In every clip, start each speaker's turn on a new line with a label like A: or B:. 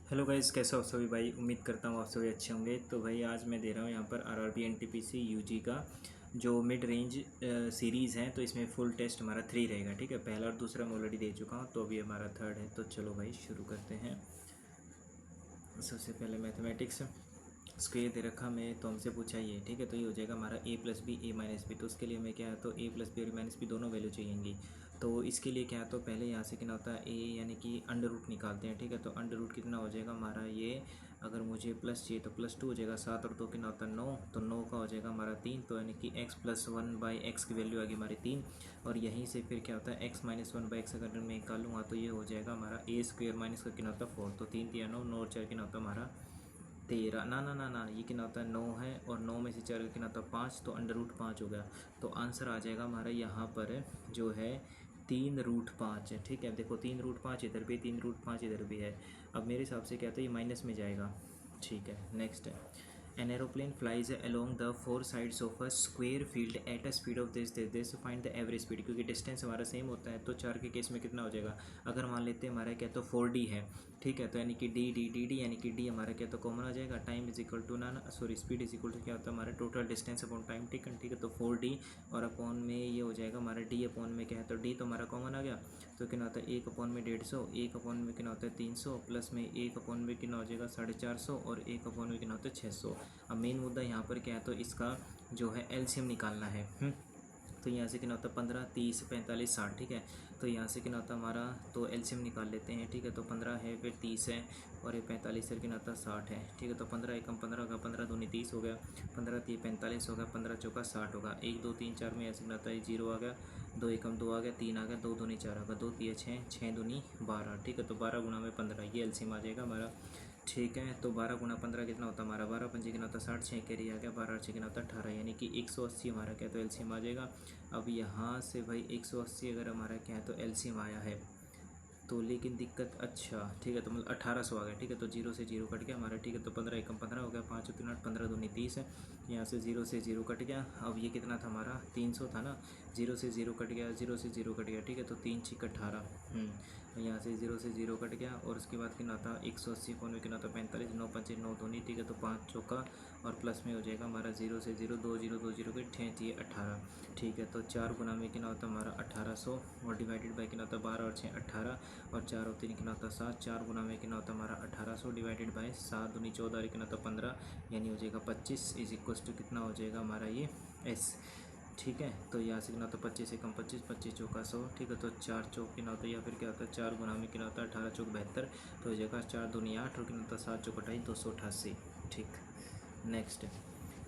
A: Hello guys, कैसे हो आप सभी भाई। उम्मीद करता हूँ आप सभी अच्छे होंगे। तो भाई आज मैं दे रहा हूँ यहाँ पर आरआरबी एनटीपीसी यूजी का जो मिड रेंज सीरीज़ है। तो इसमें फुल टेस्ट हमारा 3 रहेगा। ठीक है, पहला और दूसरा मैं ऑलरेडी दे चुका हूँ, तो अभी हमारा थर्ड है। तो चलो भाई शुरू करते हैं। सबसे पहले मैथमेटिक्स स्क्वेयर दे रखा मैं, तो हमसे पूछा ये। ठीक है, तो ये हो जाएगा हमारा ए प्लस बी ए माइनस बी। तो उसके लिए मैं क्या है, तो ए प्लस बी और माइनस बी दोनों वैल्यू चाहिएंगी। तो इसके लिए क्या है, तो पहले यहाँ से कितना होता है ए यानी कि अंडर रूट निकालते हैं। ठीक है, तो अंडर रूट कितना हो जाएगा हमारा ये, अगर मुझे प्लस चाहिए तो +2 हो जाएगा। 7 और 2 कितना होता है 9, तो 9 का हो जाएगा हमारा 3। तो यानी कि x+1/x की वैल्यू आ गई हमारी 3। और यहीं से फिर क्या होता है x-1/x अगर मैं निकालूंगा तो ये हो जाएगा हमारा a² माइनस का कितना होता है 4। तो 3 3 9, 9 और 4 कितना होता है हमारा 13। ना ना ना ना, ये कितना होता है 9 है, और 9 में से 4 का कितना होता है 5। तो अंडर रूट 5 हो गया। तो आंसर आ जाएगा हमारा यहाँ पर जो है 3√5 है। ठीक है, देखो 3√5 इधर भी, 3√5 इधर भी है। अब मेरे हिसाब से क्या तो ये माइनस में जाएगा। ठीक है, नेक्स्ट है। An aeroplane flies along the 4 sides of a square field at a speed of this find the average speed. क्योंकि डिस्टेंस हमारा सेम होता है, तो 4 के केस में कितना हो जाएगा, अगर मान लेते हैं हमारा क्या तो 4D है। ठीक है, तो यानी कि डी यानी कि डी हमारा क्या तो कॉमन आ जाएगा। टाइम इज इक्वल टू ना, sorry, speed is equal to क्या होता है हमारा total distance upon time taken. ठीक है, तो 4D और अपॉन में ये हो जाएगा हमारा डी अपॉन में क्या है, तो डी तो हमारा कॉमन आ गया। तो कितना होता है 1 अपॉन में 150, 1 अपॉन में कितना होता है 300, प्लस में 1 अपॉन में कितना हो जाएगा 450, और 1 अपॉन में कितना होता है 600। अब मेन मुद्दा यहाँ पर क्या है, तो इसका जो है एलसीएम निकालना है। तो यहाँ से कितना होता है 15, 30, 45, 60। ठीक है, तो यहाँ से कितना होता है हमारा, तो एलसीएम निकाल लेते हैं। ठीक है, तो 15 है, फिर 30 है, और ये 45 है, कितना होता है 60 है। ठीक है, तो 15 एकम 15 होगा, 15 दूनी 30 हो गया, 15 3 45 होगा, 15 चौका 60 होगा। 1 2 3 4 में ऐसे कितना होता है 0 आ गया, 2 एकम 2 आ गया, 3 आ गया, 2 दूनी 4 होगा, 2 3 6, 6 दूनी 12। ठीक है, तो 12 गुणा में 15 ये एलसीएम आ जाएगा हमारा। ठीक है, तो 12 गुणा 15 कितना होता है हमारा 12 पंजे कितना होता है 60, 6 कैरी आ गया, 12 6 कितना होता है 18, यानी कि 180 हमारा क्या तो एलसीएम आ जाएगा। अब यहाँ से भाई 180 अगर हमारा क्या है तो एलसीएम आया है, तो लेकिन दिक्कत, अच्छा ठीक है, तो मतलब 1800 आ गया। ठीक है, तो 0 से 0 कट गया हमारा। ठीक है, तो 15 एकम 15 हो गया, 5 3 8, 15 दूनी 30 है। यहाँ से 0 से 0 कट गया। अब ये कितना था हमारा 300 था ना, 0 से 0 कट गया, 0 से 0 कट गया। ठीक है, तो 3 6 18। यहाँ से 0 से 0 कट गया, और उसके बाद कितना था 180 फोन में कितना था 45, 9 5 9 दूनी। ठीक है, तो 5 चौका, और प्लस में हो जाएगा हमारा 0 से 0, 2 0 2 0 के 6 18। ठीक है, तो 4 गुना में कितना होता है हमारा 1800, और डिवाइडेड बाई कितना होता है 12 और 6 18, और 4 और 3 कितना होता है 7। 4 गुना में कितना होता है हमारा 1800 डिवाइडेड बाई 7 दूनी 14 और कितना होता है 15, यानी हो जाएगा 25 इज इक्वल टू कितना हो जाएगा हमारा ये एस। ठीक है, तो यहाँ से कितना होता है 25 एकम 25, 25 चौका 100। ठीक है, तो 4 चौक कितना होता है, या फिर क्या होता है 4 गुना में कितना होता है 18 चौक 72, तो हो जाएगा 4 दूनी 8, और कितना होता है 7 चौक 28, 288। ठीक, next.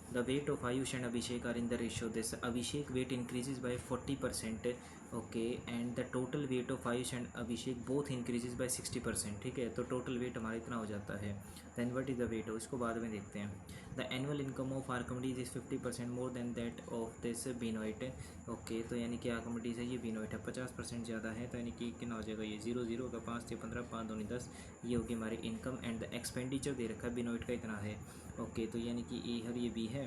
A: The weight of Ayush and Abhishek are in the ratio this. Abhishek weight increases by 40%. Okay, and the total weight of Ayush and Abhishek both increases by 60%. ठीक है, तो टोटल वेट हमारा इतना हो जाता है। Then what is the weight, इसको बाद में देखते हैं। The annual income of Archimedes is 50% more than that of this Benoit. Okay, तो यानी कि आर्कमिडीज है, ये बीनोइट है 50% ज़्यादा है। तो यानी कि कितना हो जाएगा ये 0 0 का 5 से 15, 5 दूनी 10, ये होगी हमारी इनकम। एंड द एक्सपेंडिचर दे रखा है बीनोइट का इतना है। ओके, तो यानी कि ए और ये बी है।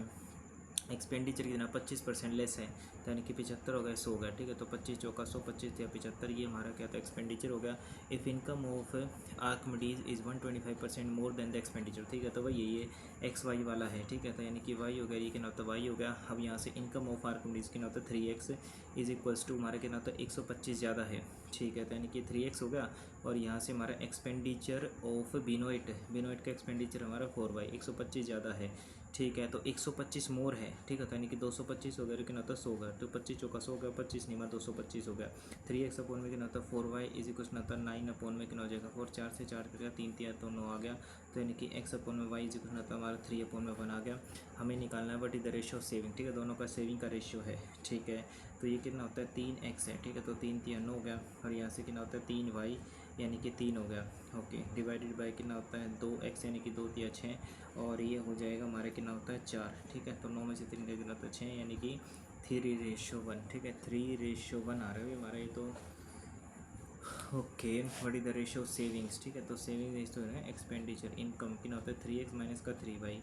A: एक्सपेंडिचर कितना 25% लेस है, तो यानी कि 75 हो गया 100 हो गया। ठीक है, तो 25 चौका 100, 25 या 75, ये हमारा क्या था एक्सपेंडिचर हो गया। If income of Archimedes is 125% more than the expenditure. ठीक है, तो वही ये एक्स वाई वाला है। ठीक है, तो यानी कि वाई हो गया, ये कितना होता है वाई हो गया। अब यहाँ से इनकम ऑफ आर्कमिडीज कितना होता है 3x इज इक्वल्स टू हमारा कितना होता है 125 ज़्यादा है। ठीक है, तो यानी कि 3x हो गया, और यहाँ से हमारा एक्सपेंडिचर ऑफ बिनोइट, बिनोइट का एक्सपेंडिचर हमारा 4y 125 ज़्यादा है। ठीक है, तो 125 मोर है। ठीक है, तो यानी कि 225 हो गया, लेकिन होता है 100 हो गया, तो 25 चौका 100 हो गया, 25 नहीं 225 हो गया। 3x अपॉन में कितना होता है 4y इज इक्वल होता है 9 अपॉन में कितना हो जाएगा 4, 4 से 4 करेगा 3 3 तो 9 आ गया। तो यानी कि x अपॉन में y इज इक्वल होता है हमारा 3 अपॉन में 1 आ गया। हमें निकालना है what is the ratio of saving. ठीक है, दोनों का सेविंग का रेशियो है। ठीक है, तो ये कितना होता है 3x है। ठीक है, तो 3 3 9 हो गया, और यहाँ से कितना होता है 3y यानी कि 3 हो गया। ओके, डिवाइडेड बाय कितना होता है 2x यानी कि 2 3 6, और ये हो जाएगा हमारे कितना होता है 4। ठीक है, तो 9 में से 3 का कितना होता है 6, यानी कि 3:1। ठीक है, 3:1 आ रहा है हमारा ये तो। Okay, what is the ratio of savings. ठीक है, तो सेविंग रेशियो है एक्सपेंडिचर इनकम कितना होता है 3x माइनस का 3y,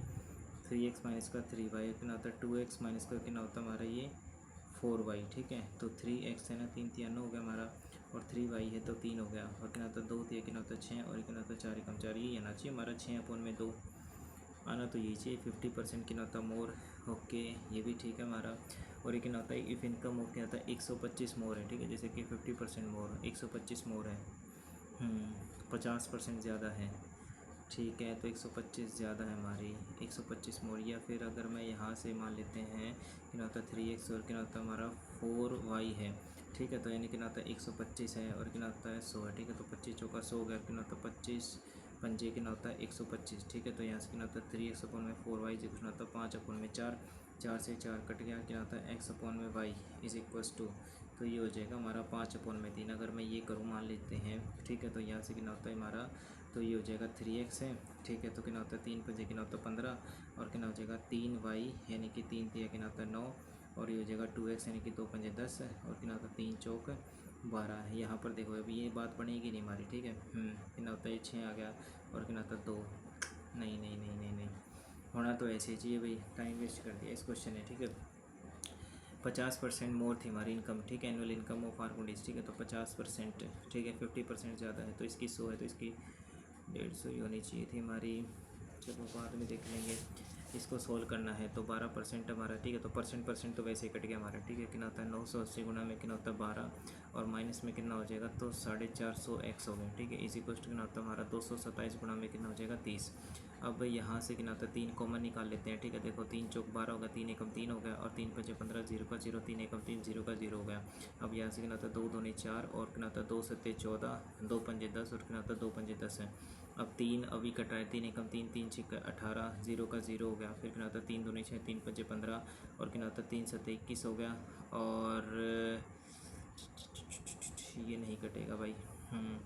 A: 3x माइनस का 3y कितना होता है 2x माइनस का कितना होता है हमारा ये 4y। ठीक है, तो 3x है ना 3 3 9 हो गया हमारा, और 3y है तो 3 हो गया, और क्या होता है 2 तो क्या होता है 6, और क्या होता है 4 कम 4, ये आना चाहिए हमारा 6/2 आना तो यही चाहिए। 50% क्या होता है मोर, ओके ये भी ठीक है हमारा। और ये क्या होता है इफ़ इनकम ऑफ क्या होता है 125 मोर है, ठीक है, जैसे कि 50% मोर 125 मोर है, 50% ज़्यादा है, ठीक है, तो 125 ज़्यादा है हमारी, 125 मोर। या फिर अगर मैं यहाँ से मान लेते हैं कि ना होता है 3x और क्या होता है हमारा 4y है, ठीक है, तो यानी कि ना होता है 125 है और क्या होता है 100 है, ठीक है, तो 25 चौका 100 हो गया, क्या होता है 25 पंजे क्या होता है 125, ठीक है, तो यहाँ से क्या होता है 3x/4y इक्वल होता है 5/4, 4 से 4 कट गया, क्या होता है x/y इज इक्वल्स टू, तो ये हो जाएगा हमारा 5/3। अगर मैं ये करूँ मान लेते हैं, ठीक है, तो यहाँ से क्या होता है हमारा, तो ये हो जाएगा 3x है, ठीक है, तो क्या होता है 3 पंजे क्या होता है 15, और क्या हो जाएगा 3y यानी कि 3 तिया क्या होता है 9, और ये हो जाएगा 2x यानी कि 2 पंजे 10, और क्या होता है 3 चौक 12 है। यहाँ पर देखो अभी ये बात बनेगी नहीं हमारी, ठीक है, क्या होता है ये 6 आ गया, और क्या होता है 2, नहीं नहीं नहीं नहीं नहीं, होना तो ऐसे ही चाहिए भाई, टाइम वेस्ट कर दिया इस क्वेश्चन है, ठीक है। 50% मोर थी हमारी इनकम, ठीक है, एनुअल इनकम ऑफ आर्गोडिस, ठीक है, तो 50%, ठीक है, 50% ज़्यादा है तो इसकी 100 है, तो इसकी 150 ही होनी चाहिए थी हमारी। चलो बाद में देख लेंगे, इसको सोल्व करना है तो 12% हमारा, ठीक है, तो परसेंट तो वैसे ही कट गया हमारा, ठीक है, कितना होता है 980 गुना में कितना होता है 12, और माइनस में कितना हो जाएगा तो 450x हो गया, ठीक है, इसी क्वेश्चन कितना होता है हमारा 227 गुना में कितना हो जाएगा 30। अब यहाँ से कितना होता है 3 कॉमन निकाल लेते हैं, ठीक है, देखो 3 चौक 12 होगा, 3 एकम 3 हो गया, और 3 पंजे 15, 0 का 0, 3 एकम 3, 0 का 0 हो गया। अब यहाँ से कितना होता है 2 दूनी 4, और कितना होता है 2 सत्ते 14, 2 पंजे 10, और कितना होता है 2 पंजे 10 है। अब 3 अभी कट रहा है, 3 एकम 3, 3 छिक 18, 0 का 0 हो गया, फिर कितना होता है 3 दूनी 6, 3 पंजे 15, और कितना होता है 3 सत्ते 21 हो गया, और ये नहीं कटेगा भाई,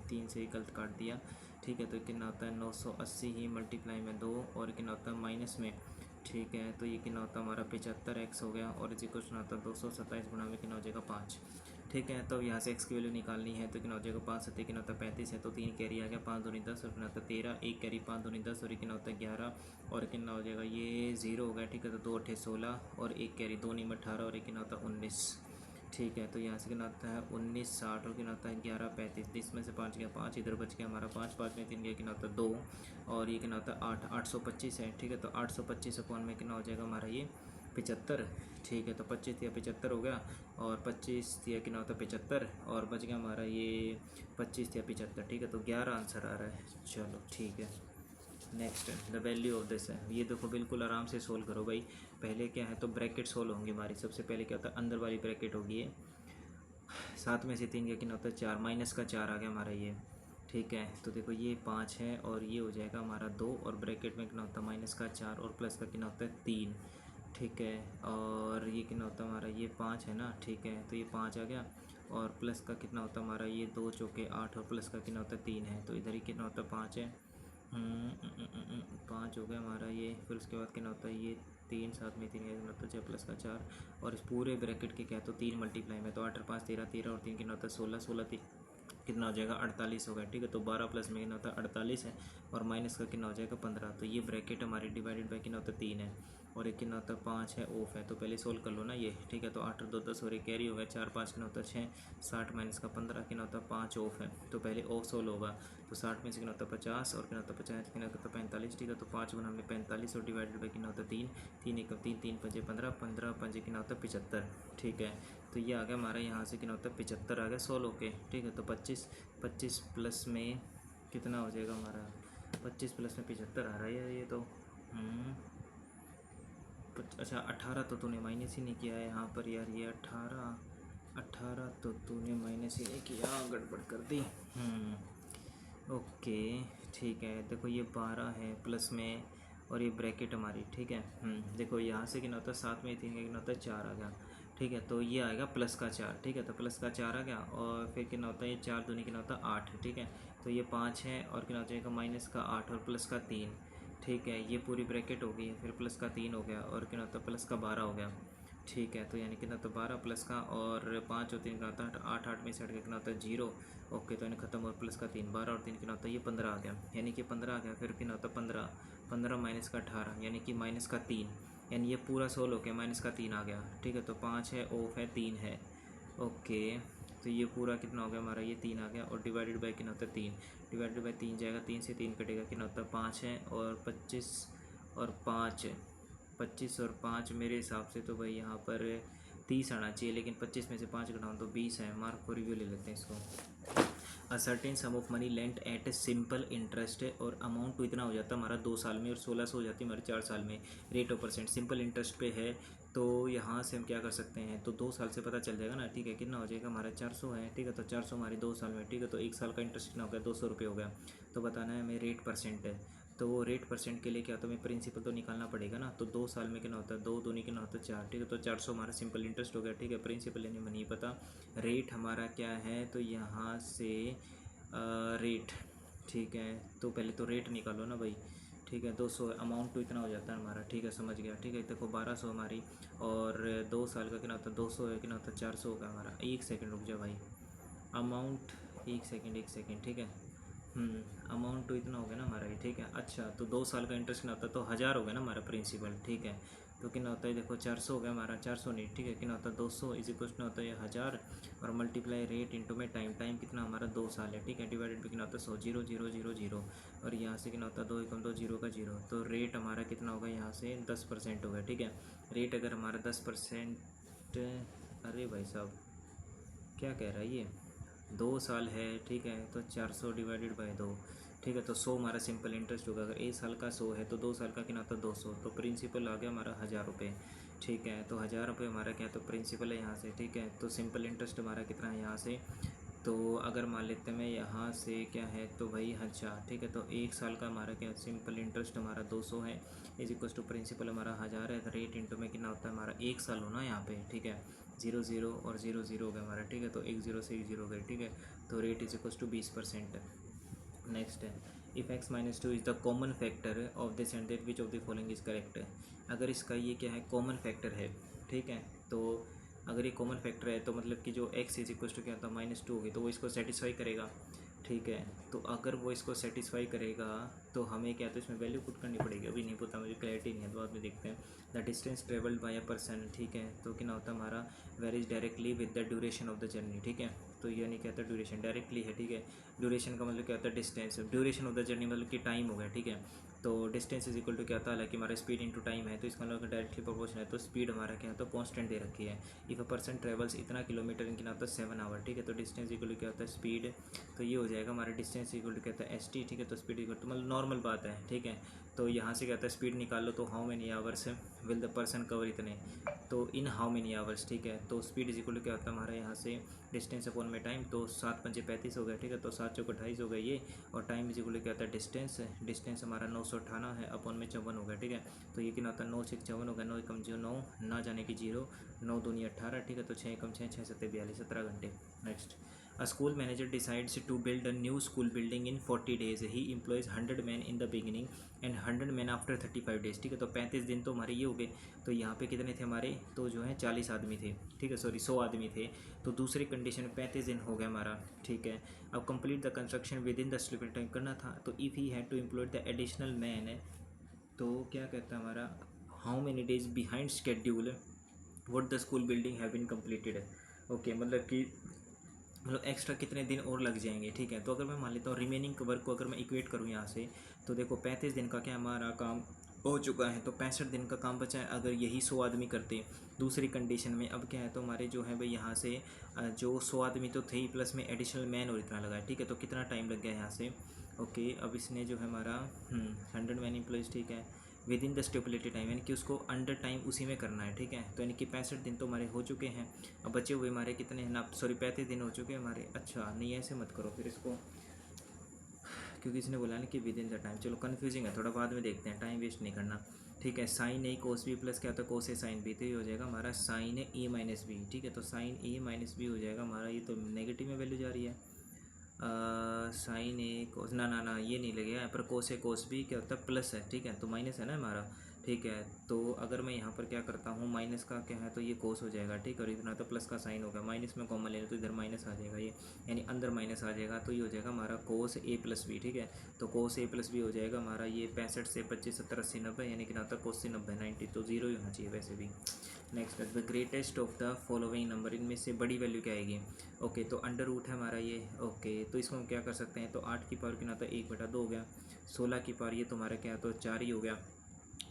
A: 3 से ही गलत काट दिया, ठीक है, तो कितना होता है 980 ही मल्टीप्लाई में 2, और कितना होता है माइनस में, ठीक है, तो ये कितना होता है हमारा 75x हो गया, और इसी क्वेश्चन होता है 227 गुना में कितना हो जाएगा 5, ठीक है, तो यहाँ से x की वैल्यू निकालनी है तो कितना हो जाएगा 5 सत्ते कितना होता है 35 है, तो 3 कैरी आ गया, 5 दूनी 10, और कितना होता है 13, 1 कैरी 5 दूनी 10, और कितना होता है 11, और कितना हो जाएगा ये 0 हो गया, ठीक है, तो 2 8 16, और 1 कैरी 2 नीम 18, और कितना होता है 19, ठीक है, तो यहाँ से कितना आता है 19 60, और कितना आता है 11 35, इसमें से 5 गया 5, इधर बच गया हमारा 5, 5 में 3 गया, कितना होता है 2, और ये कितना होता है 8, 825 है, ठीक है, तो 825 अपॉन में कितना हो जाएगा हमारा ये 75, ठीक है, तो 25 या 75 हो गया, और 25 या कितना होता है 75, और बच गया हमारा ये 25 या 75, ठीक है, तो 11 आंसर आ रहा है। चलो ठीक है, next the value of this है, ये देखो बिल्कुल आराम से सोल्व करो भाई। पहले क्या है तो ब्रैकेट सोल्व होंगी हमारी, सबसे पहले क्या होता है अंदर वाली ब्रैकेट होगी ये, 7 में से 3 का कितना होता है 4, माइनस का 4 आ गया हमारा ये, ठीक है, तो देखो ये 5 है, और ये हो जाएगा हमारा 2, और ब्रैकेट में कितना होता है माइनस का 4, और प्लस का कितना होता है 3, ठीक है, और ये कितना होता है हमारा ये 5 है ना, ठीक है, तो ये 5 आ गया, और प्लस का कितना होता है हमारा ये 2 चौके 8, और प्लस का कितना होता है 3 है, तो इधर ही कितना होता है 5 है, 5 हो गया हमारा ये, फिर उसके बाद क्या होता है ये 3, 7 में 3 का होता है प्लस का 4, और इस पूरे ब्रैकेट के क्या तो 3 मल्टीप्लाई में, तो 8 और 5 13, 13 और 3 कितना होता है 16, 16 कितना हो जाएगा 48 हो गया, ठीक है, तो 12 प्लस में कितना होता है 48 है, और माइनस का कितना हो जाएगा 15, तो ये ब्रैकेट हमारी डिवाइडेड बाई कितना होता है 3 है, और एक कितना होता है 5 है ऑफ है, तो पहले सोल्व कर लो ना ये, ठीक है, तो 8 और 2 10, और एक कैरी हो गया 4 5 कितना होता है 6, 60 माइनस का 15 कितना होता है 5 ऑफ है, तो पहले ऑफ सोल्व होगा, तो 60 में से कितना होता है 50, और कितना होता है 50 कितना होता है 45, ठीक है, तो 5 गुना में 45, और डिवाइडेड बाई कितना होता है 3, 3 एक 3 3 पंजे 15, 15 पंजे कितना होता है 75, ठीक है, तो ये आ गया हमारा यहाँ से कितना होता है 75 आ गया सोल्व ओके, ठीक है, तो 25 25 प्लस में कितना हो जाएगा हमारा 25 प्लस में 75 आ रहा है यार, ये तो अच्छा 18 तो तूने माइनस ही नहीं किया है यहाँ पर यार, ये 18 तो तूने माइनस ही नहीं किया, गड़बड़ कर दी। ओके ठीक है, देखो ये 12 है प्लस में, और ये ब्रैकेट हमारी, ठीक है, देखो यहाँ से कितना होता है 7 में 3 का कितना होता है 4 आ गया, ठीक है, तो ये आएगा प्लस का 4, ठीक है, तो प्लस का 4 आ गया, और फिर कितना होता है ये 4 दूनी कितना होता है 8, ठीक है, तो ये 5 है, और कितना हो जाएगा माइनस का 8 और प्लस का 3, ठीक है, ये पूरी ब्रैकेट हो गई, फिर प्लस का 3 हो गया, और कितना होता है प्लस का 12 हो गया, ठीक है, तो यानी कितना तो 12 प्लस का, और 5 और 3 का होता है 8, 8 में से हट के कितना होता है 0, ओके, तो यानी खत्म, और प्लस का 3 12 और 3 कितना होता है ये 15 आ गया, यानी कि 15 आ गया, फिर कितना होता है 15 15 माइनस का 18 यानी कि माइनस का 3, यानी ये पूरा सोल्व हो गया, माइनस का 3 आ गया, ठीक है, तो 5 है ऑफ है 3 है, ओके तो ये पूरा कितना हो गया हमारा, ये 3 आ गया, और डिवाइडेड बाई कितना होता है 3, डिवाइडेड बाई 3 जाएगा, 3 से 3 कटेगा, कितना होता है 5 है, और 25 और 5, 25 और 5 मेरे हिसाब से तो भाई यहाँ पर 30 आना चाहिए, लेकिन 25 में से 5 घटाऊँ तो 20 है। मार्क फॉर रिव्यू ले लेते हैं इसको। A certain sum of money lent at a simple interest, और अमाउंट तो इतना हो जाता है हमारा 2 साल में, और 1600 हो जाती है हमारे 4 साल में। Rate of percent simple interest पे है, तो यहाँ से हम क्या कर सकते हैं, तो 2 साल से पता चल जाएगा ना, ठीक है, कितना हो जाएगा हमारा 400 है, ठीक है, तो 400 हमारे 2 साल में, ठीक है, तो 1 साल का इंटरेस्ट कितना हो गया, 200 रुपये हो गया। तो बताना है हमें रेट परसेंट है, तो वो रेट परसेंट के लिए क्या, तो हमें प्रिंसिपल तो निकालना पड़ेगा ना, तो 2 साल में कितना होता है, 2 दूनी कितना होता है 4, ठीक है, तो 400 हमारा सिंपल इंटरेस्ट हो गया, ठीक है, प्रिंसिपल यानी नहीं पता। रेट हमारा क्या है, तो यहाँ से रेट, ठीक है, तो पहले तो रेट निकालो ना भाई, ठीक है, 200 अमाउंट तो इतना हो जाता है हमारा, ठीक है, समझ गया, ठीक है, देखो 1200 हमारी, और 2 साल का कितना होता है 200 है, कितना होता है 400 होगा हमारा। 1 सेकंड रुक जा भाई, अमाउंट 1 सेकंड 1 सेकंड, ठीक है, अमाउंट तो इतना हो गया ना हमारा ये, ठीक है। अच्छा, तो 2 साल का इंटरेस्ट कितना होता है, तो 1000 हो गया ना हमारा प्रिंसिपल, ठीक है, तो कितना होता है देखो 400 हो गया हमारा, 400 नहीं, ठीक है, कितना होता है 200 इज इक्वल टू होता है 1000, और मल्टीप्लाई रेट इंटू में टाइम, टाइम कितना हमारा 2 साल है, ठीक है, डिवाइडेड बाई कितना होता है 100, 0 0 0 0, और यहाँ से कितना होता है 2 एकम 2 0 का 0, तो रेट हमारा कितना होगा यहाँ से 10% होगा, ठीक है। रेट अगर हमारा 10%, अरे भाई साहब क्या कह रहा है ये, 2 साल है, ठीक है, तो 400 डिवाइडेड बाई 2, ठीक है, तो 100 हमारा सिंपल इंटरेस्ट होगा। अगर 1 साल का 100 है तो 2 साल का कितना होता है 200, तो प्रिंसिपल आ गया हमारा 1000 रुपये, ठीक है, तो 1000 रुपये हमारा क्या, तो प्रिंसिपल है यहाँ से, ठीक है, तो सिंपल इंटरेस्ट हमारा कितना है यहाँ से, तो अगर मान लेते हैं यहाँ से क्या है, तो भाई 1000, ठीक है, तो 1 साल का हमारा क्या सिंपल इंटरेस्ट हमारा 200 है, इज इक्वल टू प्रिंसिपल हमारा 1000 है, तो रेट इंटू में कितना होता है हमारा 1 साल होना यहाँ पे, ठीक है, 0 0 और 0 0 हो गया हमारा, ठीक है, तो 1 0 से 1 0 हो गया, ठीक है, तो rate is equal to 20%। Next है, if x minus 2 is the common factor of this and that which of the following is correct. अगर इसका ये क्या है कॉमन फैक्टर है, ठीक है, तो अगर ये कॉमन फैक्टर है तो मतलब कि जो x इज इक्वल टू क्या होता है -2 होगी, तो वो इसको सेटिस्फाई करेगा, ठीक है, तो अगर वो इसको सेटिस्फाई करेगा तो हमें क्या, तो इसमें वैल्यू पुट करनी पड़ेगी, अभी नहीं पता मुझे, क्लैरिटी नहीं है, तो बाद में देखते हैं। The distance travelled by a person, ठीक है, तो क्या होता है हमारा varies directly with the duration of the journey, ठीक है, तो ये नहीं कहता ड्यूरेशन डायरेक्टली है, ठीक है, ड्यूरेशन का मतलब क्या होता है distance, duration of the journey मतलब कि टाइम हो गया, ठीक है, तो डिस्टेंस इज इक्वल टू क्या था, हालांकि हमारा स्पीड इनटू टाइम है, तो इसका मतलब डायरेक्टली प्रोपोर्शनल है, तो स्पीड हमारा क्या होता है कांस्टेंट दे रखी है। इफ़ अ पर्सन ट्रेवल्स इतना किलोमीटर इन कितना होता है 7 आवर, ठीक है, तो डिस्टेंस इक्वल टू क्या होता है स्पीड, तो ये हो जाएगा हमारा डिस्टेंस इक्वल टू कहता है st, ठीक है, तो स्पीड इक्वल टू मतलब नॉर्मल बात है, ठीक है, तो यहाँ से क्या होता है स्पीड निकाल लो, तो how many hours will the person cover इतने, तो इन हाउ मेनी आवर्स, ठीक है, तो स्पीड इज इक्वल टू क्या होता है हमारा यहाँ से डिस्टेंस अपॉन में टाइम, तो 7 पंजे 35 हो गया, ठीक है, तो 7 चौक 28 हो गया ये, और टाइम इज इक्वल टू क्या होता है डिस्टेंस, डिस्टेंस हमारा 958 है, अपॉन में 54 हो गया, ठीक है, तो ये कितना होता है 9 6 54 हो गया, 9 एकम 0 9, ना जाने की 0, 9 दूनी 18, ठीक है, तो 6 एकम 6 6 7 42 17 घंटे। Next, a school manager decides to build a new school building in 40 days. He employs 100 men in the beginning and 100 men after 35 days, ठीक है, तो 35 दिन तो हमारे ये हो गए, तो यहाँ पे कितने थे हमारे, तो जो है 40 आदमी थे, ठीक है, सॉरी 100 आदमी थे, तो दूसरी कंडीशन में 35 दिन हो गया हमारा, ठीक है। अब complete the construction within the statutory time करना था, तो if he had to employ the additional man, तो क्या कहता है हमारा how many days behind schedule what the school building have been completed, okay, मतलब कि मतलब एक्स्ट्रा कितने दिन और लग जाएंगे, ठीक है, तो अगर मैं मान लेता हूँ रिमेनिंग वर्क को अगर मैं इक्वेट करूँ यहाँ से, तो देखो 35 दिन का क्या हमारा काम हो चुका है, तो 65 दिन का काम बचा है, अगर यही 100 आदमी करते दूसरी कंडीशन में, अब क्या है, तो हमारे जो है भाई यहाँ से जो 100 आदमी तो थे ही, प्लस में एडिशनल मैन और इतना लगा है, ठीक है, तो कितना टाइम लग गया यहाँ से, ओके, अब इसने जो है हमारा 100 मैन एम्प्लॉइज, ठीक है, with in the stipulated time, यानी कि उसको अंडर टाइम उसी में करना है, ठीक है, तो यानी कि 65 दिन तो हमारे हो चुके हैं, अब बचे हुए हमारे कितने हैं ना, सॉरी 35 दिन हो चुके हैं हमारे, अच्छा नहीं ऐसे मत करो फिर इसको, क्योंकि इसने बोला ना कि विद इन द टाइम, चलो कन्फ्यूजिंग है थोड़ा, बाद में देखते हैं, टाइम वेस्ट नहीं करना, ठीक है, साइन ए कोस बी प्लस क्या होता है कोस ए साइन बी, तो ये हो जाएगा हमारा साइन ए माइनस बी, ठीक है, तो साइन ए माइनस बी हो जाएगा हमारा, ये तो नेगेटिव में वैल्यू जा रही है, साइन ए कोस ना ना ना ये नहीं लगेगा यहाँ पर, कोस ए कोस बी क्या होता है प्लस है, ठीक है, तो माइनस है ना हमारा, ठीक है। तो अगर मैं यहाँ पर क्या करता हूँ, माइनस का क्या है तो ये कोस हो जाएगा, ठीक है, और इतना तो प्लस का साइन होगा, माइनस में कॉमन ले लो तो इधर माइनस आ जाएगा, ये यानी अंदर माइनस आ जाएगा, तो ये हो जाएगा हमारा कोस ए प्लस बी, ठीक है। तो कोस ए प्लस बी हो जाएगा हमारा ये 65 से 25 70 80 90, यानी कि ना तो कोस से 90 90, तो जीरो ही होना चाहिए वैसे भी। Next the greatest of the following number, इनमें से बड़ी वैल्यू क्या आएगी। ओके, तो अंडर रूट है हमारा ये। ओके, तो इसको हम क्या कर सकते हैं, तो 8 की पावर की ना तो 1/2 हो गया, 16 की पावर ये तुम्हारा क्या है तो 4 ही हो गया,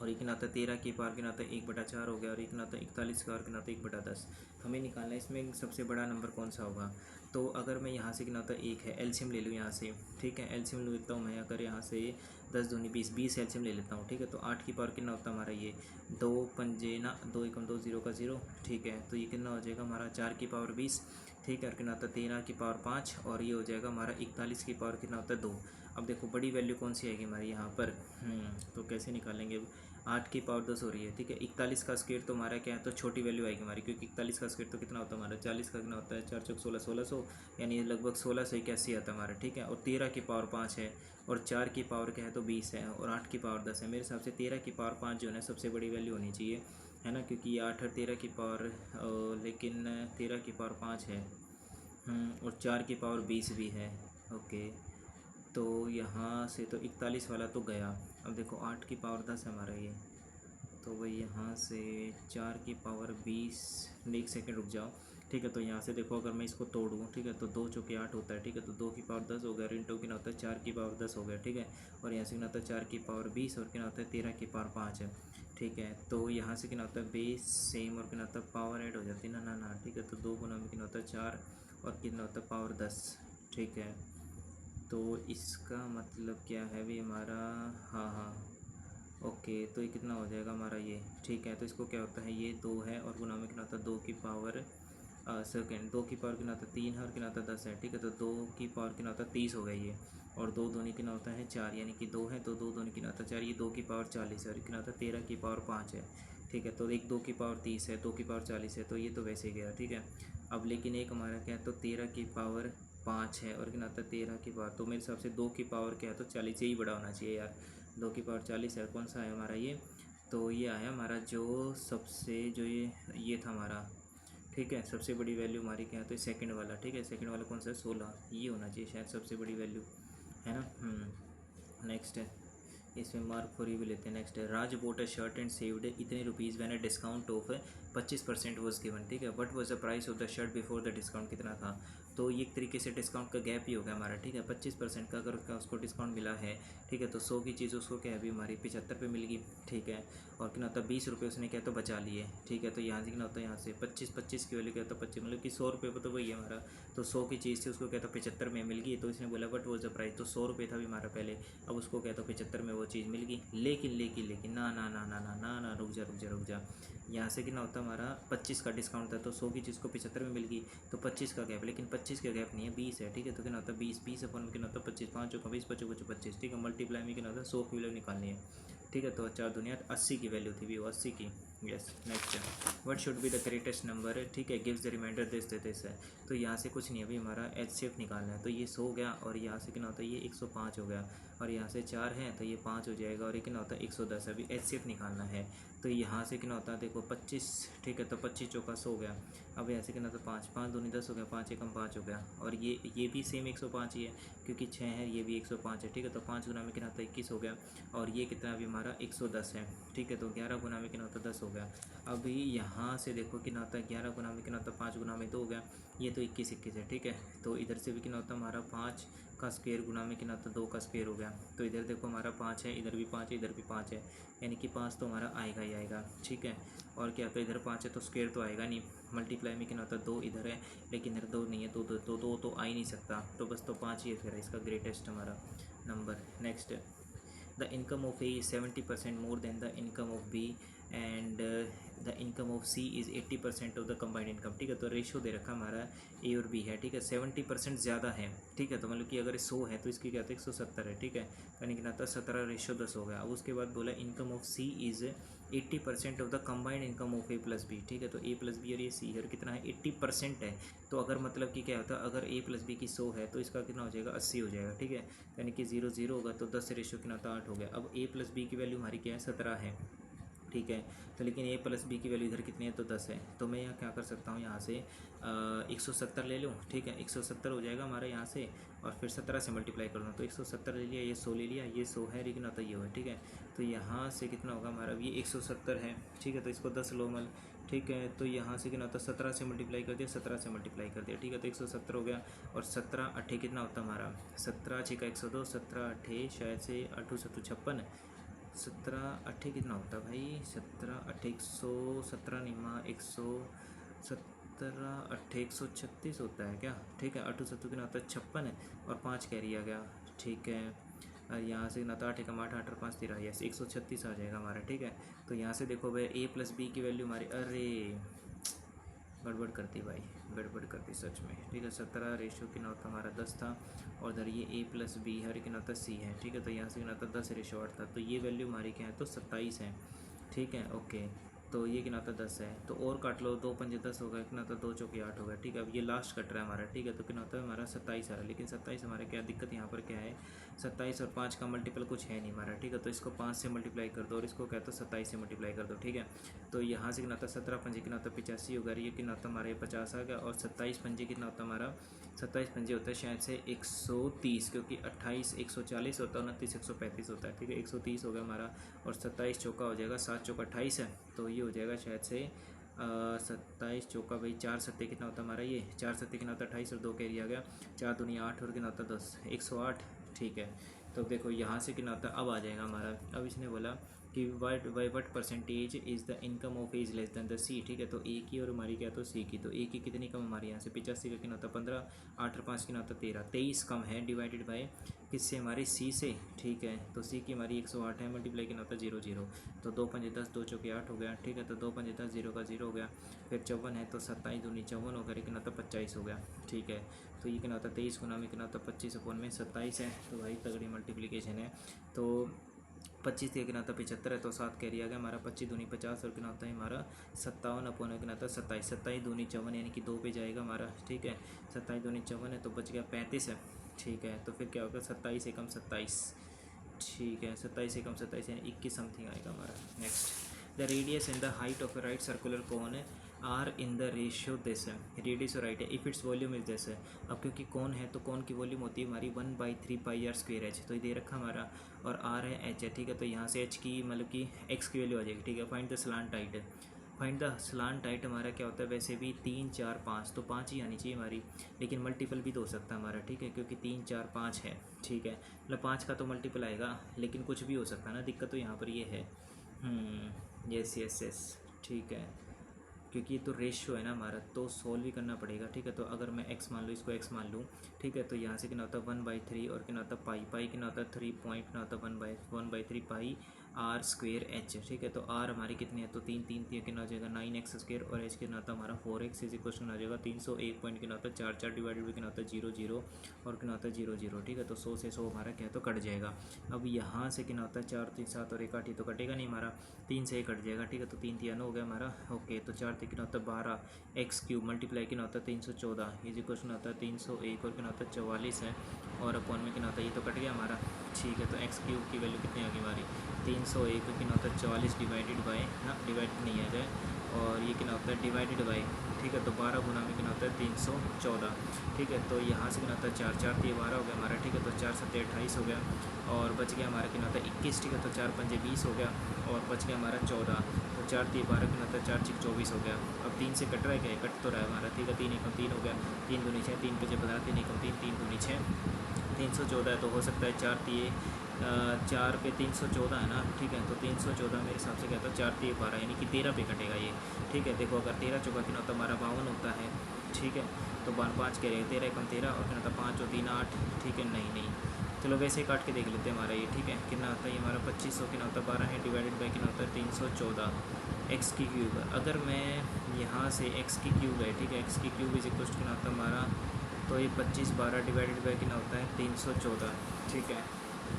A: और एक नाता 13 की पावर के नाता 1/4 हो गया, और एक नाता 41 की पावर के नाता 1/10। हमें निकालना है इसमें सबसे बड़ा नंबर कौन सा होगा। तो अगर मैं यहाँ से गिनाता एक है, एलसीएम ले लूँ यहाँ से, ठीक है, एलसीएम ले लेता हूँ मैं, अगर यहाँ से 10 दूनी 20 20 एलसीएम ले लेता हूँ, ठीक है। तो 8 की पावर कितना होता है हमारा ये, 2 पंजे ना 2 एकम 2 0 का 0, ठीक है। तो ये कितना हो जाएगा हमारा 4 की पावर 20, ठीक है, और कितना होता है 13 की पावर 5, और ये हो जाएगा हमारा 41 की पावर कितना होता है 2। अब देखो बड़ी वैल्यू कौन सी आएगी हमारी यहाँ पर, तो कैसे निकालेंगे। 8 की पावर 10 हो रही है, ठीक है। 41 का स्क्वायर तो हमारा क्या है तो छोटी वैल्यू आएगी हमारी, क्योंकि 41 का स्क्वायर तो कितना होता है हमारा 40 का कितना होता है 4 चौक 16 1600, यानी लगभग 1681 आता है हमारा, ठीक है। और 13 की पावर 5 है, और 4 की पावर क्या है तो 20 है, और 8 की पावर 10 है। मेरे हिसाब से 13 की पावर 5 जो है ना सबसे बड़ी वैल्यू होनी चाहिए, है ना, क्योंकि ये 8 और 13 की पावर, लेकिन 13 की पावर 5 है, और 4 की पावर 20 भी है। ओके, तो यहाँ से तो 41 वाला तो गया। अब देखो 8 की पावर 10 है हमारा ये, तो भाई यहाँ से 4 की पावर 20, एक सेकंड रुक जाओ, ठीक है। तो यहाँ से देखो अगर मैं इसको तोड़ूँ, ठीक है, तो 2 चौके 8 होता है, ठीक है। तो 2 की पावर 10 हो गया, और इंटू कितना होता है 4 की पावर 10 हो गया, ठीक है। और यहाँ से कितना होता है 4 की पावर 20, और कितना होता है 13 की पावर 5 है, ठीक है। तो यहाँ से कितना होता है बेस सेम, और कितना होता है पावर ऐड हो जाती है ना ना ना, ठीक है। तो 2 गुना में कितना होता है 4, और कितना होता है पावर 10, ठीक है। तो इसका मतलब क्या है भी हमारा, हाँ हाँ, ओके, तो ये कितना हो जाएगा हमारा ये, ठीक है। तो इसको क्या होता है ये 2 है, और गुना में कितना होता है 2 की पावर सेकेंड, 2 की पावर कितना होता है 3 है, और कितना होता है 10 है, ठीक है। तो 2 की पावर कितना होता है 30 हो गया ये, और 2 दूनी कितना होता है 4, यानी कि 2 है, तो 2 दूनी कितना होता है 4, ये 2 की पावर 40 है, और कितना होता है 13 की पावर 5 है, ठीक है। तो एक 2 की पावर 30 है, 2 की पावर 40 है, तो ये तो वैसे ही गया, ठीक है। अब लेकिन एक हमारा क्या है तो 13 की पावर 5 है, और कितना आता है 13 की पावर, तो मेरे हिसाब से 2 की पावर क्या है तो 40 से ही बड़ा होना चाहिए यार, 2 की पावर 40 है। कौन सा है हमारा ये, तो ये आया हमारा जो सबसे जो ये था हमारा, ठीक है। सबसे बड़ी वैल्यू हमारी क्या है तो सेकंड वाला, ठीक है। सेकंड वाला कौन सा है 16, ये होना चाहिए शायद सबसे बड़ी वैल्यू, है ना। नेक्स्ट है, इसमें मार्क फॉर यू भी लेते हैं। नेक्स्ट है, Raj bought a shirt and saved इतने rupees when a discount of 25% was given, ठीक है। What was the price of the shirt before the discount, कितना था। तो ये एक तरीके से डिस्काउंट का गैप ही होगा हमारा, ठीक है। 25% का अगर उसको डिस्काउंट मिला है, ठीक है, तो 100 की चीज़ उसको क्या है अभी हमारी 75 पे मिल गई, ठीक है। और कितना होता है 20 रुपये उसने क्या तो बचा लिए, ठीक है। तो यहाँ से कितना होता है यहाँ से 25 की वैल्यू क्या होता है 25, मतलब कि 100 रुपये पर तो वही है हमारा। तो 100 की चीज़ थी उसको क्या था 75 में मिल गई, तो इसने बोला बट वो द प्राइस, तो 100 रुपये था भी हमारा पहले, अब उसको क्या था 75 में वो चीज़ मिल गई। लेकिन लेकिन लेकिन ना ना ना ना ना ना ना, रुक जा रुक जा रुक जा, यहाँ से कितना होता है हमारा 25 का डिस्काउंट था, तो 100 की चीज़ को 75 में मिल गई, तो 25 का गैप, लेकिन 25 का गैप नहीं है 20 है, ठीक है। तो कितना होता है 20 अपन में कितना होता है 25, 5 चौका 20 5 चौका 25, ठीक है। मल्टीप्लाई में कितना होता है 100 की वैल्यू निकालनी है, ठीक है। तो 4 दुनिया 80 की वैल्यू थी भी वो 80 की, यस। नेक्स्ट है, what should be the greatest number, ठीक है, गिव्स द रिमाइंडर दिस है। तो यहाँ से कुछ नहीं, अभी हमारा एचसीएफ निकालना है, तो ये 100 हो गया, और यहाँ से कितना होता है ये 105 हो गया, और यहाँ से 4 है तो ये 5 हो जाएगा, और ये कितना होता है 110, अभी एचसीएफ निकालना है। तो यहाँ से कितना होता है देखो 25, ठीक है। तो 25 चौका 100 हो गया, अब यहाँ से कितना होता है 5 5 दूनी 10 हो गया, 5 एकम 5 हो गया, और ये भी सेम 105 ही है, क्योंकि 6 है, ये भी 105 है, ठीक है। तो 5 गुना में कितना होता है 21 हो गया, और ये कितना अभी हमारा 110 है, ठीक है। तो 11 गुना में कितना होता है 10 हो गया। अभी यहाँ से देखो कितना होता है 11 गुना में कितना होता है 5 गुना में 2 हो गया, ये तो 21 21 है, ठीक है। तो इधर से भी कितना होता है हमारा 5 का स्क्वायर गुना में कितना होता है 2 का स्क्वायर हो गया। तो इधर देखो हमारा 5 है, इधर भी 5 है, इधर भी 5 है, यानी कि 5 तो हमारा आएगा ही आएगा, ठीक है। और क्या तो इधर 5 है तो स्क्वायर तो आएगा नहीं, मल्टीप्लाई में कितना होता है 2 इधर है, लेकिन इधर 2 नहीं है, तो 2 तो आ ही नहीं सकता, तो बस तो 5 ही है फिर इसका ग्रेटेस्ट हमारा number. Next, the income of A is 70% more than the income of B and the income of C is 80% of the combined income, ठीक है। तो रेशो दे रखा हमारा ए और बी है, ठीक है। 70% ज़्यादा है, ठीक है। तो मतलब कि अगर 100 है तो इसकी क्या होता है 170 है, ठीक है। यानी कि ना 17:10 हो गया। अब उसके बाद बोला income of C is 80% of the combined income of A plus B, ठीक है। तो ए प्लस बी और ये सी है, और कितना है 80% है। तो अगर मतलब कि क्या होता है अगर ए प्लस बी की 100 है तो इसका कितना हो जाएगा 80 हो जाएगा, ठीक है। यानी कि 0 0 होगा, तो 10 से रेशो कितना होता है 8 हो गया। अब ए प्लस बी की वैल्यू हमारी क्या है 17 है, ठीक है। तो लेकिन a प्लस बी की वैल्यू इधर कितनी है, तो 10 है। तो मैं यहाँ क्या कर सकता हूँ, यहाँ से 170 ले लूँ, ठीक है। 170 हो जाएगा हमारा यहाँ से, और फिर 17 से मल्टीप्लाई कर दूँ, तो 170 ले लिया, ये 100 ले लिया, ये 100 है, लेकिन आता ये हो है, ठीक है। तो यहाँ से कितना होगा हमारा, ये 170 है, ठीक है। तो इसको 10 लो मल, ठीक है। तो यहाँ से कितना होता है, 17 से मल्टीप्लाई कर दिया, 17 से मल्टीप्लाई कर दिया, ठीक है। तो 170 हो गया, और 17 अट्ठे कितना होता है हमारा, 17 छः का 102, 17 अट्ठे शायद से 8 सत्तू 56, 17 अट्ठे कितना होता है भाई, 17 अट्ठे 117 निमा 117 अट्ठे 136 होता है क्या, ठीक है। 8 सत्तू कितना होता है 56 है, और 5 कैरी आ गया, ठीक है। और यहाँ से कितना था 8 एकम 8, 8 और 5 13, यस 136 आ जाएगा हमारा, ठीक है। तो यहाँ से देखो भाई a प्लस बी की वैल्यू हमारी, अरे गड़बड़ करती भाई, गड़बड़ करती सच में, ठीक है। 17 रेशो कितना होता हमारा 10 था, और इधर ये a प्लस बी हर कितना होता c है, ठीक है। तो यहाँ से कितना होता 10 रेशो 8 था, तो ये वैल्यू हमारी क्या है, तो 27 है, ठीक है, ओके। तो ये कितना होता 10 है, तो और काट लो, 2 पंजे 10 होगा, कितना होता 2 चौके 8 होगा, ठीक है। अब ये लास्ट कट रहा है हमारा, ठीक है। तो कितना होता है हमारा 27 आ रहा है, लेकिन 27 हमारा क्या दिक्कत यहाँ पर क्या है, 27 और 5 का मल्टीपल कुछ है नहीं हमारा, ठीक है। तो इसको 5 से मल्टीप्लाई कर दो, और इसको क्या होता है 27 से मल्टीप्लाई कर दो, ठीक है। तो यहाँ से कितना होता है 17 पंजे कितना होता है 85 होगा, ये कितना होता है हमारा 50 आ गया, और 27 पंजे कितना होता है हमारा, 27 पंजे होता है शायद से 130, क्योंकि 28 140 होता है, 29 135 होता है, ठीक है। 130 हो गया हमारा, और 27 चौका हो जाएगा, 7 चौका 28 है, तो ये हो जाएगा शायद से 27 चौका भाई, 4 सत्ते कितना होता है हमारा, ये 4 सत्ते कितना होता है 28, और 2 कैरी आ गया, 4 दूनी 8, और कितना होता है 10, 108, ठीक है। तो देखो यहाँ से कितना होता है, अब आ जाएगा हमारा। अब इसने बोला कि what percentage is the income of A's less than the C, ठीक है। तो ए की और हमारी क्या तो सी की, तो ए की कितनी कम हमारे यहाँ से 85 का कितना होता है 15, 8 और 5 कितना होता है 13, 23 कम है, डिवाइडेड बाय किससे, हमारी सी से, ठीक है। तो सी की हमारी 108 है, मल्टीप्लाई कितना होता है 0 0, तो 2 पंजे 10, 2 चौके 8 हो गया, ठीक है। तो 2 पंजे 10, 0 का 0 हो गया, फिर 54 है, तो 27 दूनी 54 हो गया, कितना होता है 25 हो गया, ठीक है। तो ये कितना होता है 23 गुना में कितना होता है 25 अपॉन में 27 है, तो भाई तगड़ी मल्टीप्लिकेशन है। तो 25 के कितना होता है 75 है, तो 7 कैरी आ गया हमारा, 25 दूनी 50, और कितना होता है हमारा 57 अपॉन कितना होता है 27, 27 दूनी 54, यानी कि 2 पे जाएगा हमारा, ठीक है। 27 दूनी 54 है, तो बच गया 35 है, ठीक है। तो फिर क्या होगा 27 एकम 27, ठीक है। 27 एकम 27 यानी 21 समथिंग आएगा हमारा। Next, the radius and the height of a right circular cone are in the ratio this है, रेडियस और राइट है, if its volume is this है। अब क्योंकि कौन है, तो कौन की वॉल्यूम होती है हमारी 1/3 पाई आर स्क्वेयर एच, तो ये दे रखा हमारा, और आर है एच है, ठीक है। तो यहाँ से एच की मतलब कि एक्स की वैल्यू आ जाएगी, ठीक है। Find the slant height, find the slant height हमारा क्या होता है, वैसे भी 3 4 5, तो 5 ही आनी चाहिए हमारी, लेकिन मल्टीपल भी तो हो सकता है हमारा, ठीक है, क्योंकि 3 4 5 है, ठीक है। मतलब 5 का तो मल्टीपल आएगा, लेकिन कुछ भी हो सकता है ना, दिक्कत तो यहाँ पर ये है। यस यस यस, ठीक है, क्योंकि ये तो रेशियो है ना हमारा, तो सॉल्व भी करना पड़ेगा, ठीक है। तो अगर मैं x मान लूँ, इसको x मान लूँ, ठीक है। तो यहाँ से कितना होता है 1/3, और कितना होता है पाई, पाई कितना होता है 3 पॉइंट कितना होता है 1/3 पाई आर स्क्वेयर एच, ठीक है। तो आर हमारी कितनी है, तो 3 3 3 कितना हो जाएगा 9x स्क्वेयर, और एच कितना होता है हमारा 4x इज इक्वल टू आ जाएगा 301 पॉइंट कितना होता है 4 4 डिवाइडेड बाई कितना होता है 0 0, और कितना होता है 0 0, ठीक है। तो 100 से 100 हमारा क्या है तो कट जाएगा। अब यहाँ से कितना होता है 4 3 7 और 1 8, तो कटेगा नहीं हमारा, 3 से 1 कट जाएगा, ठीक है। तो 3 3 हो गया हमारा, ओके। तो 4 3 कितना होता है 12 एक्स क्यूब, मल्टीप्लाई कितना होता है 314 इज इक्वल टू होता है 301, और कितना होता है 44 है, और अपॉन में कितना होता है, ये तो कट गया हमारा, ठीक है। तो एक्स क्यूब की वैल्यू कितनी आ गई हमारी 301, कितना होता है 44 डिवाइडेड बाई ना, डिवाइड नहीं आ जाए, और ये कितना होता है डिवाइडेड बाई, ठीक है। तो 12 गुना में कितना होता है 314, ठीक है। तो यहाँ से कितना होता है 4 4 3 12 हो गया हमारा, ठीक है। तो 4 7 28 हो गया, और बच गया हमारा कितना होता है 21, ठीक है। तो 4 5 20 हो गया, और बच गया हमारा 14, तो 4 3 12 कितना होता है 4 6 24 हो गया। अब 3 से कट रहा है, क्या कट तो रहा है हमारा, ठीक है। 3 एकम 3 हो गया, 3 दूनी 6, 3 5 15, 3 एकम 3, 3 दूनी 6, 314 है, तो हो सकता है 4 3 4 पे 314 है ना, ठीक है। तो 314 मेरे हिसाब से क्या था 4 3 12, यानी कि 13 पे कटेगा ये, ठीक है। देखो अगर 13 चौका कितना होता है हमारा 52 होता है, ठीक है। तो 5 कह रहे 13 एकम 13, और कितना होता 5 और 3 8, ठीक है। नहीं नहीं, चलो वैसे ही काट के देख लेते हैं हमारा ये, ठीक है। कितना होता है ये हमारा 2500 कितना होता है 12 है, डिवाइडेड बाई कितना होता है 314 एक्स की क्यूब। अगर मैं यहाँ से एक्स की क्यूब है, ठीक है, एक्स की क्यूब इज इक्वल टू कितना होता है हमारा, तो ये 25 12 डिवाइडेड बाई कितना होता है 314, ठीक है।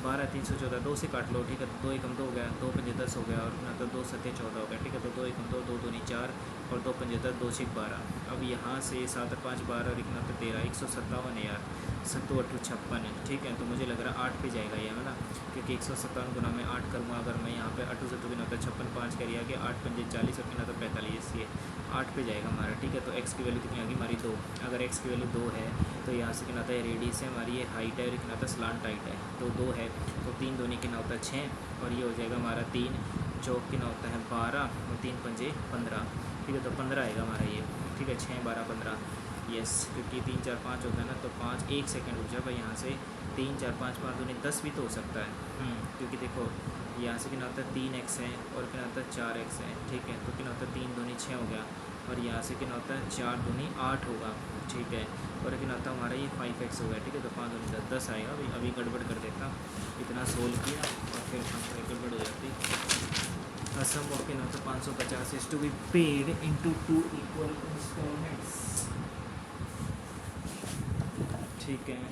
A: 12 314, 2 से काट लो, ठीक है। तो 2 एकम 2 हो गया, 2 पंजे 10 हो गया, और कितना तो 2 7 14 हो गया, ठीक है। तो 2 एकम 2, 2 दूनी 4, और 2 पंजे 10, 2 6 12। अब यहाँ से 7 और 5 12 और 1 9 13 157 है यार, 7 8 56 है, ठीक है। तो मुझे लग रहा है 8 पे जाएगा ये, है ना, क्योंकि 157 गुना में 8 करूँगा अगर मैं यहाँ पे 8 7 कितना होता है 56, 5 करिए आगे 8 पंजे 40 और कितना होता है 45, ये 8 पे जाएगा हमारा, ठीक है। तो एक्स की वैल्यू कितनी आ गई हमारी 2, अगर एक्स की वैल्यू 2 है तो यहाँ से कितना होता है रेडियस है हमारी, ये हाइट है और कितना होता है स्लांट हाइट है, तो 2 है, तो 3 दूनी कितना होता है 6 और ये हो जाएगा हमारा 3 चौक कितना होता है 12 और 3 पंजे 15, ठीक है। तो 15 आएगा हमारा ये, ठीक है, 6 12 15, यस, क्योंकि 3 4 5 होता है ना, तो 5 1 सेकंड रुक जाए भाई, यहाँ से 3 4 5 5 दूनी 10 भी तो हो सकता है, क्योंकि देखो यहाँ से कितना होता है 3x है और कितना होता है 4x है, ठीक है। तो कितना होता है 3 दूनी 6 हो गया और यहाँ से कितना होता है 4 दूनी 8 होगा, ठीक है। और कितना होता है हमारा ये 5x हो गया, ठीक है। तो 5 दूनी 10 आएगा भाई, अभी गड़बड़ कर देता, इतना सोल्व किया और फिर गड़बड़ हो जाती। सम ऑफ कितना होता है 550 is to be paid into 2 equal installments, ठीक है,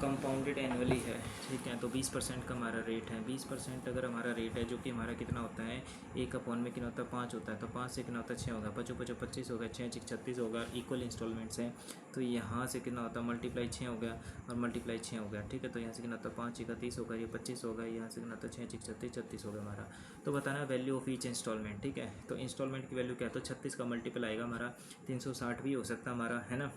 A: कंपाउंडेड एनुअली है, ठीक है। तो 20% का हमारा रेट है, 20% अगर हमारा रेट है जो कि हमारा कितना होता है 1 अपॉन में कितना होता है 5 होता है, तो 5 से कितना होता है 6 होगा, 5 5 25 होगा, 6 6 36 होगा, इक्वल इंस्टॉलमेंट्स हैं। तो यहाँ से कितना होता है मल्टीप्लाई 6 हो गया और मल्टीप्लाई 6 हो गया, ठीक है। तो यहाँ से कितना होता है 5 31 होगा, ये 25 होगा, यहाँ से कितना होता है 6 6 36 36 होगा हमारा। तो बताना वैल्यू ऑफ ईच इंस्टॉलमेंट, ठीक है। तो इंस्टॉलमेंट की वैल्यू क्या है, तो 36 का मल्टीपल आएगा हमारा, 360 भी हो सकता है हमारा, है ना,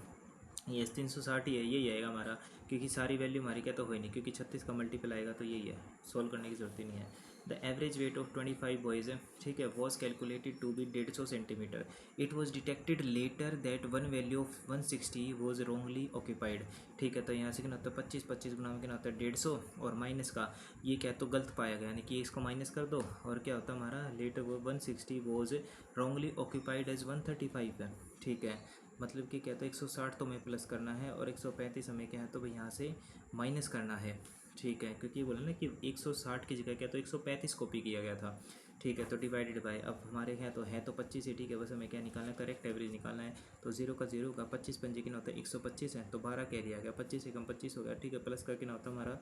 A: ये 360 ही है, यही आएगा हमारा, क्योंकि सारी वैल्यू हमारी क्या तो हुई नहीं, क्योंकि 36 का मल्टीपल आएगा तो यही है, सोल्व करने की जरूरत ही नहीं है। The average weight of 25 boys है, ठीक है, was calculated to be 150 centimetre, it was detected later that one value of 160 was wrongly occupied, ठीक है। तो यहाँ से क्या होता है 25 25 गुना में क्या होता है 150 और माइनस का ये क्या तो गलत पाया गया, यानी कि इसको माइनस कर दो और क्या होता है हमारा later 160 was wrongly occupied as 135 है, ठीक है। मतलब कि कहते हैं 160 तो हमें प्लस करना है और 135 हमें क्या है तो भाई यहाँ से माइनस करना है, ठीक है, क्योंकि बोला ना कि 160 की जगह क्या तो 135 कॉपी किया गया था, ठीक है। तो डिवाइडेड बाय, अब हमारे यहाँ तो है तो 25 ही, ठीक है, बस हमें क्या निकालना है करेक्ट एवरेज निकालना है। तो 0 का 0 का 25 पंजे कितना होता है 125 है, तो 12 कह दिया गया, 25 से कम 25 हो गया, ठीक है, प्लस का कितना होता है हमारा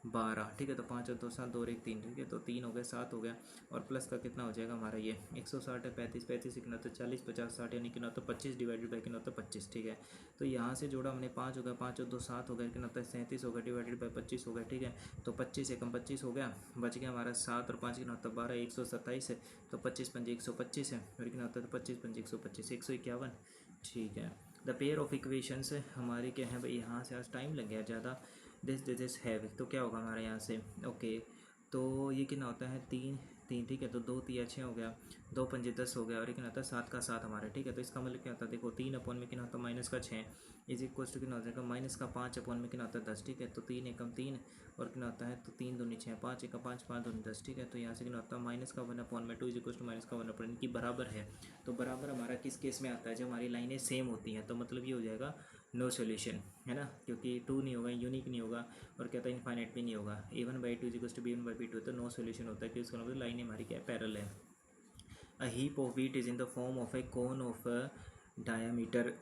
A: 12, ठीक है। तो 5 और 2 7 2 और 1 3, ठीक है, तो 3 हो गया 7 हो गया और प्लस का कितना हो जाएगा हमारा ये 160 है, 35 35 कितना होता है 40 50 60 यानी कितना होता है 25 डिवाइडेड बाई कितना होता है 25, ठीक है। तो यहाँ से जोड़ा हमने 5 हो गया, 5 और 2 7 हो गया, कितना होता है 37 हो गया डिवाइडेड बाई 25 हो गया, ठीक है। तो 25 से कम 25 हो गया, बच गया हमारा 7 और 5 कितना होता है 12 127 है, तो 25 पंजे 125 है और कितना होता है तो 25 पंजे 125 151, ठीक है। द पेयर ऑफ इक्वेशंस हमारे क्या है भाई, यहाँ से आज टाइम लग गया ज़्यादा, दिस हैव, तो क्या होगा हमारे यहाँ से ओके। तो ये कितना होता है 3 3, ठीक है। तो 2 3 6 हो गया, 2 पंजे 10 हो गया और ये कितना होता है 7 का 7 हमारा, ठीक है। तो इसका मतलब क्या होता है देखो 3 अपॉन में कितना होता है माइनस का 6 इज इक्वल टू कितना हो जाएगा माइनस का 5 अपॉन में कितना होता है 10, ठीक है। तो 3 एकम 3 और कितना होता है तो 3 दूनी 6 5 एकम 5 5 दूनी 10, ठीक है। तो यहाँ से कितना होता है माइनस का 1 अपॉन में 2 इज इक्वल टू माइनस का 1 अपॉन इनकी बराबर है। तो बराबर हमारा किस केस में आता है, जब हमारी लाइनें सेम होती हैं, तो मतलब ये हो जाएगा नो सोल्यूशन, है ना, क्योंकि 2 नहीं होगा, यूनिक नहीं होगा और कहता है इनफाइनाइट भी नहीं होगा। a1/2 is equal to b1/b2, तो नो सोल्यूशन होता है कि उसका मतलब लाइन हमारी क्या है पैरेलल है। A heap of wheat is in the form of A cone of diameter,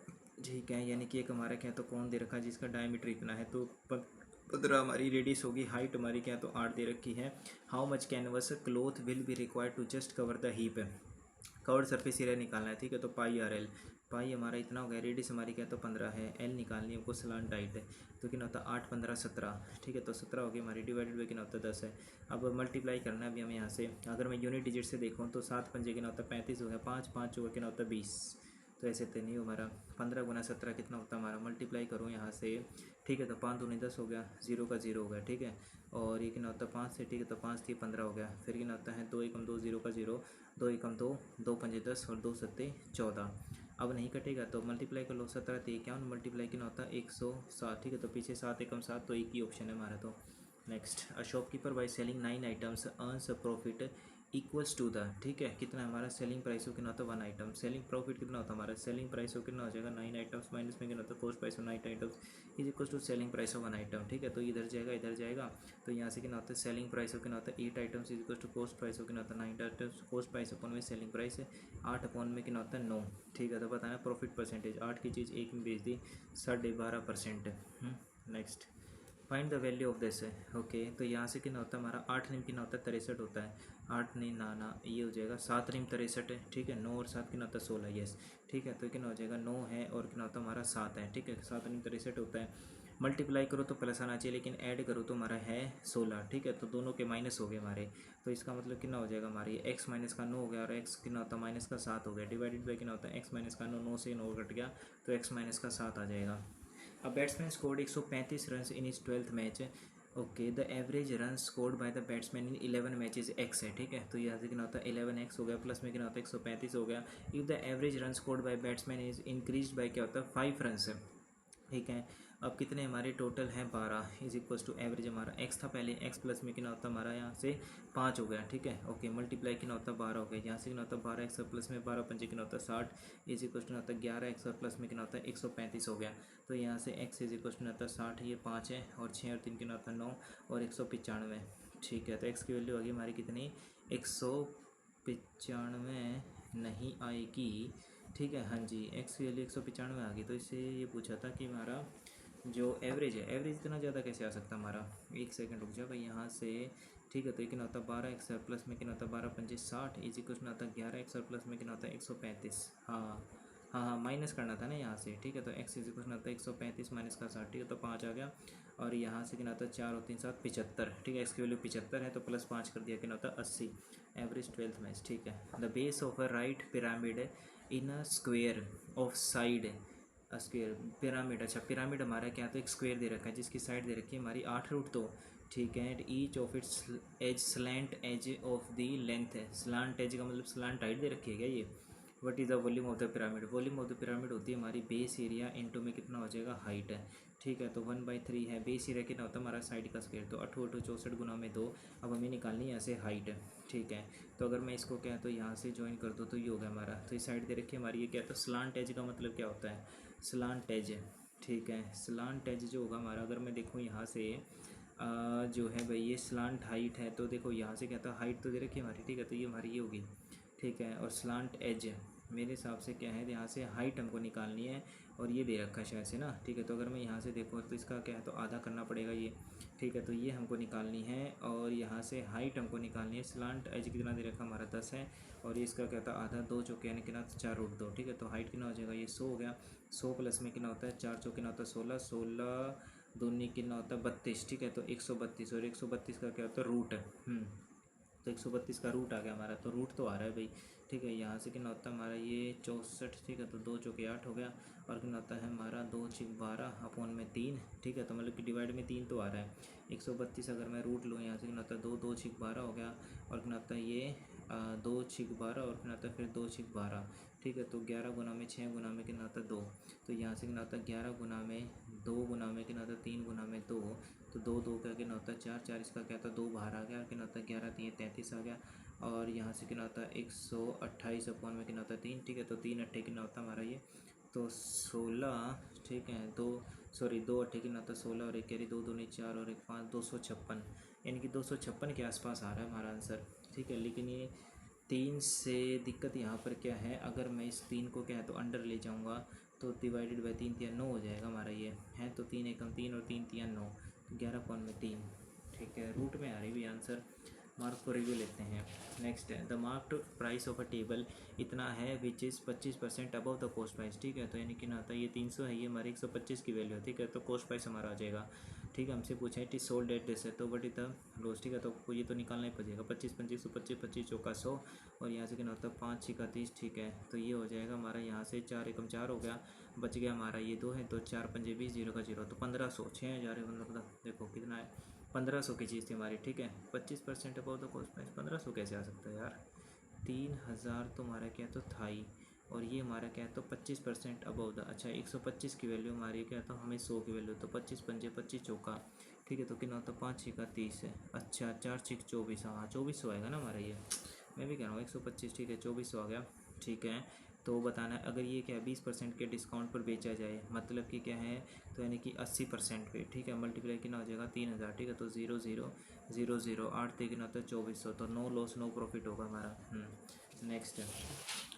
A: ठीक है, यानी कि एक हमारा क्या तो कौन दे रखा है जिसका डायमीटर इतना है, तो 15 हमारी रेडियस होगी, हाइट हमारी क्या तो 8 दे रखी है। How much canvas cloth will be required to just cover the heap, covered surface area निकालना है, ठीक है। तो पाई आर एल, पाई हमारा इतना हो गया, रेडियस हमारी क्या तो 15 है, एल निकालनी है हमको स्लांट हाइट है, तो कितना होता है 8 15 17, ठीक है। तो 17 होगी हमारी डिवाइडेड बाई कितना होता है 10 है। अब मल्टीप्लाई करना है अभी हमें यहाँ से, अगर मैं यूनिट डिजिट से देखूँ तो 7 पंजे कितना होता है 35 हो गया, 5 5 होगा कितना होता है 20, तो ऐसे तो नहीं हो हमारा 15 गुना 17 कितना होता है हमारा, मल्टीप्लाई करूँ यहाँ से, ठीक है। तो 5 दूनी 10 हो गया, 0 का 0 हो गया, ठीक है। और ये कितना होता है 5 से, ठीक है, तो 5 थी 15 हो गया, फिर कितना होता है 2 एकम 2 0 का 0, 2 एकम 2 2 पंजे 10 और 2 सत्ते 14, अब नहीं कटेगा तो मल्टीप्लाई कर लो, 17 थे 51 मल्टीप्लाई कितना होता है 107, ठीक है। तो पीछे 7 एकम 7, तो एक ही ऑप्शन है हमारा। तो next, a shopkeeper by selling 9 items earns a profit equals to the, ठीक है, कितना हमारा सेलिंग प्राइस हो कितना होता है 1 आइटम, सेलिंग प्रॉफिट कितना होता है हमारा, सेलिंग प्राइस हो कितना हो जाएगा 9 आइटम्स माइनस में कितना होता है cost price of 9 items is equal to selling price of 1 item, ठीक है। तो इधर जाएगा इधर जाएगा, तो यहाँ से कितना होता है सेलिंग प्राइस हो कितना होता है 8 items is equal to cost price हो कितना होता है 9 आइटम्स, कॉस्ट प्राइस अपॉन में सेलिंग प्राइस है 8 अपॉन में कितना होता है 9, ठीक है। तो बताना प्रॉफिट परसेंटेज, 8 की चीज़ 1 में बेच दी 12.5%। Next, find the value of this है। ओके, तो यहाँ से कितना होता है हमारा 8 निम कितना होता है 63 होता है। 8 नहीं ना ना ये हो जाएगा 7 निम 63 है, ठीक है। 9 और 7 कितना होता है 16, यस ठीक है। तो कितना हो जाएगा 9 है और कितना होता है हमारा 7 है, ठीक है। 7 निम 63 होता है। मल्टीप्लाई करो तो प्लस आना चाहिए, लेकिन ऐड करो तो हमारा है 16, ठीक है। तो दोनों के माइनस हो गए हमारे, तो इसका मतलब कितना हो जाएगा हमारी एक्स माइनस का 9 हो गया और एक्स कितना होता है माइनस का 7 हो गया। डिवाइडेड बाई कितना होता है एक्स माइनस का 9, 9 से 9 कट गया तो एक्स माइनस का 7 आ जाएगा। अब batsman scored 135 run in is 12th match. Okay, the average run scored by the batsman in 11 matches x है, ठीक है। तो यहाँ से कितना होता है 11x हो गया, प्लस में कितना होता है 135 हो गया। If the average run scored by batsman is increase by क्या होता है 5 रन है, ठीक है। अब कितने हमारे टोटल हैं 12 इज इक्वल्स टू एवरेज हमारा एक्स था पहले, एक्स प्लस में कितना होता है हमारा यहाँ से 5 हो गया, ठीक है। ओके, मल्टीप्लाई कितना होता है 12 हो गया, यहाँ से कितना होता है 12x प्लस में 12 पंजे कितना होता है 60 इज इक्वल्स टू होता है 11x प्लस में कितना होता है 135 हो गया। तो यहाँ से x इज इक्वल्स टू होता है 60, ये 5 है और 6 और 3 कितना होता है 9 और 195, ठीक है। तो x की वैल्यू आ गई हमारी कितनी 195 नहीं आएगी, ठीक है। हाँ जी, एक्स की वैल्यू 195 आ गई। तो इससे ये पूछा था कि हमारा जो एवरेज है, एवरेज इतना ज़्यादा कैसे आ सकता है हमारा। एक सेकंड रुक जाओ भाई यहाँ से, ठीक है। तो ये कितना होता है 12x प्लस में कितना होता है 12 पंजे 60 इज इक्वल टू आता है 11x प्लस में कितना होता है 135। हाँ माइनस करना था ना यहाँ से, ठीक है। तो x इज इक्वल टू आता है 135 माइनस का 60, ठीक है। तो 5 आ गया और यहाँ से कितना होता है 4 और 3 7 75, ठीक है। x की वैल्यू 75 है तो प्लस 5 कर दिया, कितना होता है 80। एवरेज 12th मैच, ठीक है। The base of a right pyramid in a square of side square pyramid, अच्छा पिरामिड हमारा क्या तो एक स्क्वेयर दे रखा है जिसकी साइड दे रखी है हमारी 8 रूट, तो ठीक है। And each of its edge slant edge of the length है, स्लांट एज का मतलब स्लांट हाइट दे रखी है क्या ये। What is the volume of the pyramid, volume of the pyramid होती है हमारी बेस एरिया इंटू में कितना हो जाएगा हाइट है, ठीक है। तो 1/3 है, बेस एरिया कितना होता है हमारा साइड का स्क्वेयर, तो 8 8 64 गुना में 2। अब हमें निकालनी है यहाँ से हाइट, ठीक है। तो अगर मैं इसको क्या तो यहाँ से ज्वाइन कर दूँ तो ये हो गया हमारा, तो इस साइड दे रखी है हमारी ये क्या, तो स्लांट एज का मतलब क्या होता है स्लांट एज, ठीक है। स्लांट एज जो होगा हमारा, अगर मैं देखूँ यहाँ से जो है भाई ये स्लांट हाइट है, तो देखो यहाँ से क्या था हाइट तो दे रखी है हमारी, ठीक है। तो ये हमारी ये होगी, ठीक है। और स्लांट एज मेरे हिसाब से क्या है यहाँ से हाइट हमको निकालनी है और ये दे रखा है शायद से ना, ठीक है। तो अगर मैं यहाँ से देखूँ तो इसका क्या है तो आधा करना पड़ेगा ये, ठीक है। तो ये हमको निकालनी है और यहाँ से हाइट हमको निकालनी है। स्लांट एज कितना दे रखा हमारा 10 है और ये इसका क्या था आधा 2 चौके यानी कितना 4 रूट 2, ठीक है। तो हाइट कितना हो जाएगा ये 100 हो गया। 100 प्लस में कितना होता है 4 चौके कितना होता है 16, 16 दूनी कितना होता है 32, ठीक है। तो 132 और 132 का क्या होता है रूट, तो 132 का रूट आ गया हमारा, तो रूट तो आ रहा है भाई, ठीक है। यहाँ से कितना होता है हमारा ये 64, ठीक है। तो 2 चौके 8 हो गया और कितना होता है हमारा 2 6 12 अपॉन में 3, ठीक है। तो मतलब कि डिवाइड में 3 तो आ रहा है। 132 अगर मैं रूट लूँ यहाँ से कितना होता है 2 2 6 12 हो गया और कितना होता है ये 2 6 12 और कितना होता है फिर 2 6 12, ठीक है। तो 11 गुना में 6 गुना में कितना होता है 2, तो यहाँ से कितना होता है 11 गुना में 2 गुना में कितना होता है 3 गुना में 2, तो 2 2 का कितना होता है 4 4, इसका क्या होता है 2 बाहर आ गया और कितना होता है 11 3 33 आ गया और यहाँ से कितना होता है 128 अपॉन में कितना होता है 3, ठीक है। तो 3 अट्ठे कितना होता है हमारा ये तो 16, ठीक है। 2 अट्ठे कितना होता है 16 और एक कैरी 2 दूनी 4 और एक 5, 256, यानी कि 256 के आसपास आ रहा है हमारा आंसर, ठीक है। लेकिन ये 3 से दिक्कत यहाँ पर क्या है, अगर मैं इस 3 को क्या है तो अंडर ले जाऊँगा तो डिवाइडेड बाई 3 3 9 हो जाएगा हमारा ये है। तो 3 एकम 3 और 3 3 9, 11 पॉइंट में 3, ठीक है। रूट में आ रही हुई आंसर, मार्क को रिव्यू लेते हैं। नेक्स्ट है the marked price of a table इतना है which is 25% above the cost price, ठीक है। तो यानी कि ना आता है ये 300 है, ये हमारी 125 की वैल्यू है, ठीक है। तो कॉस्ट प्राइस हमारा आ जाएगा, ठीक है। हमसे पूछा है it is sold at this है, तो बट इतना लॉस, ठीक है। तो आपको ये तो निकालना ही पड़ेगा 25 25 125 25 चौका 100 और यहाँ से कितना होता है 5 6 30, ठीक है। तो ये हो जाएगा हमारा यहाँ से 4 एकम 4 हो गया, बच गया हमारा ये 2 है तो 4 पंजे 20 0 का 0, तो 1500 6000 है, मतलब देखो कितना है 1500 की चीज़ थी हमारी, ठीक है। 25% अबाउ द कॉस्ट प्राइस 1500 कैसे आ सकता है यार, 3000 तो हमारा क्या तो था ही और ये हमारा क्या है तो 25% अबाउ द, अच्छा 125 की वैल्यू हमारी क्या तो हमें 100 की वैल्यू, तो 25 पंजे 25 चौका, ठीक है। तो कितना होता है 5 6 30 है, अच्छा 4 6 24, हाँ 2400 आएगा ना हमारा ये, मैं भी कह रहा हूँ 125, ठीक है 2400 आ गया, ठीक है। तो बताना है अगर ये क्या 20% के डिस्काउंट पर बेचा जाए, मतलब कि क्या है तो यानी कि 80% पे, ठीक है। मल्टीप्लाई कितना हो जाएगा 3000, ठीक है। तो 0 0 0 0 8 कितना होता है 2400, तो नो लॉस नो प्रॉफिट होगा हमारा। नेक्स्ट है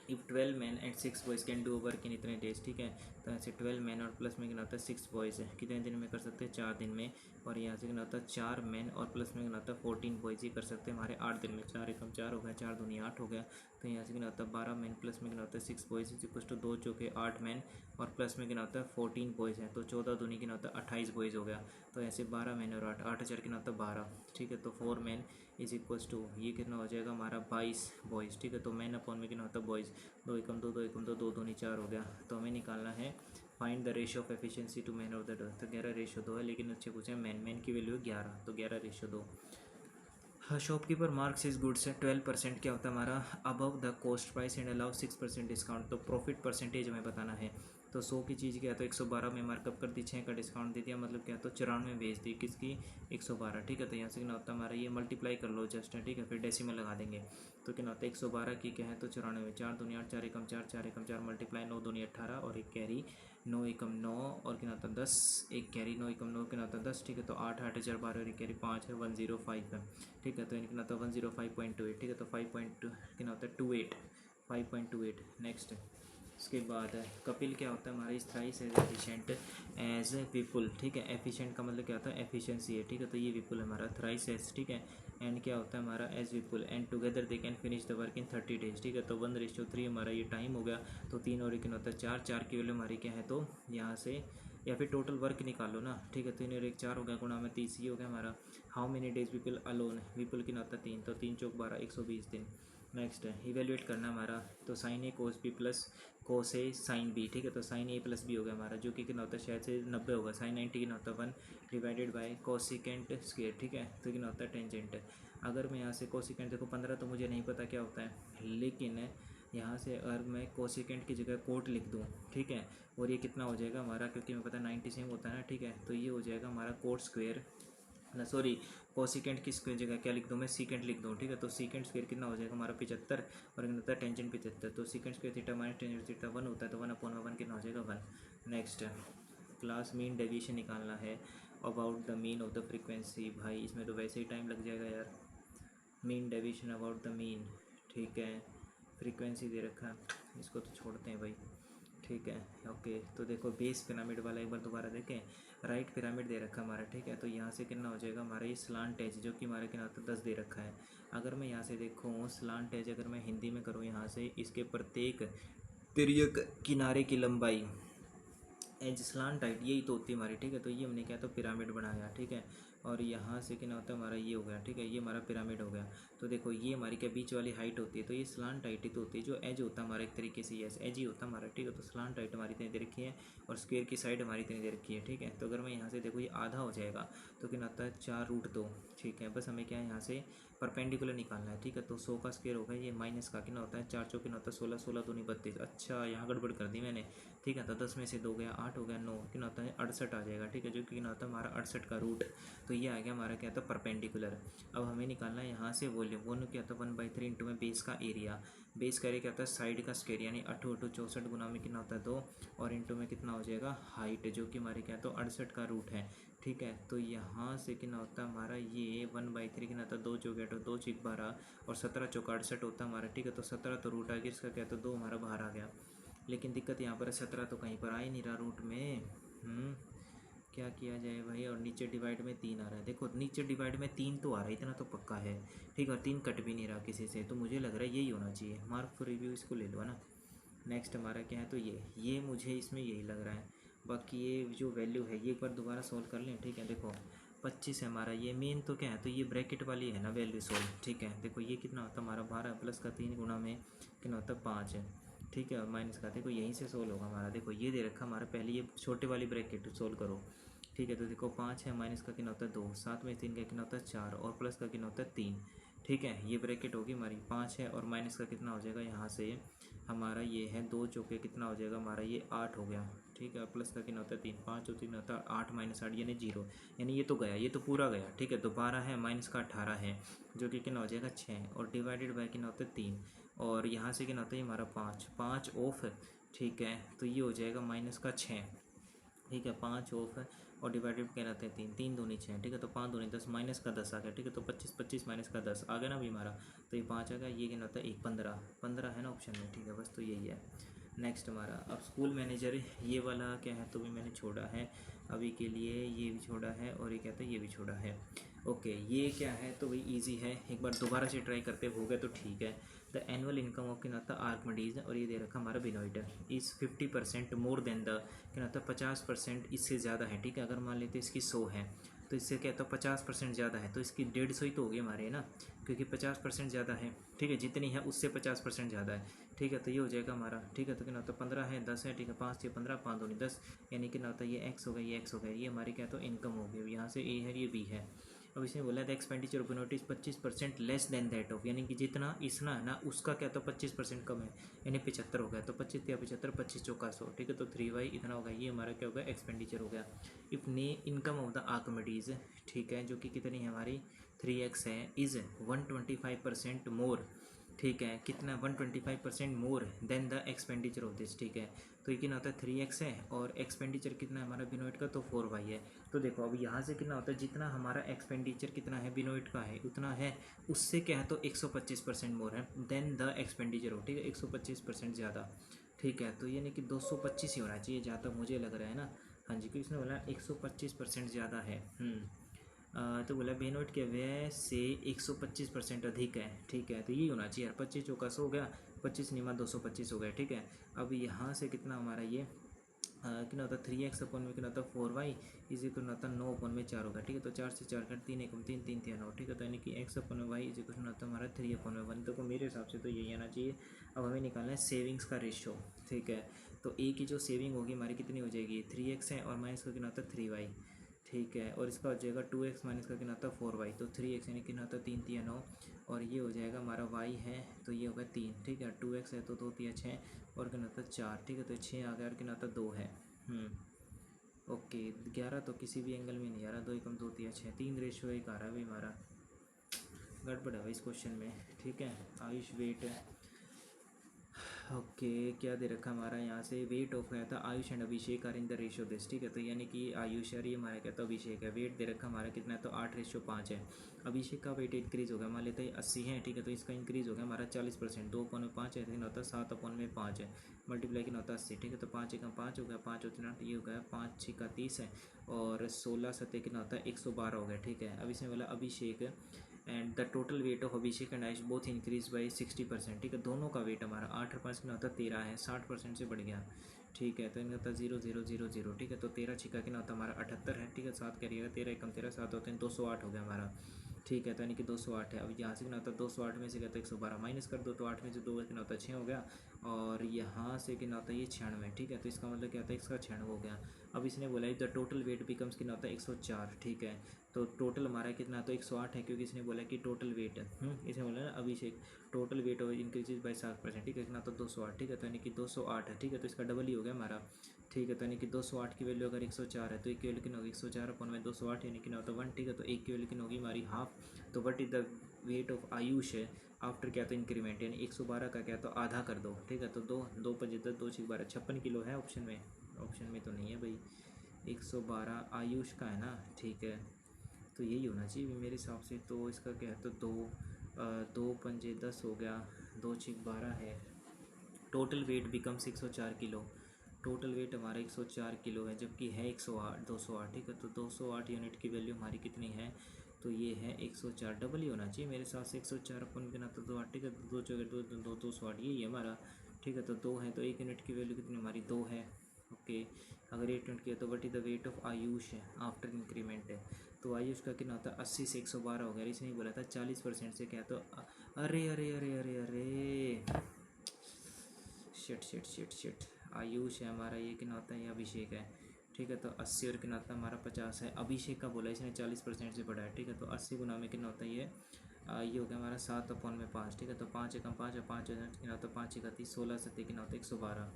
A: if 12 man and 6 boys can do work in इतने डेज, ठीक है। तो ऐसे 12 मैन और प्लस में कितना होता है 6 बॉयज़ है, कितने दिन में कर सकते हैं 4 दिन में। और यहाँ से कितना होता है 4 मैन और प्लस में कितना होता है 14 बॉयज़ ही कर सकते हैं हमारे 8 दिन में। 4 एकम 4 हो गया, 4 दूनी 8 हो गया। तो यहाँ से कितना होता है 12 मैन प्लस में कितना होता है 6 बॉयज़ इक्वल टू 2 चौके 8 मैन और प्लस में कितना होता है 14 बॉयज़ हैं। तो 14 दूनी कितना होता है 28 बॉयज़ हो गया। तो ऐसे 12 मैन और 8 4 कितना होता है 12, ठीक है। तो 4 मैन इज इक्वल्स टू ये कितना हो जाएगा हमारा 22 बॉयज़, ठीक है। तो मैन अपॉन में कितना होता है बॉयज़, 2 एकम 2 2 एकम 2 2 दूनी 4 हो गया। तो हमें निकालना है find the ratio of efficiency to man of the day. तो 11 रेशियो 2 है, लेकिन अच्छे पूछे मैन की वैल्यू है 11, तो 11 रेशियो 2। हाँ, शॉपकीपर मार्क्स इज गुड्स है 12% क्या होता है हमारा above the cost price and allow 6% discount. तो प्रॉफिट परसेंटेज हमें बताना है। तो 100 की चीज़ क्या है तो 112 में मार्कअप कर दी, 6 का डिस्काउंट दे दिया, मतलब क्या तो 94 में भेज दी किसकी 112, ठीक है। तो यहाँ से कितना होता है हमारा ये मल्टीप्लाई कर लो जस्ट, ठीक है, फिर डेसिमल लगा देंगे। तो कितना होता है 112 की क्या है तो 94, 4 दूनी 8 4 एकम 4 4 एकम 4 मल्टीप्लाई 9 दूनी 18 और एक कैरी 9 एकम 9 और कितना होता है 10, एक कैरी 9 एकम 9 कितना होता है 10, ठीक है। तो 8 8 4 12 और एक कैरी 5 है 105 है, ठीक है। तो इनका होता है 105.28, ठीक है। तो 5 कितना होता है 28, 5.28। नेक्स्ट उसके बाद कपिल क्या होता है हमारा इस थ्राइस एज एफिशिएंट एज विपुल, ठीक है। एफिशिएंट का मतलब क्या होता है एफिशिएंसी है, ठीक है। तो ये विपुल हमारा थ्राइस एज, ठीक है। एंड क्या होता है हमारा as Vipul and together they can finish the work in 30 days, ठीक है। तो 1:3 हमारा ये टाइम हो गया। तो 3 और 1 होता है 4, 4 की वैल्यू हमारी क्या है तो यहाँ से या फिर टोटल वर्क निकालो ना, ठीक है। 3 और 1 4 हो गया, गुणा में 30 ये हो गया हमारा। How many days Vipul alone, Vipul की ना होता है 3, तो 3 चौक 12 120 दिन। नेक्स्ट है इवेल्युएट करना हमारा, तो साइन ए कोस बी प्लस कोस ए साइन बी, ठीक है। तो साइन ए प्लस बी हो गया हमारा, जो कि कितना होता है शायद से 90 होगा। साइन 90 कितना होता है 1 डिवाइडेड बाय कोसिकेंट स्क्वायर, ठीक है। तो कितना होता है टेंजेंट। अगर मैं यहाँ से कोसिकेंट देखो 15 तो मुझे नहीं पता क्या होता है, लेकिन यहाँ से अगर मैं कोसिकेंट की जगह कोट लिख दूँ, ठीक है, और ये कितना हो जाएगा हमारा, क्योंकि मैं पता 90 सेम होता है ना, ठीक है। तो ये हो जाएगा हमारा कोट स्क्वायर ना, सॉरी कोसिकेंट की स्क्वायर जगह क्या लिख दूँ मैं सीकेंट लिख दूँ, ठीक है। तो सीकेंट स्क्वायर कितना हो जाएगा हमारा 75 और कितना होता है टेंजेंट 75। तो secant square theta minus tangent theta 1 होता है, तो 1/1 कितना हो जाएगा 1। नेक्स्ट क्लास मीन डेविएशन निकालना है about the mean of the frequency. भाई इसमें तो वैसे ही टाइम लग जाएगा यार। Mean deviation about the mean, ठीक है। फ्रीक्वेंसी दे रखा है, इसको तो छोड़ते हैं भाई, ठीक है। ओके, तो देखो बेस पिरामिड वाला एक बार दोबारा देखें। राइट पिरामिड दे रखा है हमारा, ठीक है। तो यहाँ से कितना हो जाएगा हमारा ये स्लांट एज, जो कि हमारे कितना होता है 10 दे रखा है। अगर मैं यहाँ से देखूँ स्लांट एज अगर मैं हिंदी में करूँ, यहाँ से इसके प्रत्येक तिर्यक किनारे की लंबाई एज स्लांट हाइट यही तो होती है हमारी, ठीक है। तो ये हमने क्या तो पिरामिड बनाया, ठीक है। और यहाँ से क्या होता है हमारा ये हो गया, ठीक है, ये हमारा पिरामिड हो गया। तो देखो ये हमारी क्या बीच वाली हाइट होती है, तो ये स्लांट हाइट ही तो होती है। जो एज होता है हमारा एक तरीके से यस एज ही होता है हमारा, ठीक है। तो स्लांट हाइट हमारी इतनी दे रखी है और स्क्वायर की साइड हमारी इतनी दे रखी है, ठीक है। तो अगर मैं यहाँ से देखो ये आधा हो जाएगा तो क्या आता है 4√2, ठीक है। बस हमें क्या है यहाँ से परपेंडिकुलर निकालना है, ठीक है। तो 100 का स्क्वायर होगा ये माइनस का कितना होता है 4 चौक कितना होता है 16, 16 दूनी 32। अच्छा यहाँ गड़बड़ कर दी मैंने, ठीक है। तो 10 में से 2 गया 8 हो गया 9 कितना होता है 68 आ जाएगा, ठीक है। जो कि कितना होता है हमारा 68 का रूट। तो ये आ गया हमारा क्या था परपेंडिकुलर। अब हमें निकालना है यहाँ से वॉल्यूम, वॉल्यूम क्या था 1/3 इंटू में बेस का एरिया। बेस का एरिया क्या होता है साइड का स्क्वायर, यानी 8 8 64 गुना में कितना होता है 2 और इंटू में कितना हो जाएगा हाइट, जो कि हमारे क्या तो 68 का रूट है, ठीक है। तो यहाँ से कितना होता है हमारा ये 1/3 कितना होता है 2 चौके 8 2 6 12 और 17 चौका 68 होता है हमारा, ठीक है। तो 17 तो रूट आ गया इसका क्या तो 2 हमारा बाहर आ गया। लेकिन दिक्कत यहाँ पर 17 तो कहीं पर आ ही नहीं रहा रूट में, क्या किया जाए भाई। और नीचे डिवाइड में 3 आ रहा है, देखो नीचे डिवाइड में 3 तो आ रहा है, इतना तो पक्का है, ठीक है। और 3 कट भी नहीं रहा किसी से, तो मुझे लग रहा है यही होना चाहिए। मार्क फॉर रिव्यू इसको ले लो ना। नेक्स्ट हमारा क्या है तो ये मुझे इसमें यही लग रहा है। बाकी ये जो वैल्यू है ये एक बार दोबारा सॉल्व कर लें, ठीक है। देखो 25 है हमारा, ये मेन तो क्या है तो ये ब्रैकेट वाली है ना वैल्यू सॉल्व, ठीक है। देखो ये कितना होता है हमारा 12 प्लस का 3 गुना में कितना होता है 5 है, ठीक है। और माइनस का देखो यहीं से सोल्व होगा हमारा। देखो ये दे रखा हमारा, पहले ये छोटे वाली ब्रैकेट सोल्व करो, ठीक है। तो देखो 5 है, माइनस का कितना होता है 2, 7 में 3 का कितना होता है 4 और प्लस का कितना होता है 3, ठीक है। ये ब्रैकेट होगी हमारी 5 है और माइनस का कितना हो जाएगा यहाँ से हमारा ये है 2 चौके कितना हो जाएगा हमारा ये 8 हो गया, ठीक है। प्लस का कितना होता है 3, 5 और 3 होता है 8 माइनस 8 यानी 0, यानी ये तो गया, ये तो पूरा गया, ठीक है। तो 12 है माइनस का 18 है, जो कि कितना हो जाएगा 6 और डिवाइडेड बाय कितना होता है 3 और यहाँ से कितना होता है हमारा 5 ऑफ, ठीक है। तो ये हो जाएगा माइनस का 6, ठीक है। 5 ऑफ और डिवाइडेड क्या रहते हैं 3, 3 दूनी 6, ठीक है। तो 5 दूनी 10, माइनस का 10 आ गया, ठीक है। तो 25, 25 माइनस का 10 आ गया ना अभी हमारा, तो ये 5 आ गया, ये क्या होता है 1, 15, 15 है ना ऑप्शन में, ठीक है। बस तो यही है। नेक्स्ट हमारा अब स्कूल मैनेजर, ये वाला क्या है तो भी मैंने छोड़ा है अभी के लिए, ये भी छोड़ा है और ये कहता है ये भी छोड़ा है। ओके, ये क्या है तो भाई इजी है, एक बार दोबारा से ट्राई करते हो गया तो ठीक है। द एनुअल इनकम ऑफ क्या नाता आर्कमिडीज, और ये दे रखा हमारा बिनोइड इज़ 50% मोर देन द क्या नाता 50% इससे ज़्यादा है, ठीक है। अगर मान लेते इसकी 100 है तो इससे क्या तो 50% ज़्यादा है, तो इसकी 150 ही तो होगी हमारे ना, क्योंकि 50% ज़्यादा है, ठीक है। जितनी है उससे 50% ज़्यादा है, ठीक है। तो ये हो जाएगा हमारा, ठीक है। तो क्या होता है 15 है, 10 है, ठीक है। 5 से 15, 5 दूनी 10, यानी कि ना होता है ये एक्स हो गया, ये एक्स हो गया, ये हमारी क्या तो इनकम हो गई। यहाँ से ए है, ये बी है। अब इसने बोला था expenditure of notice 25% less than that of, यानी कि जितना इसना है ना उसका क्या तो 25% कम है, यानी 75 हो गया। तो 25 या 75, 25 चौका 100, ठीक है। तो 3y इतना होगा, ये हमारा क्या होगा एक्सपेंडिचर हो गया। इफ ने इनकम ऑफ द आर्किमिडीज, ठीक है, जो कि कितनी है हमारी 3x है, इज़ 125% मोर, ठीक है। कितना 125% more than the expenditure of this, ठीक है। तो ये कितना होता है 3x है, और एक्सपेंडिचर कितना है हमारा बिनोइट का तो 4y है। तो देखो अब यहाँ से कितना होता है, जितना हमारा एक्सपेंडिचर कितना है बिनोइट का है उतना है, उससे क्या है तो 125% मोर है देन द एक्सपेंडिचर हो, ठीक है। 125% ज़्यादा, ठीक है। तो यानी कि 225 ही होना चाहिए जहाँ तक मुझे लग रहा है ना। हाँ जी, क्योंकि इसने बोला 125% ज़्यादा है। तो बोला बेनोट के व्यय से 125% अधिक है, ठीक है। तो ये होना चाहिए यार, 25 चौका 100 हो गया, 25 निमा 225 हो गया, ठीक है। अब यहाँ से कितना हमारा ये कितना होता है 3x अपन में कितना होता है 4y इज इक्वल होता है 9 अपन में 4 होगा, ठीक है। तो 4 से 4 कर 3 एकम 3, 3 3 9, ठीक है। तो यानी कि x अपन में y इज इक्वल होता है हमारा 3 अपन में 1। तो मेरे हिसाब से तो यही आना चाहिए। अब हमें निकालना है सेविंग्स का रेशो, ठीक है। तो a की जो सेविंग होगी हमारी कितनी हो जाएगी 3x है, और माइनस का कितना होता है 3y, ठीक है। और इसका हो जाएगा 2x माइनस का कितना होता है 4y, तो 3x यानी कितना होता है 3 3 9, और ये हो जाएगा हमारा y है तो ये होगा 3, ठीक है। 2x है तो 2 3 6, और कितना होता है 4, ठीक है। तो 6 आ गया, और कितना होता है 2 है। ओके, 11 तो किसी भी एंगल में नहीं आ रहा, 2 एकम 2 3 6, 3:1 आ रहा है भाई हमारा, गड़बड़ है भाई इस क्वेश्चन में, ठीक है। आयुष वेट, ओके, क्या दे रखा हमारा यहाँ से वेट ऑफ गया था Ayush and Abhishek are in the ratio this, ठीक है। तो यानी कि आयुष और ये हमारा क्या था अभिषेक है, वेट दे रखा हमारा कितना है तो 8:5 है। अभिषेक का वेट इंक्रीज़ हो गया, मान लेते हैं 80 है, ठीक है। तो इसका इंक्रीज़ हो गया हमारा 40%, 2/5 है, कितना होता है 7/5 है, मल्टीप्लाई कितना होता है 80, ठीक है। तो 5 एकम 5 हो गया, 5 उतना ये हो गया 5 6 का 30 है, और 16 सत्ते कितना होता है 112 हो गया, ठीक है। अब इसमें बोला Abhishek and the total weight of Abhishek and Ayush both increase by 60%, ठीक है। दोनों का वेट हमारा 8 और 5 कितना होता है 13 है, 60% से बढ़ गया, ठीक है। तो इनका होता है 0 0 0 0, ठीक है। तो 13 छिका कितना होता है हमारा 78 है, ठीक है। 7 करिएगा 13 एकम 13 7 होते हैं 208 हो गया हमारा, ठीक है। तो यानी कि 208 है। अब यहाँ से कितना होता है 208 में से कहता है 112 माइनस कर दो, तो 8 में से 2 कितना होता है 6 हो गया, और यहाँ से कितना होता है ये 96, ठीक है। तो इसका मतलब क्या होता है इसका 96 हो गया। अब इसने बोला द टोटल वेट बिकम्स कितना होता है 104, ठीक है। तो टोटल हमारा कितना तो 108 है, क्योंकि इसने बोला कि टोटल वेट इसने बोला ना अभिषेक टोटल वेट इंक्रीजेज बाई 7%, ठीक है। कितना तो 208, ठीक है। तो यानी कि 208 है, ठीक है। तो इसका डबल ही हो गया हमारा, ठीक है। तो यानी कि 208 की वैल्यू अगर 104 है तो एक की वैल्यू कितनी होगी 104 अपन में 208 यानी कि ना होता है 1, ठीक है। तो एक की वैल्यू कितनी होगी हमारी हाफ। तो what is the weight of Ayush है आफ्टर क्या तो इंक्रीमेंट, यानी 112 का क्या तो आधा कर दो, ठीक है। तो 2 5 10 2 6 12 56 किलो है ऑप्शन में, ऑप्शन में तो नहीं है भाई, 112 आयुष का है ना, ठीक है। तो यही होना चाहिए मेरे हिसाब से। तो इसका क्या है तो 2 5 10 हो गया, 2 6 12 है, total weight become 104 kilo, total weight हमारा 104 किलो है, जबकि है 108 208, ठीक है। तो 208 यूनिट की वैल्यू हमारी कितनी है तो ये है 104, डबल ही होना चाहिए मेरे साथ से 104 अपन बिना तो 2 8, ठीक है। तो 2 चौके 2 2 208 यही है हमारा, ठीक है। तो 2 है तो एक यूनिट की वैल्यू कितनी हमारी 2 है, ओके। अगर 8 यूनिट की है तो what is the weight of Ayush है आफ्टर इंक्रीमेंट है, तो आयुष का कितना होता है 80 से 112 हो गया। इसने बोला था 40% से क्या, तो अरे अरे अरे अरे अरे shit shit shit shit, Ayush है हमारा, ये कितना होता है ये अभिषेक है, ठीक है। तो 80 और कितना होता है हमारा 50 है, अभिषेक का बोला इसने 40% से बढ़ा है, ठीक है। तो 80 गुना में कितना होता है ये हो गया हमारा 7/5, ठीक है। तो 5 एकम 5 और 5 कितना होता है 5 31 16 सत्ते कितना होता है 112,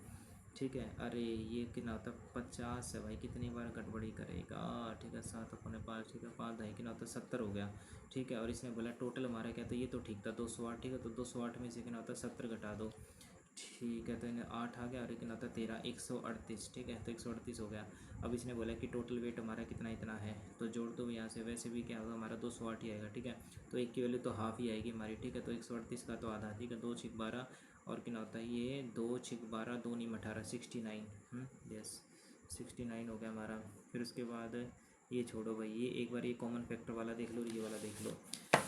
A: ठीक है। अरे ये कितना होता है 50 है भाई, कितनी बार गड़बड़ी करेगा, ठीक है। 7/5, ठीक है। 5 ढाई कितना होता है 70 हो गया, ठीक है। और इसने बोला टोटल हमारा क्या, तो ये तो ठीक था 208, ठीक है। तो 208 में से कितना होता है 70 घटा दो, ठीक है, तो इन्हें 8 आ गया और एक होता 13, 138। ठीक है, तो 138 हो गया। अब इसने बोला कि टोटल वेट हमारा कितना इतना है, तो जोड़ दो यहाँ से। वैसे भी क्या होगा हमारा 208 ही आएगा। ठीक है, तो एक की वैल्यू तो हाफ ही आएगी हमारी। ठीक है, तो 138 का तो आधा। ठीक है, 2 छिक 12 और कितना होता है ये 2 छिक 12 2 नीम 18, 69। यस, 69 हो गया हमारा। फिर उसके बाद ये छोड़ो भाई, ये एक बार ये कॉमन फैक्टर वाला देख लो, ये वाला देख लो।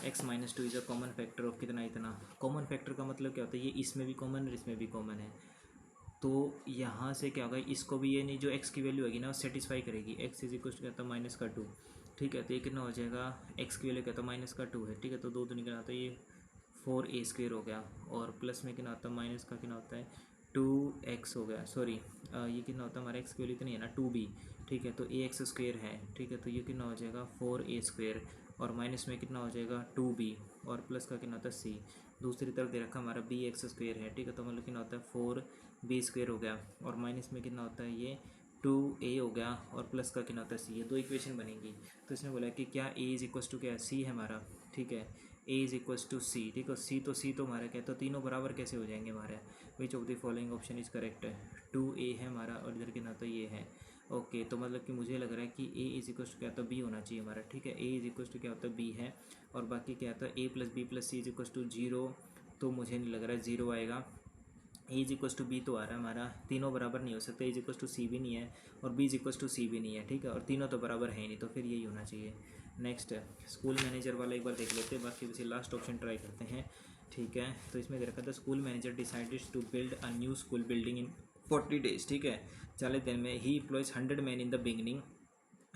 A: x minus two is a common factor of कितना इतना। कॉमन फैक्टर का मतलब क्या होता है, ये इसमें भी कॉमन और इसमें भी कॉमन है। तो यहाँ से क्या होगा, इसको भी ये नहीं, जो x की वैल्यू होगी ना वो सेटिस्फाई करेगी। x इज इक्वल टू क्या था माइनस का 2। ठीक है, तो ये कितना हो जाएगा, x की वैल्यू क्या था माइनस का 2 है। ठीक है, तो 2 तो निकल आता है ये 4a² हो गया। और प्लस में कितना होता है माइनस का कितना होता है 2x हो गया। सॉरी, ये कितना होता है हमारा x की वैल्यू इतनी है ना 2b। ठीक है, तो ax² है। ठीक है, तो ये कितना हो जाएगा 4a²। और माइनस में कितना हो जाएगा 2b। और प्लस का कितना होता है c। दूसरी तरफ दे रखा हमारा bx² है। ठीक है, तो मतलब कितना होता है 4b² हो गया। और माइनस में कितना होता है ये 2a हो गया। और प्लस का कितना होता है c। ये दो इक्वेशन बनेगी। तो इसने बोला कि क्या a इज इक्वल टू क्या है, c है हमारा। ठीक है, a इज इक्वल्स टू सी। ठीक है, सी तो हमारा क्या है, तो तीनों बराबर कैसे हो जाएंगे हमारे। विच of the following option is correct है। 2a है हमारा और इधर कितना तो ये है। ओके, तो मतलब कि मुझे लग रहा है कि a इज इक्वल्स टू क्या, तो b होना चाहिए हमारा। ठीक है, a इज इक्वल्स टू क्या होता है b है। और बाकी क्या होता है a plus B plus C is equals to 0। तो मुझे नहीं लग रहा है 0 आएगा। A is equals to B तो आ रहा है हमारा, तीनों बराबर नहीं हो सकते। ए इज इक्वल्स टू सी भी नहीं है और बी इज इक्वल्स टू सी भी नहीं है। ठीक है, और तीनों तो बराबर है नहीं, तो फिर यही होना चाहिए। नेक्स्ट स्कूल मैनेजर वाला एक बार देख लेते हैं, बाकी वैसे लास्ट ऑप्शन ट्राई करते हैं। ठीक है, तो इसमें दे रखा था school manager decided to build a new school building in 40 days. ठीक है, 40 दिन में ही employs 100 man in the beginning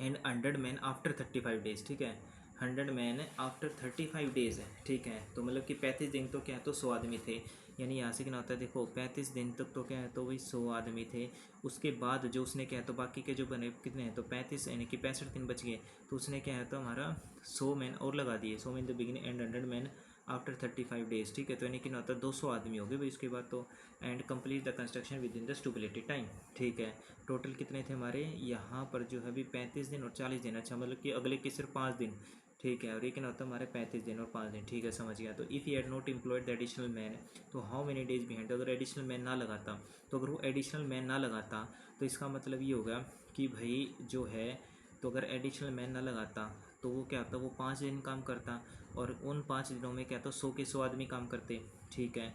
A: and 100 man after 35 days. ठीक है, 100 मैन आफ्टर 35 डेज है। ठीक है, तो मतलब कि 35 दिन तो क्या है, तो 100 आदमी थे। यानी यहाँ से क्या होता है, देखो 35 दिन तक तो क्या है, तो वही 100 आदमी थे। उसके बाद जो उसने क्या है, तो बाकी के जो बने कितने हैं, तो 35 यानी कि 65 दिन बच गए। तो उसने क्या है, तो हमारा 100 मैन और लगा दिए। 100 man the beginning and 100 man after 35 days. ठीक है, तो यानी कि ना होता है 200 आदमी हो गए भाई उसके बाद तो। And complete the construction within the stipulated time. ठीक है, टोटल कितने थे हमारे यहाँ पर जो है अभी 35 दिन और 40 दिन। अच्छा, मतलब कि अगले के सिर्फ 5 दिन। ठीक है, और ये क्या होता है हमारे 35 दिन और 5 दिन। ठीक है, समझ गया। तो if you had not employed the additional man, तो हाउ मेनी डेज बिहाइंड। अगर एडिशनल मैन ना लगाता, तो अगर वो एडिशनल मैन ना लगाता तो इसका मतलब ये होगा कि भाई जो है, तो अगर एडिशनल मैन ना लगाता तो वो क्या होता, वो 5 दिन काम करता। और उन 5 दिनों में क्या, तो 100 के 100 आदमी काम करते। ठीक है,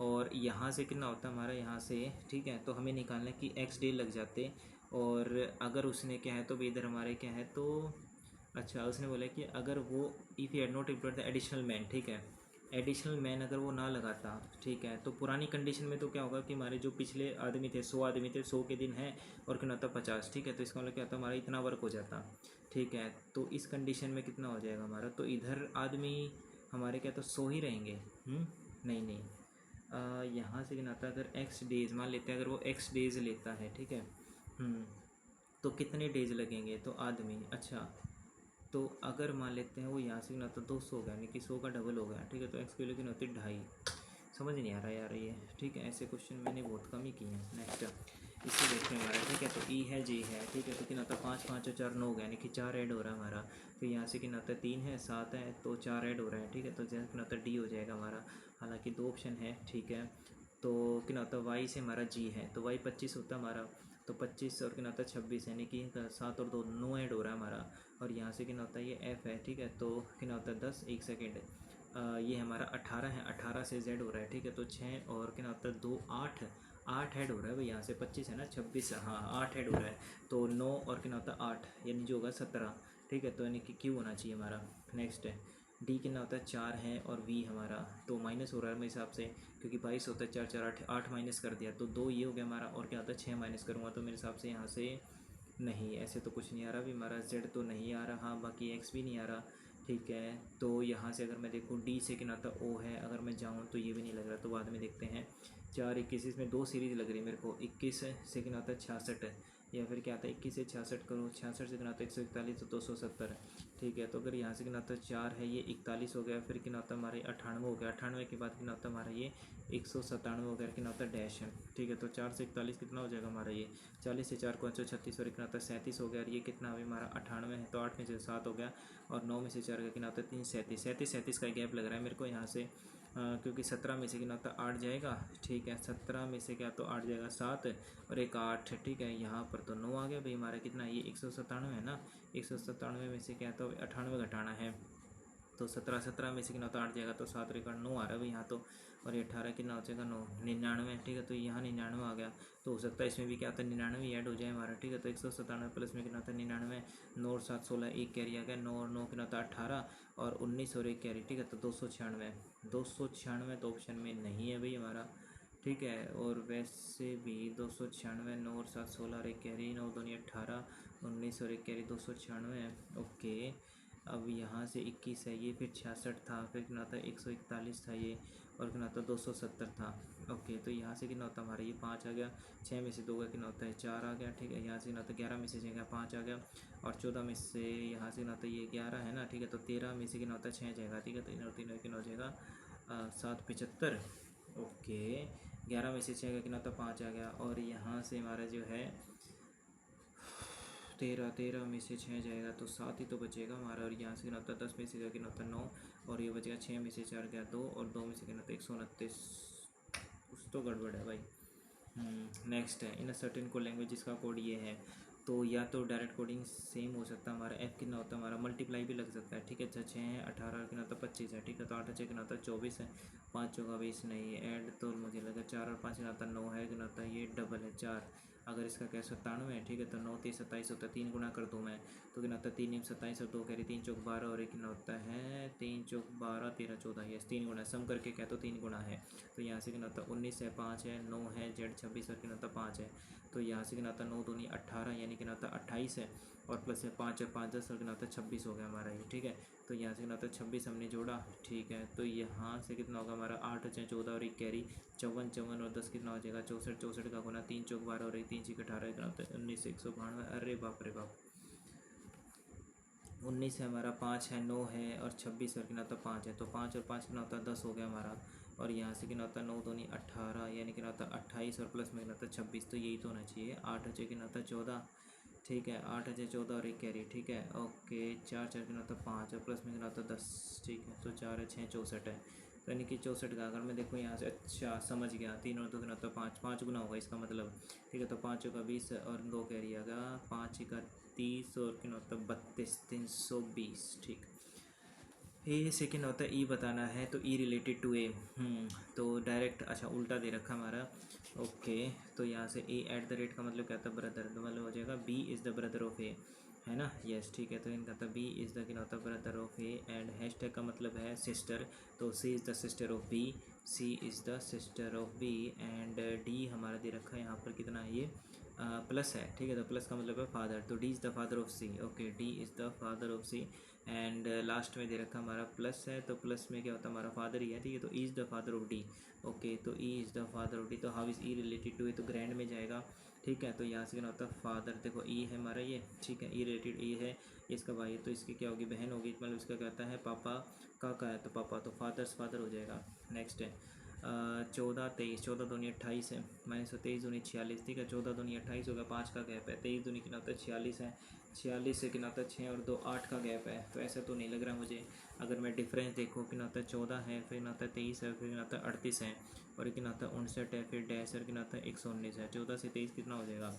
A: और यहाँ से कितना होता है हमारा यहाँ से। ठीक है, तो हमें निकालना है कि x डे लग जाते। और अगर उसने क्या है, तो इधर हमारे क्या है, तो अच्छा उसने बोला कि अगर वो if you had not employed the additional man. ठीक है, एडिशनल मैन अगर वो ना लगाता। ठीक है, तो पुरानी कंडीशन में तो क्या होगा कि हमारे जो पिछले आदमी थे 100 आदमी थे, 100 के दिन हैं और कितना होता 50। ठीक है, तो इसका मतलब क्या होता हमारा इतना वर्क हो जाता। ठीक है, तो इस कंडीशन में कितना हो जाएगा हमारा, तो इधर आदमी हमारे क्या तो 100 ही रहेंगे। नहीं नहीं, यहाँ से कितना आता है, अगर एक्स डेज मान लेते हैं, अगर वो एक्स डेज लेता है। ठीक है, तो कितने डेज लगेंगे, तो आदमी। अच्छा, तो अगर मान लेते हैं वो यहाँ से ना, तो 200 हो गया, यानी कि 100 का डबल हो गया। ठीक है, तो एक्स की लेकिन होती 2.5। समझ नहीं आ रहा यार ये। ठीक है, ऐसे क्वेश्चन मैंने बहुत कम ही किए हैं। नेक्स्ट इससे देखते हैं हमारा। ठीक है, तो ई है जी है। ठीक है, तो कितना आता 5 5 और 4 9 हो गया, यानी कि 4 ऐड हो रहा है हमारा। फिर यहाँ से कितना आता है 3 है 7 है, तो 4 ऐड हो रहा है। ठीक है, तो जैसे कितना आता डी हो जाएगा हमारा। हालांकि 2 ऑप्शन है। ठीक है, तो कितना होता है वाई से हमारा जी है, तो वाई 25 होता है हमारा। तो 25 और कितना होता है 26, यानी कि 7 और 2 9 ऐड हो रहा है हमारा। और यहाँ से कितना होता है ये एफ़ है। ठीक है, तो कितना होता है 10 1 सेकेंड। ये हमारा 18 है, 18 से जेड हो रहा है। ठीक है, तो 6 और कितना होता है 2 8 8 ऐड हो रहा है भाई। यहाँ से 25 है ना, 26 हाँ 8 ऐड हो रहा है। तो 9 और कितना होता है 8, यानी जो होगा 17। ठीक है, तो यानी कि क्यू होना चाहिए हमारा। नेक्स्ट है डी कितना होता है 4 है और वी हमारा तो माइनस हो रहा है मेरे हिसाब से, क्योंकि 22 होता है 4 4 8 8 माइनस कर दिया तो 2 ये हो गया हमारा। और क्या होता है 6 माइनस करूँगा तो मेरे हिसाब से यहाँ से नहीं, ऐसे तो कुछ नहीं आ रहा अभी हमारा। जेड तो नहीं आ रहा, हाँ बाकी एक्स भी नहीं आ रहा। ठीक है, तो यहाँ से अगर मैं देखूँ डी से कितना आता ओ है, अगर मैं जाऊँ तो ये भी नहीं लग रहा, तो बाद में देखते हैं। 4 21 इसमें 2 सीरीज़ लग रही है मेरे को। 21 से कितना आता है 66, या फिर क्या आता है 21 से 66 करो, 66 से कितना आता है 141 तो 270। ठीक है, तो अगर यहाँ से कितना आता है 4 है, ये 41 हो गया। फिर कितना आता है हमारे 98 हो गया। 98 के बाद कितना आता है हमारा ये 197 हो गया, कितना आता है डैश है। ठीक है, तो 4 से 41 कितना हो जाएगा हमारा ये 40 से 4 136 और कितना आता है 37 हो गया। और ये कितना अभी हमारा 98 है, तो 8 में से 7 हो गया और 9 में से 4 का कितना आता है 3 37 37 37 का गैप लग रहा है मेरे को यहाँ से। क्योंकि 17 में से कितना होता है 8 जाएगा, ठीक है। 17 में से क्या तो 8 जाएगा 7 और एक 8, ठीक है। यहाँ पर तो 9 आ गया भाई हमारा, कितना ये 197 है ना। 197 में से क्या तो 98 घटाना है, तो 17 में से कितना होता है 8 जाएगा तो 7 रेखा 9 आ रहा है भाई यहाँ तो। और ये 18 कितना हो जाएगा 9, 99, ठीक है। तो यहाँ 99 आ गया, तो हो सकता है इसमें भी क्या होता है 99 ऐड हो जाए हमारा, ठीक है। तो 197 प्लस में कितना होता है 99, 9 और 7 16, एक कैरी आ गया, 9 और 9 कितना होता है 18 और 19 और एक कैरी, ठीक है। तो 296, 296 तो ऑप्शन में नहीं है भाई हमारा, ठीक है। और वैसे भी 296, 9 और 7 16 और एक कैरी, 9 दूनी 18, 19 और एक कैरी 296, ओके। अब यहाँ से 21 है ये, फिर 66 था, फिर कितना था 141 था ये, और कितना था 270 था, ओके। तो यहाँ से कितना होता है हमारा ये 5 आ गया, 6 में से 2 का कितना होता है 4 आ गया, ठीक है। यहाँ से कितना होता है 11 में से 6 का 5 आ गया, और 14 में से यहाँ से कितना होता है ये 11 है ना, ठीक है। तो 13 में से कितना होता है 6 जाएगा, ठीक है। तो इन और तीनों कितना हो जाएगा 775, ओके। 11 में से 6 का कितना होता है 5 आ गया, और यहाँ से हमारा जो है 13 में से 6 जाएगा तो 7 ही तो बचेगा हमारा, और यहाँ से कितना होता है 10 में से कितना होता है 9, और ये बचेगा 6 में से 4 गया 2, और 2 में से कितना होता है 129, कुछ तो गड़बड़ है भाई। नेक्स्ट है इन सर्टेन कोड लैंग्वेज, जिसका कोड ये है। तो या तो डायरेक्ट कोडिंग सेम हो सकता है हमारा, एफ कितना होता है हमारा मल्टीप्लाई भी लग सकता है, ठीक है। 6 है 18 कितना होता है 25 है, ठीक है। तो 8 6 कितना होता है 24 है, 5 चौका 20 नहीं है, ऐड तो मुझे लगा 4 और 5 कितना होता है 9 है, कितना होता है ये डबल है 4। अगर इसका क्या 97 है, ठीक है। तो 9 3 27 होता है, 3 गुना कर दूँ मैं तो कितना होता है 3 27 और 2 कह रही 3 चौक 12 और एक कितना होता है 3 चौक 12 13 14, ये 3 गुना सम करके क्या तो 3 गुना है। तो यहाँ से कितना होता है 19 है, 5 है, 9 है, जेड 26 और कितना होता है 5 है। तो यहाँ से कितना होता है 9 दूनी 18 यानी कितना होता है 28 है, और प्लस है 5 है 5 10 और कितना होता है 26 हो गया हमारा ये, ठीक है। तो यहाँ से कितना होता है 26 हमने जोड़ा, ठीक है। तो यहाँ से कितना होगा हमारा 8 है 14 और एक कैरी 54 54 और 10 कितना हो जाएगा 64 64 का गुना 3 चौक 12 और एक 3 6 18 कितना होता है 19 192, अरे बाप रे बाप। 19 है हमारा, 5 है 9 है और 26 और कितना होता है 5 है, तो 5 और 5 कितना होता है 10 हो गया हमारा। और यहाँ से कितना होता है 9 दूनी 18 यानी कितना होता है 28 और प्लस में कितना होता है 26, तो यही तो होना चाहिए। 8 है कितना होता है 14, ठीक है। 8 है 14 और एक कैरी, ठीक है, ओके। 4 4 कितना होता है 5 और प्लस में कितना होता है 10, ठीक है। तो 4 है 6 64 है, तो यानी कि 64 का अगर मैं देखूँ यहाँ से, अच्छा समझ गया। 3 और 2 कितना होता है 5, 5 गुना होगा इसका मतलब, ठीक है। तो 5 का 20 और 2 कैरी आएगा 5 का 30 और कितना होता है 32 320, ठीक। ए से कितना होता है ई बताना है, तो ई रिलेटेड टू ए, तो डायरेक्ट अच्छा उल्टा दे रखा हमारा, ओके। तो यहाँ से ए एट द रेट का मतलब क्या था ब्रदर, तो मतलब हो जाएगा B is the brother of A, है ना, यस, ठीक है। तो इनका था बी इज़ द कितना होता है brother of A, and hashtag का मतलब है सिस्टर, तो C is the sister of B, C is the sister of B, and D हमारा दे रखा है यहाँ पर कितना है ये प्लस है, ठीक है। तो प्लस का मतलब है फादर, तो D is the father of C, okay, D is the father of C. And last में दे रखा हमारा प्लस है, तो प्लस में क्या होता है हमारा फादर ही है, ठीक है। तो E is the father of D, okay. तो E is the father of D, तो how is E related to A, तो ग्रैंड में जाएगा, ठीक है। तो यहाँ से क्या होता है फादर, देखो ई है हमारा ये, ठीक है। ई रिलेटेड ई है, इसका भाई है, तो इसकी क्या होगी बहन होगी, मतलब इसका क्या होता है पापा का है, तो पापा, तो फादर्स फादर हो जाएगा। नेक्स्ट है 14 23, 14 दूनी 28 है, माइनस 23 दूनी 46, ठीक है। 14 दूनी 28 होगा, 5 का गैप है, 23 दूनी कितना होता है 46 है, 46 से कितना होता है 6 और 2 8 का गैप है, तो ऐसा तो नहीं लग रहा मुझे। अगर मैं डिफरेंस देखूँ कितना होता है 14 है, फिर कितना होता है 23 है, फिर कितना होता है 38 है, और कितना होता है 59 है, फिर डैश और कितना होता है 119 है। 14 से 23 कितना हो जाएगा,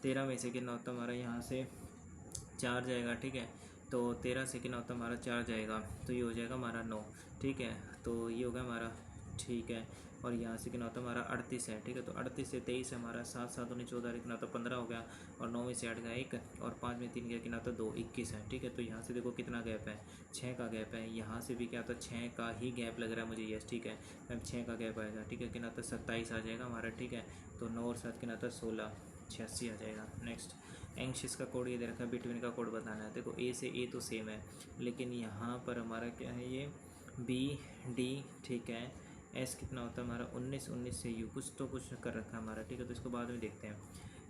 A: 13 में से कितना होता है हमारा यहाँ से 4 जाएगा, ठीक है। तो 13 से कितना होता है हमारा 4 जाएगा, तो ये हो जाएगा हमारा 9, ठीक है। तो ये होगा हमारा, ठीक है। और यहाँ से कितना होता है हमारा 38 है, ठीक है। तो 38 से 23 हमारा 7 7 19 14 कितना होता है 15 हो गया, और 9 में से 8 गया 1, और 5 में 3 गया कितना होता है 2 21 है, ठीक है। तो यहाँ से देखो कितना गैप है 6 का गैप है, यहाँ से भी क्या होता है 6 का ही गैप लग रहा है मुझे, यस, ठीक है। अब 6 का गैप आएगा, ठीक है। कितना होता है 27 आ जाएगा हमारा, ठीक है। तो 9 और 7 कितना होता है 16 86 आ जाएगा। नेक्स्ट एंग्शियस का कोड ये दे रखा है, बिटवीन का कोड बताना है। देखो ए से ए तो सेम है, लेकिन यहाँ पर हमारा क्या है ये बी डी, ठीक है। एस कितना होता है हमारा 19 19 से यू, कुछ तो कुछ कर रखा है हमारा, ठीक है। तो इसको बाद में देखते हैं।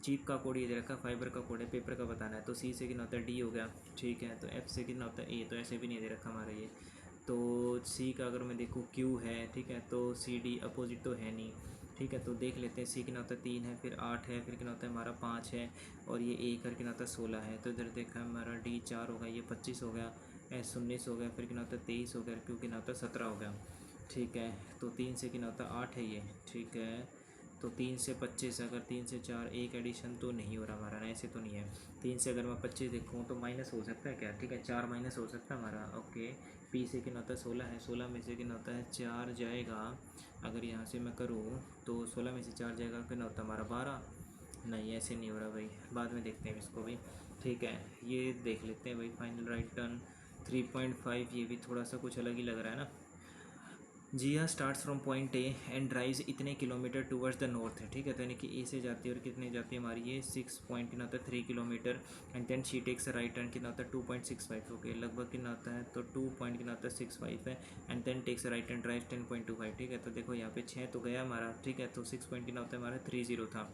A: चीप का कोड ये दे रखा है, फाइबर का कोड है, पेपर का बताना है। तो सी से कितना होता है डी हो गया, ठीक है। तो एफ से कितना होता है ए, तो ऐसे भी नहीं दे रखा हमारा ये। तो सी का अगर मैं देखूँ क्यू है, ठीक है। तो सी डी अपोजिट तो है नहीं, ठीक है। तो देख लेते हैं। सी कितना होता है 3 है, फिर 8 है, फिर कितना होता है हमारा 5 है, और ये ए कर कितना होता है 16 है। तो इधर देखा हमारा डी 4 होगा, ये 25 हो गया, एस 19 हो गया, फिर कितना होता है 23 हो गया, क्यू कितना होता है 17 हो गया। ठीक है। तो 3 से कितना होता है 8 है ये, ठीक है। तो 3 से 25, अगर 3 से 4 एक एडिशन तो नहीं हो रहा हमारा ना, ऐसे तो नहीं है। 3 से अगर मैं 25 देखूँ तो माइनस हो सकता है क्या, ठीक है 4 माइनस हो सकता है हमारा, ओके। पी से कितना होता है 16 है, 16 में से कितना होता है 4 जाएगा, अगर यहाँ से मैं करूँ तो 16 में से 4 जाएगा, कितना होता है हमारा 12। नहीं ऐसे नहीं हो रहा भाई, बाद में देखते हैं इसको भी, ठीक है। ये देख लेते हैं भाई, फाइनल राइट टर्न 3.5, ये भी थोड़ा सा कुछ अलग ही लग रहा है ना। Jiya starts from point A and drives इतने किलोमीटर टूवर्ड्स द नॉर्थ है, ठीक है। तो यानी कि ए से जाती है और कितने जाती है हमारी ये 6.3 kilometre, and then she takes right turn कितना होता है 2.65, ओके लगभग कितना होता है तो 2.65 है, and then takes right turn drive 10.25, ठीक है। तो देखो यहाँ पे 6 तो गया हमारा, ठीक है। तो 6 पॉइंट कितना होता है हमारा 30 था,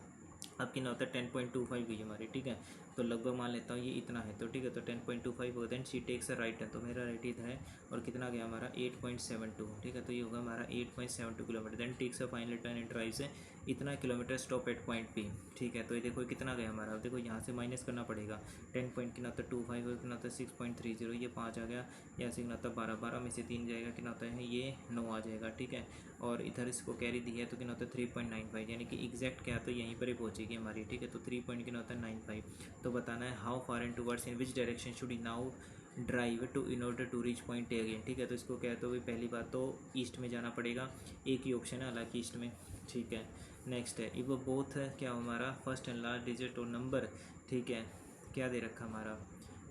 A: अब कितना होता है 10.25 हुई हमारी, ठीक है। तो लगभग मान लेता हूँ ये इतना है, तो ठीक है। तो 10.25 होता है, she takes a right turn, तो मेरा राइट ही है, और कितना गया हमारा 8.72, ठीक है। तो ये होगा हमारा 8.72 kilometre, then takes a final turn and drive से इतना kilometre stop at point P, ठीक है। तो ये देखो कितना गया हमारा, अब देखो यहाँ से माइनस करना पड़ेगा, 10 पॉइंट कितना होता है 25 और कितना होता है 6.30, ये 5 आ गया, यहाँ से कितना होता है 12, 12 में से 3 जाएगा, कितना होता है ये 9 आ जाएगा, ठीक है। और इधर इसको कैरी दी है तो कितना होता है 3.95, यानी कि एग्जैक्ट क्या तो यहीं पर ही पहुँचेगी हमारी, ठीक है। तो 3 पॉइंट कितना होता है 95, तो बताना है how far and towards in which direction should he now drive to in order to reach point A again, ठीक है। तो इसको क्या है तो भाई पहली बात तो ईस्ट में जाना पड़ेगा, एक ही ऑप्शन है हालांकि ईस्ट में, ठीक है। नेक्स्ट है इफ बोथ है क्या हमारा फर्स्ट एंड लास्ट डिजिट और नंबर, ठीक है। क्या दे रखा हमारा,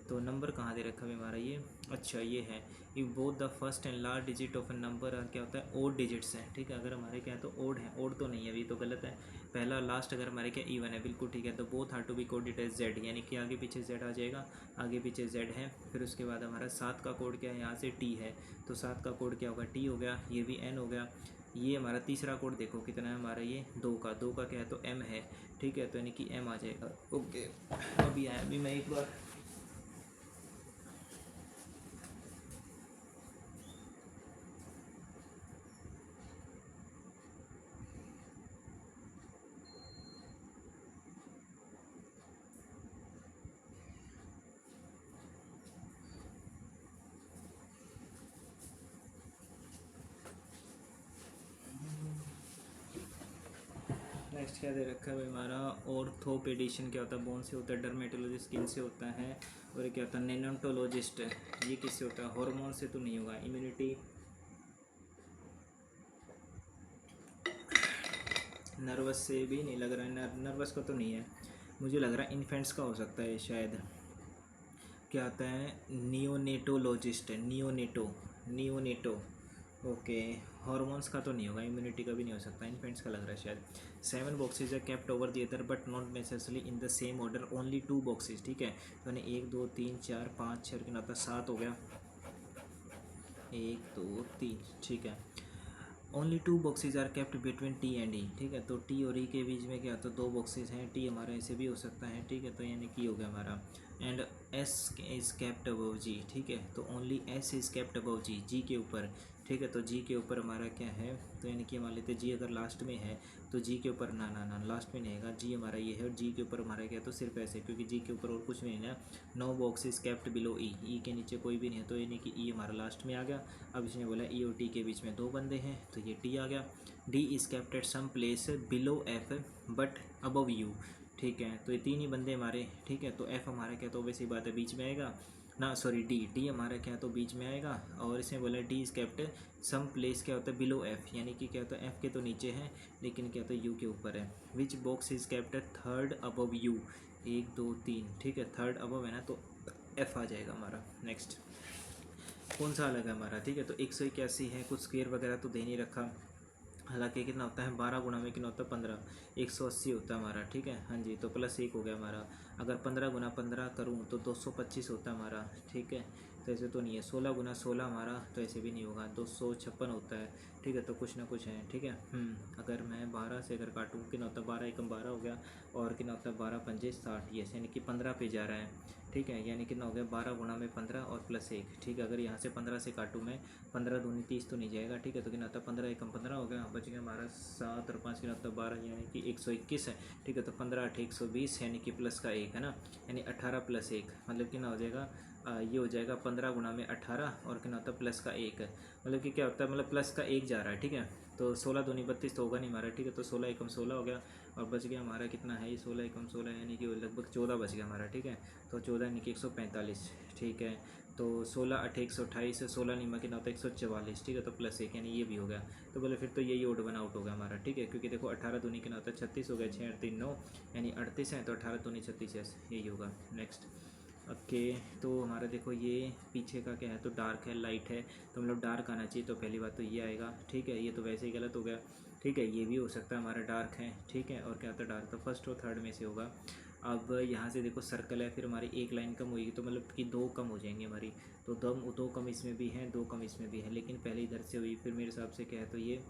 A: तो नंबर कहाँ दे रखा है हमारा ये, अच्छा ये है if both the first and last digit of A number क्या होता है ओड डिजिट्स है, ठीक है। अगर हमारे क्या है तो ओड है, ओड तो नहीं है अभी तो गलत है, पहला लास्ट अगर हमारे क्या इवन है, बिल्कुल ठीक है। तो both are to be coded as Z, यानी कि आगे पीछे जेड आ जाएगा, आगे पीछे जेड है। फिर उसके बाद हमारा 7 का कोड क्या है, यहाँ से टी है, तो 7 का कोड क्या होगा टी हो गया, ये भी एन हो गया। ये हमारा तीसरा कोड देखो कितना है हमारा ये 2 का, 2 का क्या है तो एम है, ठीक है। तो यानी कि एम आ जाएगा, ओके। अभी आया, अभी मैं एक बार नेक्स्ट क्या दे रखा है भाई हमारा ऑर्थोपेडिशन क्या होता है, बोन से होता है, डर्मेटोलॉजी स्किन से होता है, और क्या होता है नेनोटोलॉजिस्ट, ये किससे होता है हार्मोन से तो नहीं होगा, इम्यूनिटी नर्वस से भी नहीं लग रहा है, नर्वस का तो नहीं है, मुझे लग रहा है इन्फेंट्स का हो सकता है शायद। क्या आता है नियोनेटोलॉजिस्ट है, नियोनेटो, ओके। हॉर्मोन्स का तो नहीं होगा, इम्यूनिटी का भी नहीं हो सकता, इन्फेंट्स का लग रहा है शायद। 7 boxes are kept over the other but not necessarily in the same order, only 2 boxes, ठीक है। तो यानी 1 2 3 4 5 6 कितना होता है 7 हो गया, 1 2 3, ठीक है। Only 2 boxes are kept between T and E, ठीक है। तो टी और ई के बीच में क्या, तो 2 बॉक्सेज हैं, टी हमारा ऐसे भी हो सकता है, ठीक है। तो यानी कि हो गया हमारा, and S is kept above G, ठीक है। तो only S is kept above G, G के ऊपर, ठीक है। तो जी के ऊपर हमारा क्या है, तो यानी कि मान लेते जी अगर लास्ट में है तो जी के ऊपर ना ना ना लास्ट में नहीं आएगा, जी हमारा ये है, और जी के ऊपर हमारा क्या है तो सिर्फ ऐसे, क्योंकि जी के ऊपर और कुछ भी नहीं है। 9 बॉक्सेस केप्ट बिलो ई, ई के नीचे कोई भी नहीं है, तो यानी कि ई हमारा लास्ट में आ गया। अब इसने बोला ई और टी के बीच में 2 बंदे हैं, तो ये टी आ गया। D is kept at some place below F but above U, ठीक है। तो ये 3 ही बंदे हमारे, ठीक है। तो एफ हमारा क्या तो वैसी बात है बीच में आएगा ना, सॉरी डी हमारा क्या तो बीच में आएगा, और इसमें बोला D is kept some place क्या होता है बिलो एफ, यानी कि क्या होता है एफ के तो नीचे है लेकिन क्या होता है यू के ऊपर है। Which box is kept third above you, 1 2 3, ठीक है। थर्ड अबव है ना, तो एफ आ जाएगा हमारा। नेक्स्ट कौन सा अलग है हमारा, ठीक है। तो 181 है, कुछ स्क्वेयर वगैरह तो दे नहीं रखा, हालांकि कितना होता है 12 गुना में कितना होता है 15, 180 होता है हमारा, ठीक है। हाँ जी, तो प्लस 1 हो गया हमारा। अगर 15 गुना 15 करूँ तो 225 होता है हमारा, ठीक है। तो ऐसे तो नहीं है, 16 गुना 16 हमारा, तो ऐसे भी नहीं होगा, 256 होता है, ठीक है। तो कुछ ना कुछ है, ठीक है। अगर मैं 12 से अगर काटूँ कितना होता है 12 एकम 12 हो गया, और कितना होता है 12 पंजे 60, ये यानी कि 15 पे जा रहा है, ठीक है। यानी कितना हो गया 12 गुना में 15 और प्लस 1, ठीक है। अगर यहाँ से 15 से काटूँ मैं, 15 दूनी 30 तो नहीं जाएगा, ठीक है। तो कितना होता है 15 एकम 15 हो गया, बच गया हमारा 7 और 5 कितना होता है 12, यानी कि 121 है, ठीक है। तो 15 8 120 यानी कि प्लस का 1 है ना, यानी 18 प्लस 1 मतलब कितना हो जाएगा ये हो जाएगा 15 गुणा में 18 और क्या होता है प्लस का 1, मतलब कि क्या होता है, मतलब प्लस का 1 जा रहा है, ठीक है। तो 16 दूनी 32 तो होगा नहीं हमारा, ठीक है। तो 16 एकम 16 हो गया और बच गया हमारा कितना है ये 16 एकम 16 यानी कि लगभग 14 बच गया हमारा, ठीक है। तो 14 यानी कि 145, ठीक है। तो 16 8 128, 16 निमा कितना होता है 144, ठीक है। तो प्लस 1 यानी ये भी हो गया। तो बोले फिर तो यही ओड वन आउट हो गया हमारा, ठीक है। क्योंकि देखो 18 दूनी कितना होता है 36 हो गया, 6 8 3 9 यानी 38 है, तो 18 दूनी 36 यही होगा। नेक्स्ट ओके, तो हमारा देखो ये पीछे का क्या है, तो डार्क है लाइट है, तो मतलब डार्क आना चाहिए, तो पहली बात तो ये आएगा, ठीक है। ये तो वैसे ही गलत हो गया, ठीक है। ये भी हो सकता है हमारा डार्क है, ठीक है। और क्या होता है डार्क, तो फर्स्ट और थर्ड में से होगा। अब यहाँ से देखो सर्कल है, फिर हमारी एक लाइन कम होगी, तो मतलब कि 2 कम हो जाएंगी हमारी, तो दो कम इसमें भी हैं, 2 कम इसमें भी है, लेकिन पहले इधर से हुई, फिर मेरे हिसाब से क्या है, तो ये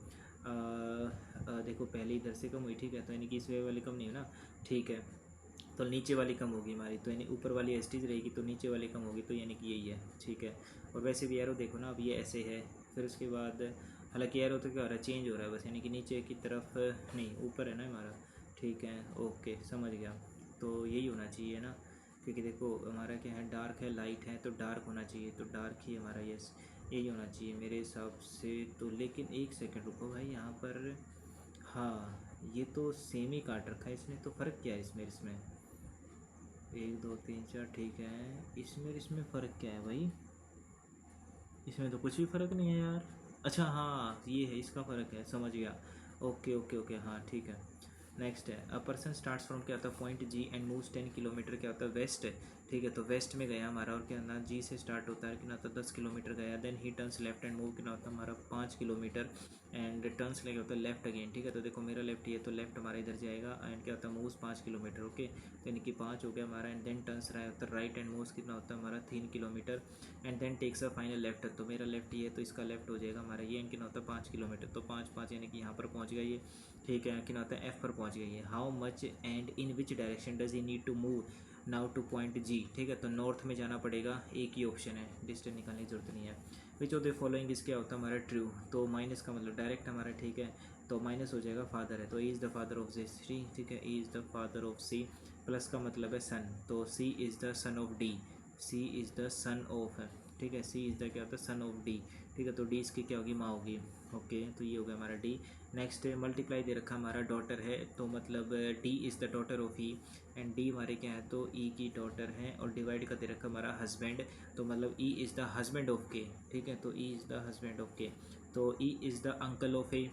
A: देखो पहले इधर से कम हुई, ठीक है। तो यानी कि इस वे वाली कम नहीं है ना, ठीक है। तो नीचे वाली कम होगी हमारी, तो यानी ऊपर वाली एस्टीज रहेगी, तो नीचे वाली कम होगी, तो यानी कि यही है, ठीक है। और वैसे भी एरो देखो ना, अब ये ऐसे है, फिर उसके बाद हालांकि एरो तो क्या हो रहा है, चेंज हो रहा है बस, यानी कि नीचे की तरफ नहीं ऊपर है ना हमारा, ठीक है। ओके समझ गया, तो यही होना चाहिए ना, क्योंकि देखो हमारा क्या है, डार्क है लाइट है, तो डार्क होना चाहिए, तो डार्क ही हमारा यस यही होना चाहिए मेरे हिसाब से। तो लेकिन एक सेकंड रुको भाई, यहाँ पर हाँ ये तो सेम ही काट रखा है इसने, तो फ़र्क क्या है इसमें, 1 2 3 4 ठीक है। इसमें इसमें फ़र्क क्या है भाई, इसमें तो कुछ भी फ़र्क नहीं है यार। अच्छा हाँ ये है, इसका फ़र्क है, समझ गया। ओके ओके ओके हाँ ठीक है। नेक्स्ट है, अ पर्सन स्टार्ट्स फ्रॉम क्या होता है point G and moves 10 kilometre, क्या होता है वेस्ट, ठीक है। तो वेस्ट में गया हमारा, और क्या ना जी से स्टार्ट होता है, कितना होता है 10 किलोमीटर गया, then he turns left and move, कितना होता है हमारा 5 किलोमीटर एंड टर्न्स लेके होता है लेफ्ट अगेन, ठीक है। तो देखो मेरा लेफ्ट ही है, तो लेफ्ट हमारा इधर जाएगा एंड क्या होता है मूव्स 5 किलोमीटर, ओके। तो यानी कि 5 हो गया हमारा, एंड देन टर्न्स रहा होता है राइट एंड मूव्स कितना होता है हमारा 3 kilometre and then takes a final left, तो मेरा लेफ्ट ही है, तो इसका लेफ्ट हो जाएगा हमारा ये, एंड कितना होता है 5 किलोमीटर, तो 5 यानी कि यहाँ पर पहुँच गया ये, ठीक है। कितना होता है एफ पर पहुँच गई है। How much and in which direction does he need to move now to point G, ठीक है। तो नॉर्थ में जाना पड़ेगा, एक ही ऑप्शन है, डिस्टेंस निकालने की जरूरत नहीं है। विच ऑफ द फॉलोइंग इस क्या होता है हमारा ट्रू, तो माइनस का मतलब डायरेक्ट हमारा, ठीक है। तो माइनस हो जाएगा फादर है, तो E is the father of C, ठीक है। E is the father of C, plus का मतलब है सन, तो C is the son of D, C is the son of, ठीक है। सी इज़ द क्या होता है सन ऑफ डी, ठीक है। तो डी इसकी क्या होगी माँ होगी, ओके। तो ये हो गया हमारा डी। नेक्स्ट मल्टीप्लाई दे रखा हमारा डॉटर है, तो मतलब D is the daughter of E and D हमारे क्या है, तो ई की डॉटर है, और डिवाइड का दे रखा हमारा हस्बैंड, तो मतलब E is the husband of K, ठीक है। तो E is the husband of K, तो E is the uncle of A,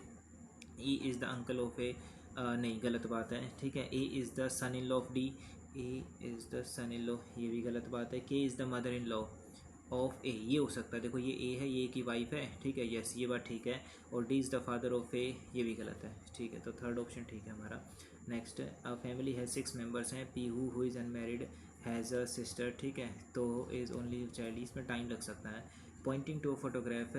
A: E is the uncle of A, नहीं गलत बात है, ठीक है। A is the son in law of D, A is the son in law, ये भी गलत बात है। K is the mother in law of A, ये हो सकता है, देखो ये ए है, ये की वाइफ है, ठीक है, यस ये बात ठीक है। और D is the father of A, ये भी गलत है, ठीक है। तो थर्ड ऑप्शन ठीक है हमारा। नेक्स्ट, अ फैमिली है 6 मेंबर्स हैं, P who is unmarried has a sister, ठीक है। तो इज़ ओनली चाइल्ड, इसमें टाइम लग सकता है। Pointing to a photograph,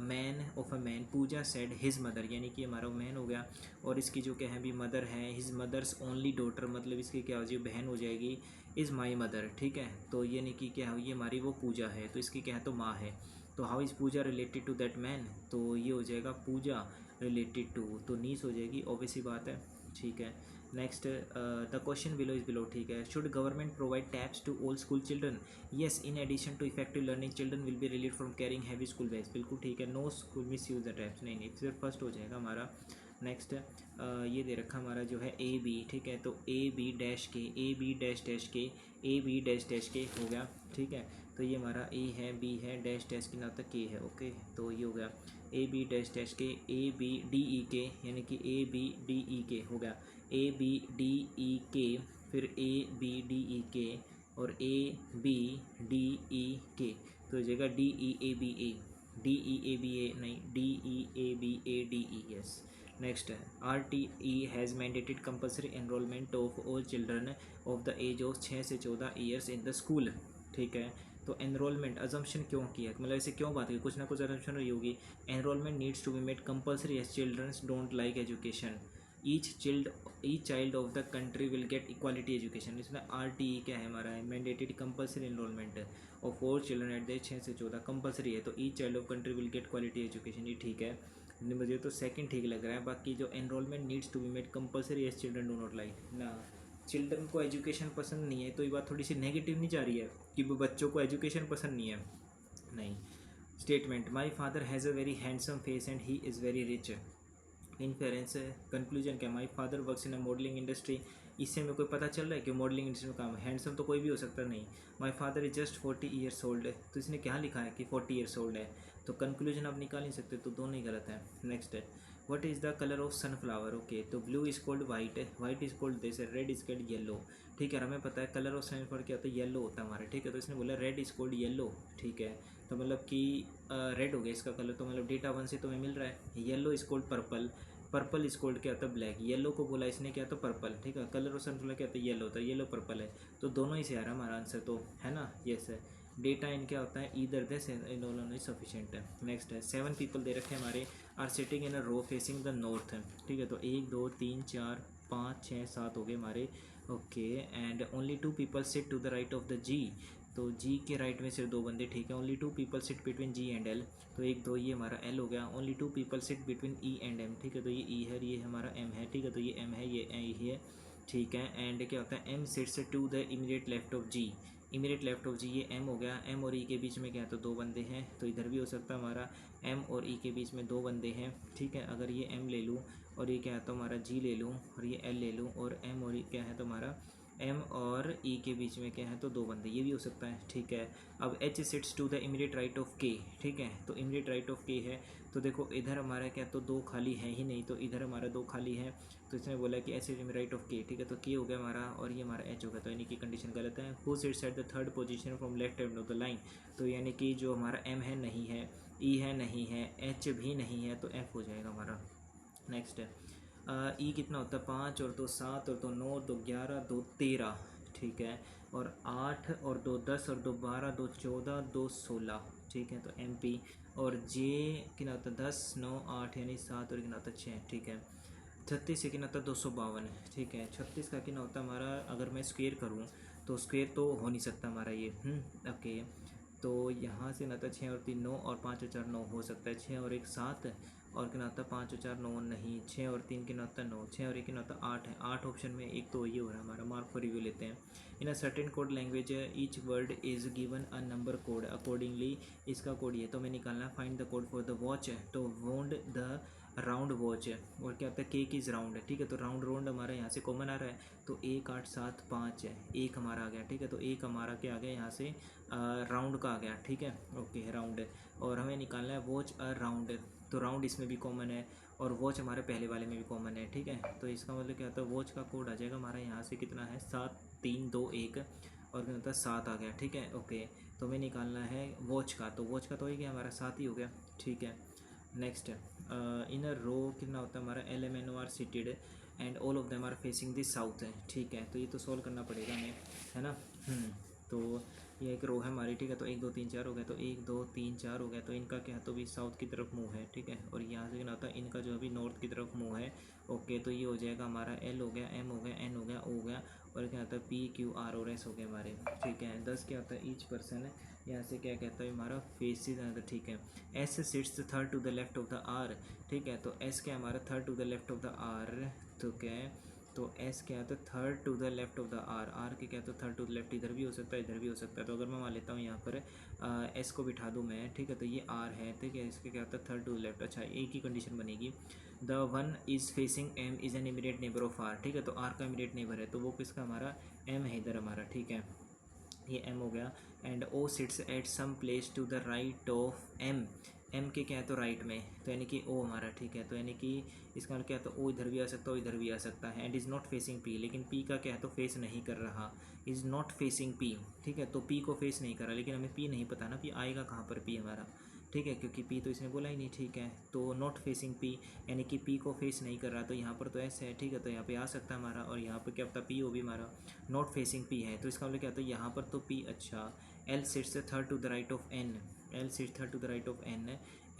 A: man of a man, Pooja said his mother, यानी कि हमारा मैन हो गया, और इसकी जो क्या है भी मदर है, हिज मदर्स ओनली डॉटर, मतलब इसकी क्या हो जाएगी बहन हो जाएगी, इज़ माई मदर, ठीक है। तो यानी कि क्या है, ये हमारी वो पूजा है, तो इसकी क्या है तो माँ है। तो how is Pooja related to that man, तो ये हो जाएगा पूजा रिलेटेड टू, तो नीस हो जाएगी, ऑब्वियसली बात है, ठीक है। Next, the question below is below, ठीक है। Should government provide tabs to all school children, yes in addition to effective learning children will be relieved from carrying heavy school bags, बिल्कुल ठीक है। No school miss use the tabs, नहीं फिर first हो जाएगा हमारा। नेक्स्ट, ये दे रखा हमारा जो है ए बी, ठीक है। तो ए बी डैश के, ए बी डैश डैश के, ए बी डैश डैश के हो गया, ठीक है। तो ये हमारा ए है, बी है, डैश डैश के ना तक के है, ओके। तो ये हो गया ए बी डैश डैश के, ए बी डी ई के, यानी कि ए बी डी ई के हो गया, ए बी डी ई के, फिर ए बी डी ई के, और ए बी डी ई के, तो हो जाएगा D E A B A, D E A B A नहीं, D E A B A D E, yes. Next है, R T E has mandated compulsory enrolment of all children of the age of 6 से 14 years in the school, ठीक है। तो enrolment assumption क्यों किया, मतलब ऐसे क्यों बात की, कुछ ना कुछ अजम्पशन रही होगी। Enrolment needs to be made compulsory as childrens don't like education, each child of the country will get equality education, इसमें आर टी ई क्या है हमारा है, mandated compulsory enrolment of all children at the 6 से 14 compulsory है, तो each child of country will get quality education, ये ठीक है। मुझे तो सेकंड ठीक लग रहा है, बाकी जो enrolment needs to be made compulsory as children do not like ना, चिल्ड्रन को एजुकेशन पसंद नहीं है, तो ये बात थोड़ी सी नेगेटिव नहीं जा रही है कि वो बच्चों को एजुकेशन पसंद नहीं है? नहीं। Statement, my father has a very handsome face and he is very rich. Inference है। कंक्लूजन क्या, my father works in a modelling industry. इससे हमें कोई पता चल रहा है कि मॉडलिंग इंडस्ट्री में काम है। हैंडसम तो कोई भी हो सकता नहीं। My father is just 40 years old है, तो इसने क्या लिखा है कि 40 ईयर्स ओल्ड है, तो कंक्लूजन आप निकाल नहीं सकते, तो दोनों ही गलत है। नेक्स्ट है, what is the colour of sunflower. Okay, तो ब्लू इज कोल्ड वाइट है, वाइट इज कोल्ड दिस है, रेड इज कोल्ड येलो। ठीक है, हमें पता है कलर ऑफ सनफ्लावर क्या होता है, येलो होता है हमारा। ठीक है, तो इसने बोला रेड इज कोल्ड येलो। ठीक है, तो मतलब कि रेड हो गया इसका कलर, तो मतलब डेटा 1 से तुम्हें मिल रहा है। Yellow is cold purple, purple is cold क्या होता है ब्लैक। येलो को बोला इसने क्या तो पर्पल। ठीक है, कलर ऑफ सनफ्लावर क्या होता है येलो होता है, येलो पर्पल है, तो दोनों ही से आ रहा है हमारा आंसर, तो है ना, यस है। डेटा इन क्या होता है ईदर दिस, इन दोनों ही सफिशिएंट है। नेक्स्ट है, 7 पीपल दे रखे हैं हमारे, are sitting in a row facing the north. ठीक है, तो 1 2 3 4 5 6 7 हो गए हमारे। Okay, and only 2 people sit to the right of the G, तो जी के राइट में सिर्फ 2 बंदे। ठीक है, only 2 people sit between G and L, तो 1 2 ये हमारा एल हो गया। Only 2 people sit between E and M. ठीक है, तो ये ई है, ये हमारा एम है। ठीक है, तो ये एम है, ये ए है। ठीक है, एंड क्या होता है, M sits to the immediate left of G, immediate left of G, ये एम हो गया। एम और ई के बीच में क्या है, तो 2 बंदे हैं, तो इधर भी हो सकता है हमारा एम और ई के बीच में 2 बंदे हैं। ठीक है, अगर ये एम ले लूँ और ये क्या है तो हमारा जी ले लूँ, और ये एल ले लूँ, और एम और ई क्या है तो हमारा एम और ई के बीच में क्या है तो 2 बंदे, ये भी हो सकता है। ठीक है, अब H sits to the immediate right of K. ठीक है, तो इमीडिएट राइट ऑफ के है, तो देखो इधर हमारा क्या तो 2 खाली है ही नहीं, तो इधर हमारा 2 खाली है, तो इसने बोला कि H is right of K. ठीक है, तो के हो गया हमारा और ये हमारा एच हो गया, तो यानी कि कंडीशन गलत है। Who sits at the third position from left hand of the line, तो यानी कि जो हमारा एम है नहीं है, ई है नहीं है, एच भी नहीं है, तो एफ हो जाएगा हमारा। नेक्स्ट है, ई कितना होता है 5 और 2 7 और 2 9 2 11 2 13। ठीक है, और 8 और 2 10 और 2 12 2 14 2 16। ठीक है, तो एम पी, और जे कितना होता है 10 9 8 यानी 7 और कितना होता है 6। ठीक है, 36 से कितना होता है 252। ठीक है, 36 का कितना होता है हमारा, अगर मैं स्क्वेयर करूँ तो स्क्वेयर तो हो नहीं सकता हमारा ये। ओके, तो यहाँ से ना था 6 और 3 9 और 5 और 4 9 हो सकता है, 6 और 1 7 और कितना होता है 5 और 4 9 नहीं, 6 और 3 कितना होता है 9, 6 और 1 कितना होता है 8 है। 8 ऑप्शन में एक तो ये हो रहा है हमारा। मार्क फॉर रिव्यू लेते हैं। In a certain code language each word is given a number code accordingly, इसका कोड ये तो मैं निकालना है। Find the code for the watch, तो वोंड द राउंड वॉच है, और क्या होता है केक इज़ राउंड है। ठीक है, तो राउंड राउंड हमारा यहाँ से कॉमन आ रहा है, तो 1 8 7 5 है, एक हमारा आ गया। ठीक है, तो एक हमारा क्या आ गया यहाँ से राउंड का आ गया। ठीक है, ओके राउंड है, और हमें निकालना है वॉच अ राउंड, तो राउंड इसमें भी कॉमन है और वॉच हमारे पहले वाले में भी कॉमन है। ठीक है, तो इसका मतलब क्या होता है, वॉच का कोड आ जाएगा हमारा यहाँ से कितना है 7 3 2 1 और क्या होता है 7 आ गया। ठीक है, ओके, तो हमें निकालना है वॉच का, तो वॉच का तो ही गया हमारा 7 ही हो गया। ठीक है, नेक्स्ट इन अ रो कितना होता है हमारा L M N O are seated and all of them are facing this south है। ठीक है, तो ये तो सॉल्व करना पड़ेगा हमें, है ना। तो ये एक रो है हमारी। ठीक है, तो 1 2 3 4 हो गया, तो 1 2 3 4 हो गया, तो इनका क्या है तो भी साउथ की तरफ मुँह है। ठीक है, और यहाँ से क्या होता है इनका जो अभी नॉर्थ की तरफ मुँह है। ओके, तो ये हो जाएगा हमारा एल हो गया, एम हो गया, एन हो गया, ओ हो गया, और क्या होता है पी क्यू आर और एस हो गए हमारे। ठीक है, 10 क्या होता है ईच पर्सन है, यहाँ से क्या कहता है हमारा फेसिस। ठीक है, S sits third to the left of the R. ठीक है, तो एस क्या हमारा third to the left of the R, तो क्या है तो एस क्या है तो third to the left of the R, R के क्या तो थर्ड टू द लेफ्ट, इधर भी हो सकता है इधर भी हो सकता है। तो अगर मैं मान लेता हूँ यहाँ पर एस को बिठा दूँ मैं। ठीक है, तो ये आर है, ठीक है, इसके क्या होता है थर्ड टू द लेफ्ट। अच्छा, एक ही कंडीशन बनेगी, the one is facing M is an immediate neighbour of R. ठीक है, तो आर का इमीडिएट नेबर है, तो वो किसका हमारा एम है इधर हमारा। ठीक है, ये एम हो गया, and O sits at some place to the right of M, M के क्या है तो राइट में, तो यानी कि ओ हमारा। ठीक है, तो यानी कि इसका क्या है तो ओ इधर भी आ सकता है, इधर भी आ सकता है। And is not facing P, लेकिन पी का क्या है तो फेस नहीं कर रहा, इज़ नॉट फेसिंग पी। ठीक है, तो पी को फेस नहीं कर रहा, लेकिन हमें पी नहीं पता ना पी आएगा कहाँ पर पी हमारा। ठीक है, क्योंकि पी तो इसने बोला ही नहीं। ठीक है, तो नॉट फेसिंग पी यानी कि पी को फेस नहीं कर रहा, तो यहाँ पर तो ऐसे है। ठीक है, तो यहाँ पे आ सकता है हमारा, और यहाँ पर क्या पता पी हो भी हमारा नॉट फेसिंग पी है, तो इसका मतलब क्या होता है यहाँ पर तो पी। अच्छा, L sits third to the right of N, L sits third to the right of N,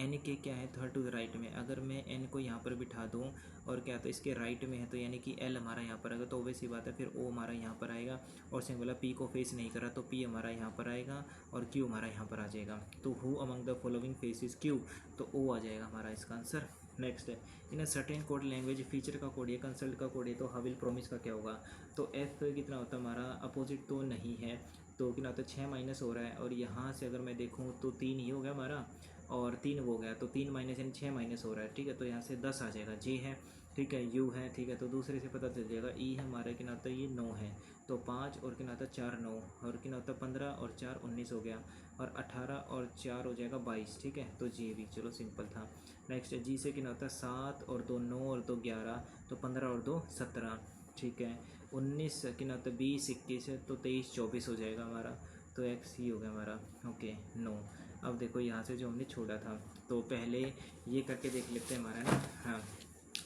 A: N के क्या है थर्ड टू द राइट में। अगर मैं एन को यहाँ पर बिठा दूँ और क्या तो इसके राइट में है, तो यानी कि एल हमारा यहाँ पर आएगा, तो वैसी बात है फिर ओ हमारा यहाँ पर आएगा, और से बोला पी को फेस नहीं करा, तो पी हमारा यहाँ पर आएगा और क्यू हमारा यहाँ पर आ जाएगा। तो who among the following faces Q, तो ओ आ जाएगा हमारा इसका आंसर। नेक्स्ट है in a certain code language, feature का कोड है, कंसल्ट का कोड है, तो हाविल प्रॉमिस का क्या होगा। तो एफ कितना होता है हमारा, अपोजिट तो नहीं है, तो कितना होता है 6 माइनस हो रहा है, और यहाँ से अगर मैं देखूँ तो 3 ही हो गया हमारा, और 3 हो गया, तो 3 माइनस यानी 6 माइनस हो रहा है, ठीक है। तो यहाँ से 10 आ जाएगा, जे है, ठीक है, यू है, ठीक है। तो दूसरे से पता चल जाएगा, ई है हमारा कितना होता है ये 9 है, तो 5 और कितना होता है 4 9, और कितना होता है 15 और 4 19 हो गया, और 18 और 4 हो जाएगा 22, ठीक है। तो जी भी चलो सिंपल था। नेक्स्ट जी से कितना होता है 7 और 2 9 और 2 11, तो 15 और 2 17, ठीक है। 19 कितना होता है 20 21 है, तो 23 24 हो जाएगा हमारा, तो एक्स ही हो गया हमारा, ओके नो। अब देखो यहाँ से जो हमने छोड़ा था, तो पहले ये करके देख लेते हैं हमारा ना। हाँ,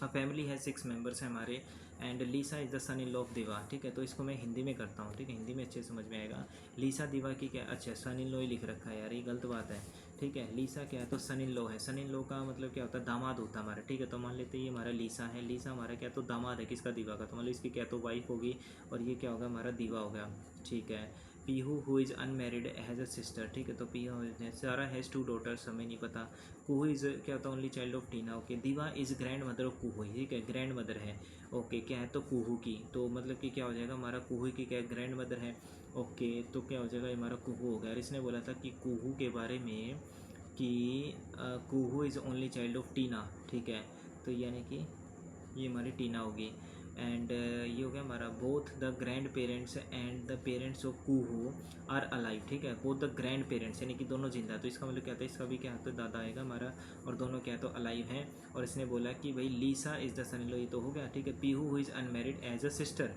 A: अ फैमिली है 6 मेंबर्स हैं हमारे, and Lisa is the son in law of Diva, ठीक है। तो इसको मैं हिंदी में करता हूँ, ठीक है, हिंदी में अच्छे समझ में आएगा। लीसा दिवा की क्या, अच्छा सन इन लॉ ही लिख रखा है यार, ये गलत बात है, ठीक है। लीसा क्या है, तो सन इन लॉ है, सन इन लॉ का मतलब क्या होता है, दामाद होता है हमारा, ठीक है। तो मान लेते हैं ये हमारा लीसा है, लीसा हमारा क्या तो दामाद है किसका, दिवा का, तो मतलब इसकी क्या तो वाइफ होगी, और ये क्या होगा हमारा दिवा हो गया, ठीक है। Pihu who is unmarried has a sister, ठीक है। तो पीहू सारा हैज़ 2 डॉटर्स, हमें नहीं पता। कुहू इज़ क्या होता है only child of Tina, okay. दिवा इज़ ग्रैंड मदर ऑफ कुहू, ठीक है, ग्रैंड मदर है, ओके। क्या है तो कुहू की, तो मतलब कि क्या हो जाएगा हमारा, कुहू की क्या ग्रैंड मदर है, ओके। तो क्या हो जाएगा हमारा कुहू हो गया, और इसने बोला था कि कुहू के बारे में कि कुहू is only child of Tina, ठीक है। तो यानी कि ये हमारी टीना होगी, एंड ये हो गया हमारा both the grand parents and the parents of Kuhu are alive, ठीक है। बोथ द ग्रैंड पेरेंट्स यानी कि दोनों जिंदा, तो इसका मतलब क्या होता है, इसका भी क्या होता है दादा आएगा हमारा, और दोनों क्या तो अलाइव हैं। और इसने बोला कि भाई Lisa is the son in law, ये तो हो गया, ठीक है। Pihu who is unmarried as a sister,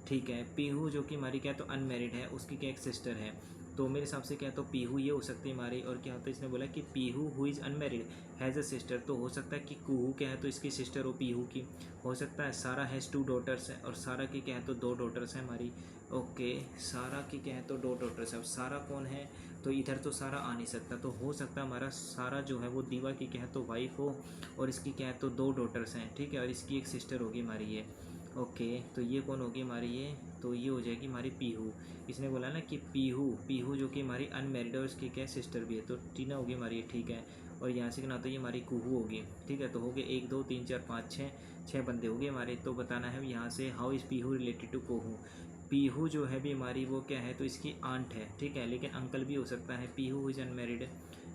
A: ठीक है। पीहू जो कि हमारी क्या तो अनमेरिड है, उसकी क्या एक सिस्टर है, तो मेरे हिसाब से क्या तो पीहू ये हो सकती है हमारी, और क्या होता है इसने बोला कि Pihu who is unmarried has a sister, तो हो सकता है कि कुहू क्या है तो इसकी सिस्टर हो पीहू की, हो सकता है सारा हैज़ 2 डॉटर्स है, और सारा की क्या है तो 2 डॉटर्स हैं हमारी, ओके। सारा की क्या है तो 2 डॉटर्स है, अब सारा कौन है, तो इधर तो सारा आ नहीं सकता, तो हो सकता है हमारा सारा जो है वो दीवा की क्या है तो वाइफ हो, और इसकी क्या है तो 2 डॉटर्स हैं, ठीक है, और इसकी एक सिस्टर होगी हमारी ये, ओके। तो ये कौन होगी हमारी ये, तो ये हो जाएगी हमारी पीहू। इसने बोला ना कि पीहू, पीहू जो कि हमारी अनमेरिड है, और उसकी क्या सिस्टर भी है, तो टीना होगी हमारी, ठीक है। और यहाँ से क्या तो ये हमारी कुहू होगी, ठीक है। तो हो गए 1 2 3 4 5 6 बंदे हो गए हमारे। तो बताना है यहाँ से how is Pihu related to Kohu. Pihu जो है भी हमारी वो क्या है तो इसकी आंट है, ठीक है, लेकिन अंकल भी हो सकता है। Pihu is unmarried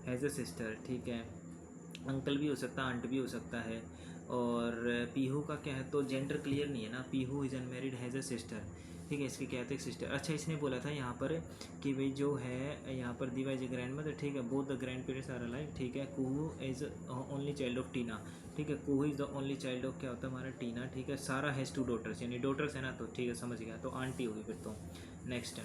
A: has a sister, ठीक है, अंकल भी हो सकता है, आंट भी हो सकता है। और पीहू का क्या है तो जेंडर क्लियर नहीं है ना, Pihu is unmarried has a sister, ठीक है, इसके क्या है सिस्टर। अच्छा इसने बोला था यहाँ पर कि भाई जो है यहाँ पर दिवा इज ए ग्रैंड मदर, ठीक है, both the grand parents are alive, ठीक है। Kuhu is only child of Tina, ठीक है, Kuhu is the only child of क्या होता है हमारा टीना, ठीक है। सारा हैज़ 2 डॉटर्स, यानी डॉटर्स है ना, तो ठीक है समझ गया, तो आंटी होगी फिर तो। Next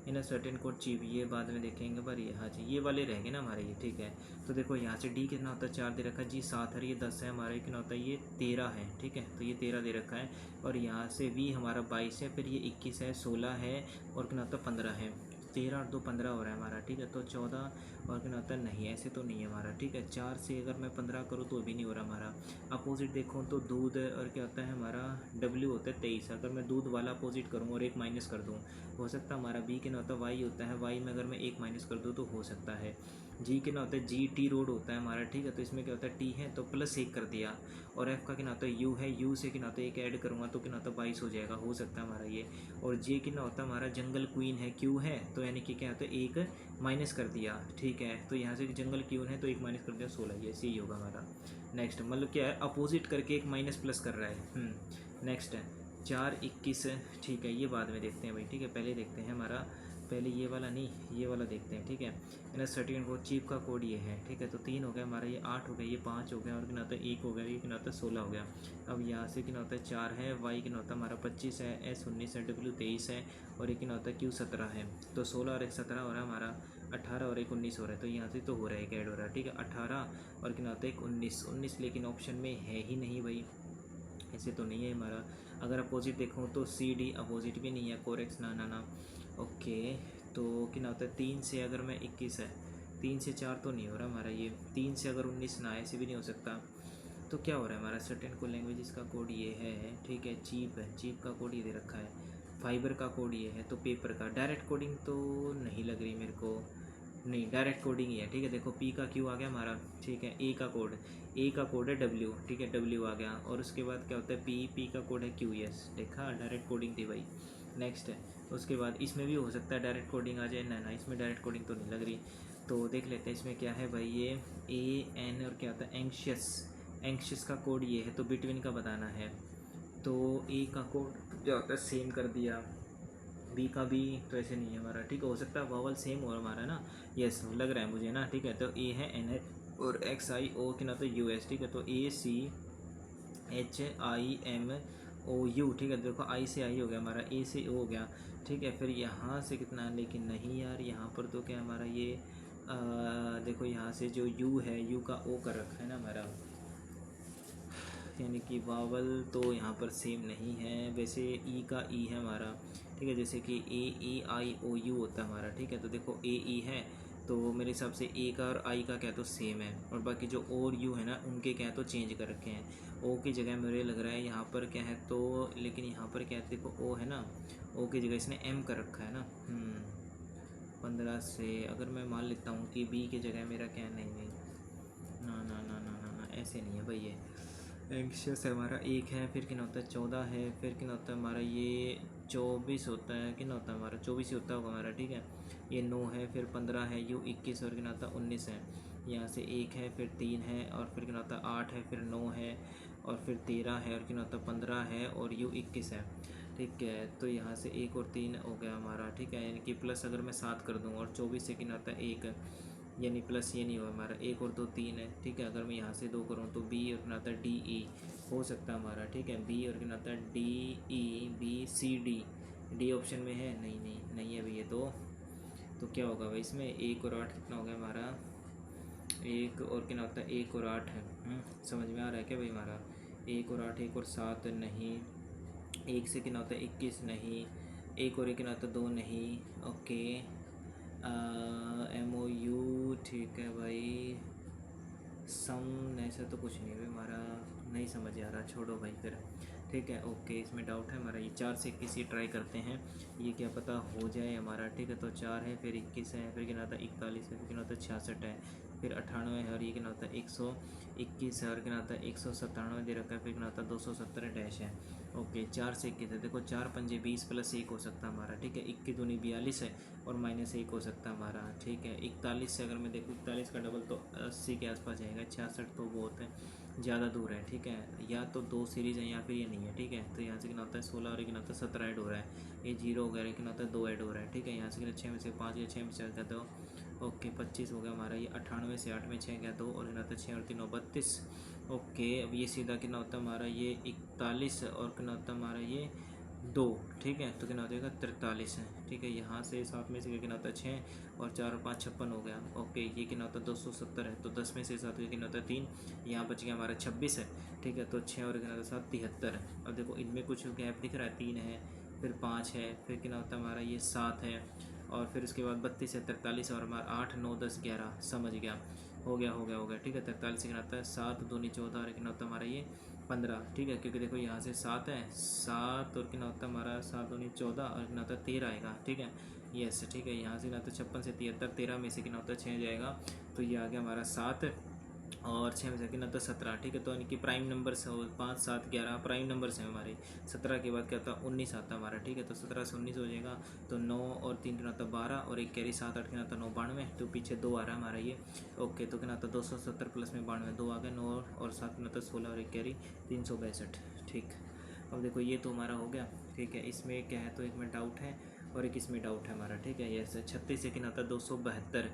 A: in a certain code cheap, ये बाद में देखेंगे, पर ये हाँ जी ये वाले रहेंगे ना हमारे ये, ठीक है। तो देखो यहाँ से डी कितना होता है 4 दे रखा है, जी 7 है, ये 10 है, हमारे कितना होता है ये 13 है, ठीक है। तो ये 13 दे रखा है, और यहाँ से वी हमारा 22 है, फिर ये 21 है, 16 है, और कितना होता है 15 है। 13 और 2 15 हो रहा है हमारा, ठीक है। तो 14 और कितना होता है, नहीं ऐसे तो नहीं है हमारा, ठीक है। 4 से अगर मैं 15 करूँ तो भी नहीं हो रहा हमारा। अपोजिट देखो तो दूध और क्या होता है हमारा डब्ल्यू होता है 23, अगर मैं दूध वाला अपोजिट करूँ और 1 माइनस कर दूँ, हो सकता है हमारा बी के ना होता है वाई होता है, वाई में अगर मैं 1 माइनस कर दूँ तो हो सकता है। जी के ना होता है जी टी रोड होता है हमारा, ठीक है। तो इसमें क्या होता है टी है तो प्लस 1 कर दिया, और एफ का क्या होता है यू है, यू से क्या होता है 1 ऐड करूँगा तो क्या होता है 22 हो जाएगा, हो सकता है हमारा ये। और जे के ना होता है हमारा जंगल क्वीन है, क्यू है, तो यानी कि क्या होता है 1 माइनस कर दिया, ठीक है। तो यहाँ से जंगल क्वीन है तो 1 माइनस कर दिया 16, ये सही होगा हमारा। नेक्स्ट मतलब क्या है अपोजिट करके 1 माइनस प्लस कर रहा है। नेक्स्ट है 4 21, ठीक है, ये बाद में देखते हैं भाई, ठीक है। पहले देखते हैं हमारा, पहले ये वाला नहीं ये वाला देखते हैं, ठीक है। इन सर्टिफिकेट कोड चीप का कोड ये है, ठीक है। तो 3 हो गया हमारा, ये 8 हो गया, ये 5 हो गया, और कितना होता है 1 हो गया, ये कितना होता है 16 हो गया। अब यहाँ से कितना होता है 4 है, वाई कितना होता है हमारा 25 है, एस 19 है, डब्ल्यू 23 है, और ये कितना होता है क्यू 17 है। तो 16 और 1 17 हो रहा है हमारा, 18 और 1 19 हो रहा है, तो यहाँ से तो हो रहा है एक ऐड हो रहा है, ठीक है। 18 और कितना होता है 19, लेकिन ऑप्शन में है ही नहीं भाई, ऐसे तो नहीं है हमारा। अगर अपोजिट देखूँ तो सी डी अपोजिट भी नहीं है, कोरेक्स ना ना ना, ओके। तो क्या होता है 3 से अगर मैं 21 है, 3 से 4 तो नहीं हो रहा हमारा ये, 3 से अगर 19 ना ऐसे भी नहीं हो सकता। तो क्या हो रहा है हमारा सर्टेन को लैंग्वेज का कोड ये है, ठीक है। चीप है, चीप का कोड ये दे रखा है, फाइबर का कोड ये है, तो पेपर का डायरेक्ट कोडिंग तो नहीं लग रही मेरे को, नहीं, डायरेक्ट कोडिंग ही है, ठीक है। देखो पी का क्यू आ गया हमारा, ठीक है। ए का कोड है डब्ल्यू, ठीक है, डब्ल्यू आ गया। और उसके बाद क्या होता है, पी का कोड है क्यू, यस, देखा, डायरेक्ट कोडिंग थी भाई। नेक्स्ट है, उसके बाद इसमें भी हो सकता है डायरेक्ट कोडिंग आ जाए, ना इसमें डायरेक्ट कोडिंग तो नहीं लग रही। तो देख लेते हैं इसमें क्या है भाई, ये ए एन और क्या होता है एंक्शियस, एंक्शियस का कोड ये है, तो बिटवीन का बताना है। तो ए का कोड जो होता है सेम कर दिया, बी का भी तो ऐसे नहीं है हमारा, ठीक है। हो सकता है वावल सेम हो हमारा ना, यस लग रहा है मुझे ना, ठीक है। तो ए है एन और एक्स आई ओ के ना तो यू एस, ठीक है। तो A C H I M O U, ठीक है। देखो आई से आई हो गया हमारा, ए से ओ हो गया, ठीक है। फिर यहाँ से कितना, लेकिन नहीं यार, यहाँ पर तो क्या हमारा ये देखो यहाँ से जो यू है, यू का ओ कर रखा है ना हमारा, यानी कि वावल तो यहाँ पर सेम नहीं है। वैसे ई का ई है हमारा, ठीक है, जैसे कि ए आई ओ यू होता है हमारा, ठीक है। तो देखो ए ई है, तो मेरे हिसाब से ए का और आई का क्या तो सेम है, और बाकी जो ओ और यू है ना उनके क्या तो चेंज कर रखे हैं। ओ की जगह मुझे लग रहा है यहाँ पर क्या है तो, लेकिन यहाँ पर क्या है, देखो ओ है ना, ओ की जगह इसने एम कर रखा है ना। 15 से अगर मैं मान लेता हूँ कि बी की जगह मेरा क्या, नहीं, ना ना ना ना ना ना, ऐसे नहीं है भाई। ये एंक्शियस है हमारा, एक है, फिर कितना होता है 14 है, फिर कितना होता है हमारा ये 24 होता है, कितना होता है हमारा 24 ही होता होगा हमारा, ठीक है। ये 9 है, फिर 15 है, यू 21 और कितना होता है 19 है। यहाँ से 1 है, फिर 3 है, और फिर कितना होता है 8 है, फिर 9 है, और फिर 13 है, और कितना होता है 15 है, और यू 21 है, ठीक है। तो यहाँ से 1 और 3 हो गया हमारा, ठीक है। यानी कि प्लस अगर मैं 7 कर दूँ और 24 से कितना होता है 1, यानी प्लस ये नहीं हुआ हमारा, 1 और 2 3 है, ठीक है। अगर मैं यहाँ से 2 करूँ तो बी और कितना आता है डी ई हो सकता है हमारा, ठीक है। बी और कितना आता है D E, B C D, D option में है, नहीं नहीं नहीं है भैया। तो क्या होगा भाई इसमें, 1 और 8 कितना हो गया हमारा, 1 और कितना होता है 1 और 8 है। समझ में आ रहा है क्या भाई हमारा, 1 और 8, 1 और 7 नहीं, 1 से कितना होता है 21 नहीं, 1 और 1 कितना होता है 2 नहीं, ओके। एम ओ यू, ठीक है भाई। सम ऐसा तो कुछ नहीं है हमारा, नहीं समझ आ रहा, छोड़ो भाई फिर, ठीक है। ओके, इसमें डाउट है हमारा, ये 4 से 21 ये ट्राई करते हैं, ये क्या पता हो जाए हमारा, ठीक है। तो 4 है, फिर 21 है, फिर कितना होता है 41 है, फिर कितना होता है 66 है, फिर 98 है, और ये कितना होता है 121 है, और कितना होता है 197 दे रखा है, फिर कितना होता है 270 डैश है। ओके, 4 से 21 है, देखो 4 पंजे 20 प्लस 1 हो सकता है हमारा, ठीक है। 21 दूनी 42 है, और माइनस 1 हो सकता है हमारा, ठीक है। 41 से अगर मैं देखूँ 41 का डबल तो 80 के आसपास जाएगा, 66 तो बहुत है, ज़्यादा दूर है, ठीक है। या तो 2 सीरीज़ है या फिर ये नहीं है, ठीक है। तो यहाँ से कितना होता है 16 और कितना होता है 17 ऐड हो रहा है, ये 0 हो गया, लेकिन होता है 2 ऐड हो रहा है, ठीक है। यहाँ से कितना 6 में से 5 या 6 में 4 का 2, ओके 25 हो गया हमारा। ये 98 से 8 में 6 गया 2, और कितना होता है 6 और 3 32, ओके। अब ये सीधा कितना होता है हमारा ये 41, और कितना होता है हमारा ये 2, ठीक है। तो कितना हो जाएगा 43 है, ठीक है। यहाँ से 7 में से कितना होता है 6, और 4 और 5 56 हो गया, ओके। ये कितना होता है 270 है, तो 10 में से 7 कितना होता है 3, यहाँ बच गया हमारा 26 है, ठीक है। तो 6 और कितना होता है 7 73 है। अब देखो इनमें कुछ गैप दिख रहा है, 3 है, फिर 5 है, फिर कितना होता है हमारा ये 7 है, और फिर उसके बाद 32 है, 43 और हमारा 8 9 10 11, समझ गया, हो गया, ठीक है। 43 से कितना आता है 7 दूनी 14, और कितना होता है हमारा ये 15, ठीक है। क्योंकि देखो यहाँ से 7 है, 7 और कितना होता है हमारा 7 दूनी 14, और कितना होता है 13 आएगा, ठीक है। यस, ठीक है। यहाँ से कितना होता है 56 से 73, 13 में से कितना होता है 6 जाएगा, तो ये आ गया हमारा 7, और 6 में से कितना होता है 17, ठीक है। तो यानी कि प्राइम नंबर्स हो 5 7 11 प्राइम नंबर्स हैं हमारे। 17 के बाद क्या होता है 19 आता है हमारा, ठीक है। तो 17 से 19 हो जाएगा, तो 9 और 3 कितना होता है 12, और एक कैरी 7 8 कितना होता है 9 92, तो पीछे 2 आ रहा है हमारा ये, ओके। तो कितना होता है 270 प्लस में 92, 2 आ गया, 9 और 7 कितना होता है 16, और एक कैरी 362, ठीक। अब देखो ये तो हमारा हो गया, ठीक है। इसमें क्या है तो एक में डाउट है, और एक इसमें डाउट है हमारा, ठीक है। यस, 36 से कितना आता है 272,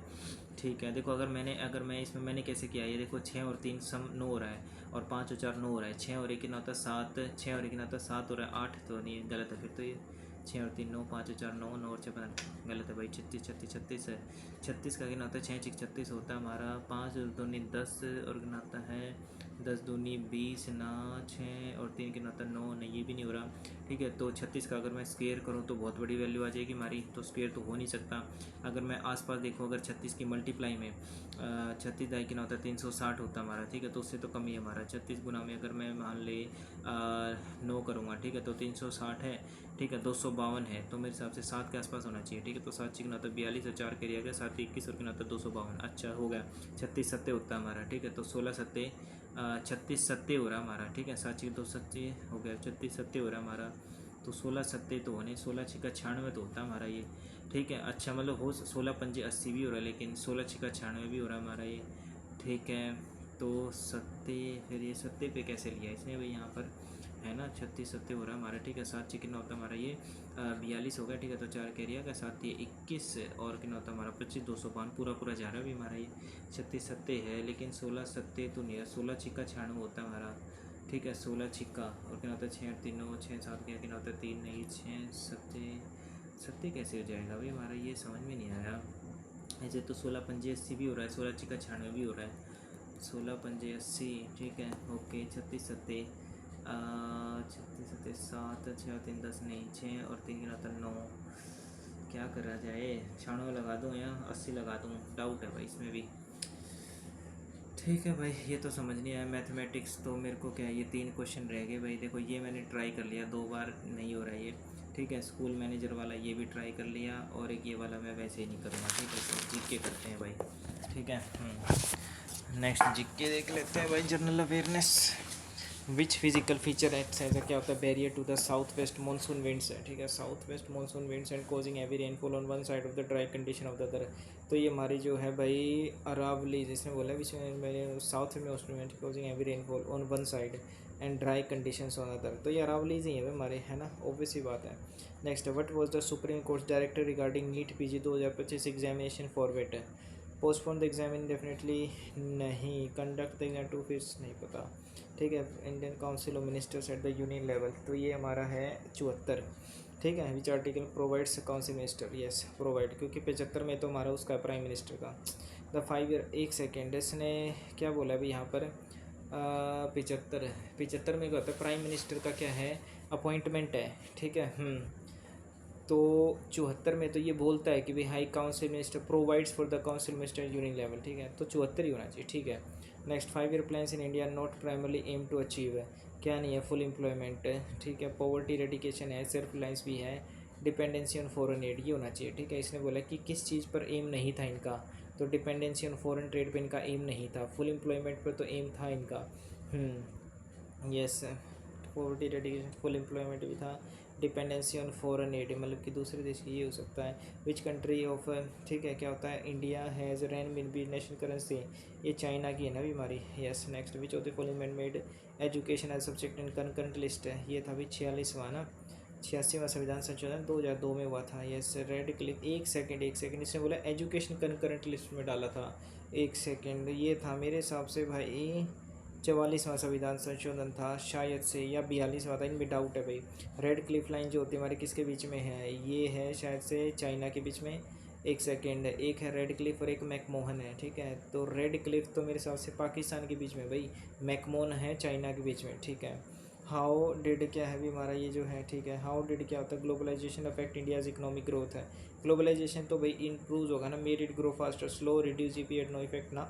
A: ठीक है। देखो अगर मैं इसमें मैंने कैसे किया, ये देखो 6 और 3 सम 9 हो रहा है, और 5 और 4 9 हो रहा है, 6 और 1 कितना होता है 7, 6 और 1 कितना होता है 7 हो रहा है 8, तो नहीं गलत है फिर तो, ये 6 और 3 9, 5 और 4 9, 9 और 6 गलत है भाई, 36 है। 36 का कितना होता है 6 6 36 होता है हमारा, 5 और 2 10, और कितना होता है 10 दूनी 20 ना 6 और 3 के 9 9 नहीं, ये भी नहीं हो रहा। ठीक है, तो 36 का अगर मैं स्क्वेयर करूँ तो बहुत बड़ी वैल्यू आ जाएगी हमारी, तो स्क्वेयर तो हो नहीं सकता। अगर मैं आसपास देखूँ, अगर 36 की मल्टीप्लाई में 36 दाई के 9 360 होता हमारा। ठीक है, तो उससे तो कम ही हमारा 36 गुना में अगर मैं मान ले 9 करूँगा। ठीक है, तो 360 है। ठीक है, 252 है, तो मेरे हिसाब से 7 के आसपास होना चाहिए। ठीक है, तो 7 6 9 42 और 4 के गया 7 21 और के 9 252। अच्छा हो गया, 36 सत्ते होता है हमारा। ठीक है, तो 16 सत्ते 36 सत्ते हो रहा हमारा। ठीक है, 7 6 2 सत्ते हो गया, 36 सत्ते हो रहा हमारा। तो 16 सत्ते तो होने, 16 6 96 तो होता है हमारा ये। ठीक है, अच्छा मतलब हो 16 पंजे 80 भी हो रहा है, लेकिन 16 6 96 भी हो रहा है हमारा ये। ठीक है, तो सत्ते, फिर ये सत्ते पे कैसे लिया इसने भाई, यहाँ पर है ना 36 सत्ते हो रहा है हमारा। ठीक है, 7 6 कितना होता है हमारा ये 42 हो गया। ठीक है, तो 4 कैरिया का 7 ये 21 और कितना होता है हमारा 25 205 पूरा पूरा जा रहा है अभी हमारा ये। 36 सत्ते है, लेकिन 16 सत्ते तो नहीं है, 16 छिक्का 96 होता है हमारा। ठीक है, 16 छिक्का और कितना होता है 6 3 9 6 7 क्या कितना होता है 3 नहीं 6 सत्ते, सत्ते कैसे हो जाएगा भाई हमारा, ये समझ में नहीं आया। ऐसे तो 16 पंजे 80 भी हो रहा है, 16 छिक्का 96 भी हो रहा है, 16 पंजे 80। ठीक है, ओके। 36 सत्ते 36 सत्ते 7 6 3 10 नहीं 6 और 3 गिना था 9। क्या करा जाए, 96 लगा दूँ या 80 लगा दूँ, डाउट है भाई इसमें भी। ठीक है भाई, ये तो समझ नहीं आया मैथमेटिक्स तो मेरे को। क्या है, ये 3 क्वेश्चन रह गए भाई। देखो ये मैंने ट्राई कर लिया 2 बार, नहीं हो रहा है ये। ठीक है, स्कूल मैनेजर वाला ये भी ट्राई कर लिया, और एक ये वाला मैं वैसे ही नहीं करूँगा। ठीक है, तो जीके करते हैं भाई। ठीक है, नेक्स्ट जीके देख लेते हैं भाई। General awareness, which physical feature acts ऐसा क्या होता है barrier to the south west monsoon winds है। ठीक है, south west monsoon winds and causing heavy rainfall on one side of the dry condition of the other. तो ये हमारी जो है भाई अरावली, जिसमें बोला विच मेरे साउथ में instrument causing heavy rainfall on one side and dry conditions on other. तो ये अरावलीज ही है भाई हमारे, है ना, ऑब्वियस ही बात है। Next, what was the supreme court director regarding NEET PG 2025 examination फॉरवेट है। पोस्टपोन द एग्जाम इंडेफिनेटली, नहीं कंडक्ट द एग्जाम टू फिर्स, नहीं पता। ठीक है, Indian council of ministers at the union level, तो ये हमारा है 74। ठीक है, which article provides council minister, yes provide, क्योंकि 75 में तो हमारा उसका प्राइम मिनिस्टर का द 5 ईयर। एक सेकेंड, इसने क्या बोला अभी यहाँ पर 75 में क्या होता है प्राइम मिनिस्टर का, क्या है अपॉइंटमेंट है। ठीक है, तो 74 में तो ये बोलता है कि भाई high council minister provides for the council minister union level. ठीक है, तो 74 ही होना चाहिए। ठीक है, next, 5 year plans in India not primarily aim to achieve है, क्या नहीं है फुल एम्प्लॉयमेंट है। ठीक है, पॉवर्टी रेडिकेशन है, सेल्फ रिलायंस भी है, डिपेंडेंसी ऑन फॉरेन एड, ये होना चाहिए। ठीक है, इसने बोला कि किस चीज़ पर एम नहीं था इनका, तो डिपेंडेंसी ऑन फॉरेन ट्रेड पर इनका एम नहीं था, फुल एम्प्लॉयमेंट पर तो एम था इनका। यस, पॉवर्टी रेडिकेशन फुल एम्प्लॉयमेंट भी था, डिपेंडेंसी ऑन फॉरेन एड मतलब कि दूसरे देश की, ये हो सकता है। विच कंट्री ऑफ, ठीक है क्या होता है India has renminbi national currency, ये चाइना की है ना बीमारी। Yes, next, which of the following made education as subject in concurrent list है, ये था भी 46वां ना, 86वां संविधान संशोधन 2002 में हुआ था। यस, रेड क्लिक, एक सेकेंड इसने बोला एजुकेशन कंकरेंट लिस्ट में डाला था। एक सेकेंड, ये था मेरे हिसाब से भाई 44वां संविधान संशोधन था शायद से, या 42वां था, इनमें डाउट है भाई। रेड क्लिफ लाइन जो होती है हमारे किसके बीच में है, ये है शायद से चाइना के बीच में। एक सेकेंड, एक है रेड क्लिफ और एक मैकमोहन है। ठीक है, तो रेड क्लिफ तो मेरे हिसाब से पाकिस्तान के बीच में भाई, मैकमोहन है चाइना के बीच में। ठीक है, हाउ डिड क्या है भी हमारा ये जो है। ठीक है, हाउ डिड क्या होता है globalisation affect India's economic growth है। ग्लोबलाइजेशन तो भाई इम्प्रूव होगा ना, made it grow faster, slow reduce GP at no effect ना।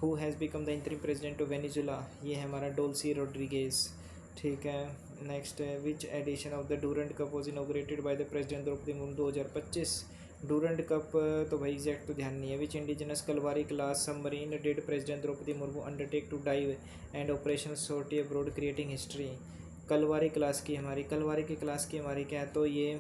A: Who has become the interim president of Venezuela, ये है हमारा डोल्सी रोड्रिगेज। ठीक है, next, which edition of the Durand cup was inaugurated by the president Droupadi Murmu 2025। Durand cup तो भाई exact तो ध्यान नहीं है। Which indigenous Kalvari class submarine did president Droupadi Murmu undertake to dive and operation sortie abroad creating history. Kalvari class की हमारी, कलवारी की class की हमारी क्या है, तो ये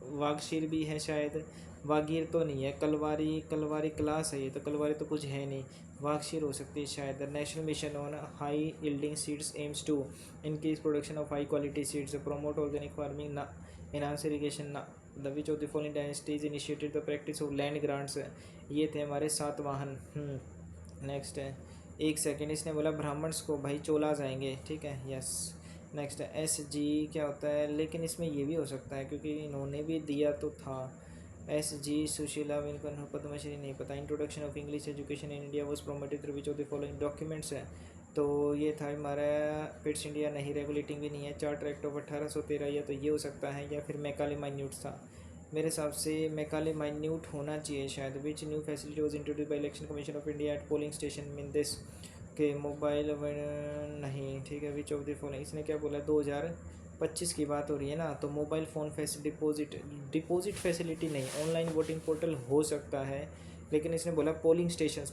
A: वागशीर भी है शायद, वागीर तो नहीं है, कलवारी क्लास है ये, तो कलवारी तो कुछ है नहीं, वागशीर हो सकती है शायद। National mission on high yielding seeds aims to increase production of high quality seeds, promote organic farming ना, एनहांस इरिगेशन ना। The which of the following dynasties initiated the practice of land grants, ये थे हमारे Satavahana. Next है, एक second, इसने बोला Brahmins को भाई चोला जाएंगे। ठीक है, यस। नेक्स्ट है एस जी, क्या होता है, लेकिन इसमें ये भी हो सकता है क्योंकि इन्होंने भी दिया तो था। एस जी सुशीला पद्मश्री नहीं पता। Introduction of English education in India was promoted through which of the following documents है, तो ये था हमारा पिट्स इंडिया, नहीं रेगुलेटिंग भी नहीं है। चार्टर एक्ट ऑफ 1813 या तो ये हो सकता है या फिर मैकाले माइन्यूट्स था। मेरे हिसाब से मैकाले माइन्यूट होना चाहिए शायद। Which new facility was introduce by election commission of India at polling station mean this के मोबाइल नहीं, ठीक है। विच ऑफ द फॉलोइंग, इसने क्या बोला 2025 की बात हो रही है ना, तो मोबाइल फ़ोन डिपॉजिट फैसिलिटी नहीं, ऑनलाइन वोटिंग पोर्टल हो सकता है, लेकिन इसने बोला पोलिंग स्टेशंस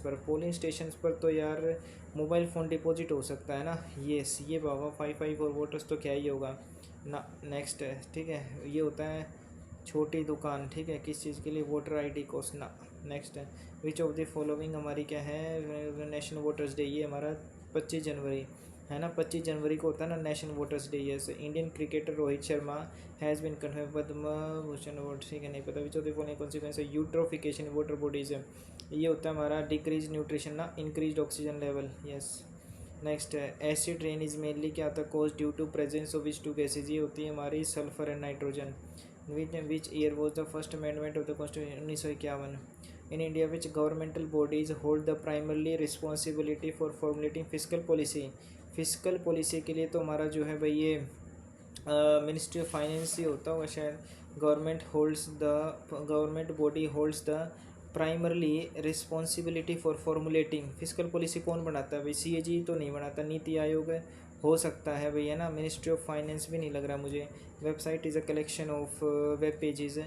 A: पर तो यार मोबाइल फ़ोन डिपॉजिट हो सकता है ना। ये बाबा 5 और वोटर्स तो क्या ही होगा ना। नेक्स्ट है, ठीक है, ये होता है छोटी दुकान, ठीक है, किस चीज़ के लिए, वोटर आईडी कोर्स ना। नेक्स्ट है विच ऑफ द फॉलोइंग हमारी क्या है, नेशनल वोटर्स डे, ये हमारा 25 जनवरी है ना, 25 जनवरी को होता है ना नेशनल वोटर्स डे। ये Indian cricketer Rohit Sharma has been confirm Padma Bhushan award, ठीक है, नहीं पता। Which of the following consequence है यूट्रोफिकेशन वाटर बॉडीज, ये होता है हमारा डिक्रीज न्यूट्रिशन ना, increase oxygen level. Yes. Next है एसिड रेन इज मेनली क्या होता है, cause due to presence of which two gases, ये होती है हमारी sulphur and nitrogen. Which year was the first amendment of the constitution, 1951। In India which governmental bodies hold the primarily responsibility for formulating physical policy के लिए तो हमारा जो है भाई ये मिनिस्ट्री ऑफ फाइनेंस ही होता होगा शायद। Government body holds the primarily responsibility for formulating physical policy. कौन बनाता है भाई, CAG तो नहीं बनाता, नीति आयोग हो सकता है भैया ना, मिनिस्ट्री ऑफ फाइनेंस भी नहीं लग रहा मुझे। Website is a collection of web pages.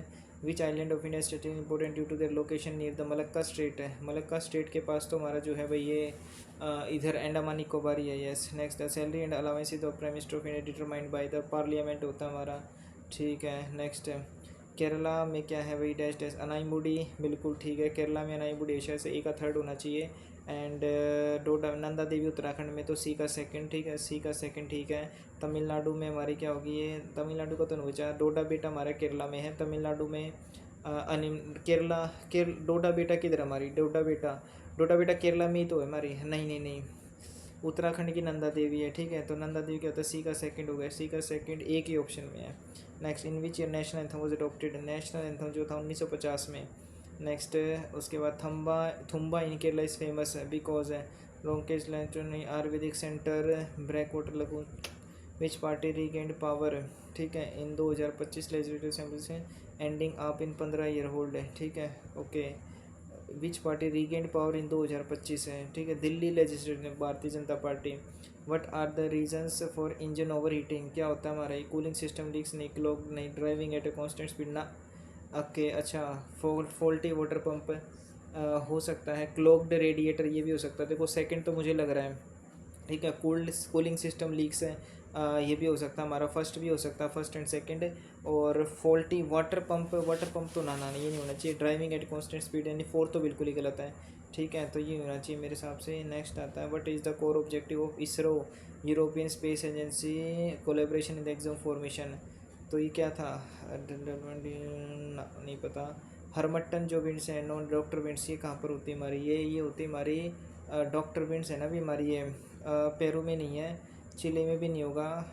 A: Which island of India state important due to their location near the Malacca Strait है, मलक्का स्ट्रेट के पास तो हमारा जो है भाई ये इधर अंडमान निकोबार है। Yes. Next the salary and allowances of prime minister of India determined by the parliament होता है हमारा, ठीक है। नेक्स्ट केरला में क्या है भाई, डैश डैश अनाईमुडी, बिल्कुल ठीक है, केरला में अनाईमुडी एशिया से A का 3rd होना चाहिए। एंड डोडा नंदा देवी उत्तराखंड में तो C का 2nd, ठीक है, C का 2nd, ठीक है। तमिलनाडु में हमारी क्या होगी, ये तमिलनाडु का तो नहीं बचा, डोडा बेटा हमारा केरला में है, तमिलनाडु में डोडा बेटा किधर हमारी, डोडा बेटा केरला में ही तो है हमारी, नहीं, उत्तराखंड की नंदा देवी है, ठीक है। तो नंदा देवी क्या होता है, C का 2nd हो गया, C का 2nd एक ही ऑप्शन में है। Next in which year national anthem was adopted, national anthem जो था 1950 में। नेक्स्ट उसके बाद Thumba in Kerala is famous है बिकॉज है rocket launching Ayurvedic centre brackish water lagoon. Which party regained power, ठीक है, इन 2025 लेजिस्लेटिव असेंबली से ending AAP in 15 year hold है, ठीक है, okay. Which party regained power in 2025 है, ठीक है, Delhi legislative Bharatiya Janata party. What are the reasons for engine overheating, क्या होता है हमारा ये, कूलिंग सिस्टम लीक्स नहीं, क्लॉग नहीं, driving at a constant speed ना, ओके। अच्छा फॉल्टी वाटर पंप हो सकता है, क्लॉग्ड रेडिएटर ये भी हो सकता है। देखो 2nd तो मुझे लग रहा है, ठीक है, कूलिंग सिस्टम लीक्स है, ये भी हो सकता है हमारा, फर्स्ट भी हो सकता है, 1st एंड 2nd। और फॉल्टी वाटर पंप तो ना ये नहीं होना चाहिए। ड्राइविंग एट कॉन्स्टेंट स्पीड यानी 4 तो बिल्कुल ही गलत है, ठीक है, तो ये होना चाहिए मेरे हिसाब से। नेक्स्ट आता है what is the core objective of ISRO, European space agency collaboration in the exam formation, तो ये क्या था, नहीं पता। हरमट्टन जो विंड्स है, नॉन डॉक्टर विंड्स, ये कहाँ पर होती है हमारी, ये होती है हमारी डॉक्टर विंड्स है ना भी हमारी, ये पेरू में नहीं है, चिली में भी नहीं होगा,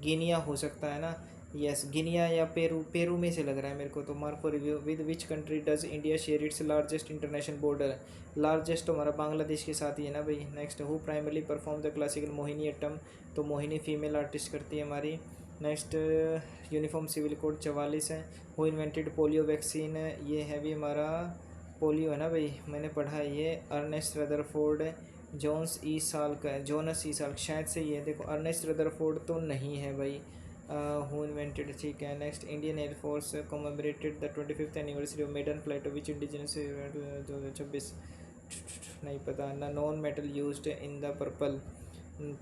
A: गिनिया हो सकता है ना। यस, गिनिया या पेरू में से लग रहा है मेरे को। तो mark for review, with which country does India share its largest international border, largest तो हमारा बांग्लादेश के साथ ही है ना भाई। Next who primarily perform the classical Mohiniyattam, तो मोहिनी फीमेल आर्टिस्ट करती है हमारी। नेक्स्ट यूनिफॉर्म सिविल कोड 44 है। हु इन्वेंटेड पोलियो वैक्सीन, ये है भी हमारा पोलियो है ना भाई, मैंने पढ़ा है ये, अर्नेस्ट रदरफोर्ड। जोनस ई साल शायद से ये देखो, अर्नेस्ट रदरफोर्ड तो नहीं है भाई। हु इन्वेंटेड, ठीक है। Next Indian air force commemorated the 25th anniversary of maiden flight of which indigenous 2026, नहीं पता ना। Non metal used in the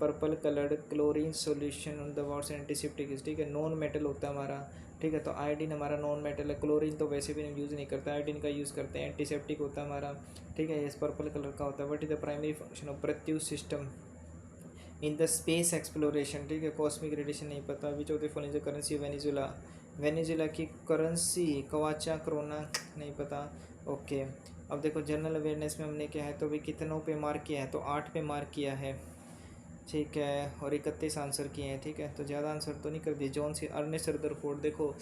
A: purple coloured chlorine solution on the watts antiseptic, ठीक है, नॉन मेटल होता है हमारा, ठीक है। तो आयोडीन हमारा नॉन मेटल है, क्लोरीन तो वैसे भी यूज़ नहीं करता, आयोडीन का यूज़ करते हैं, एंटीसेप्टिक होता है हमारा, ठीक है। ये पर्पल कलर का होता है। What is the primary function of Pratyush system in the space exploration, ठीक है, कॉस्मिक रेडिएशन नहीं पता। Which of the following is the currency Venezuela की करेंसी कवाचा क्रोना, नहीं पता, ओके। अब देखो जनरल अवेयरनेस में हमने क्या है, तो भाई कितनों पे मार्क किया है, तो 8 पे मार्क किया है, ठीक है, और 31 आंसर किए हैं, ठीक है, तो ज़्यादा आंसर तो नहीं कर दिए। जॉन सी अर्नेस्ट रदरफोर्ड, देखो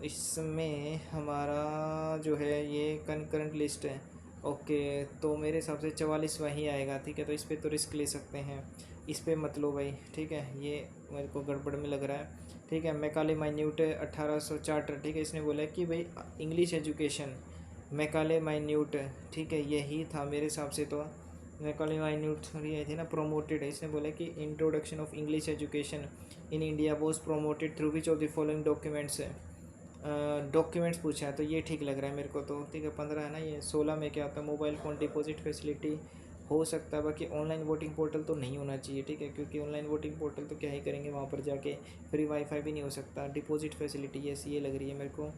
A: इसमें हमारा जो है ये कंकरेंट लिस्ट है,
B: ओके, तो मेरे हिसाब से 44 वही आएगा, ठीक है। तो इस पे तो रिस्क ले सकते हैं, इस पे मत लो भाई, ठीक है। ये मेरे को गड़बड़ में लग रहा है, ठीक है। मैकाले माइन्यूट 1804, ठीक है। इसने बोला है कि भाई इंग्लिश एजुकेशन, मैकाले माइन्यूट, ठीक है, यही था मेरे हिसाब से। तो मैकाले माइन्यूट ये थी ना, प्रोमोटेड है। इसने बोला कि introduction of English education in India was promoted through which of the following documents है। डॉक्यूमेंट्स पूछा है, तो ये ठीक लग रहा है मेरे को, तो ठीक है। 15 है ना ये। 16 में क्या होता है, मोबाइल फ़ोन डिपॉजिट फैसिलिटी हो सकता है, बाकी ऑनलाइन वोटिंग पोर्टल तो नहीं होना चाहिए, ठीक है। क्योंकि ऑनलाइन वोटिंग पोर्टल तो क्या ही करेंगे वहाँ पर जाके, फ्री वाईफाई भी नहीं हो सकता। डिपॉजिट फैसिलिटी ये लग रही है मेरे को।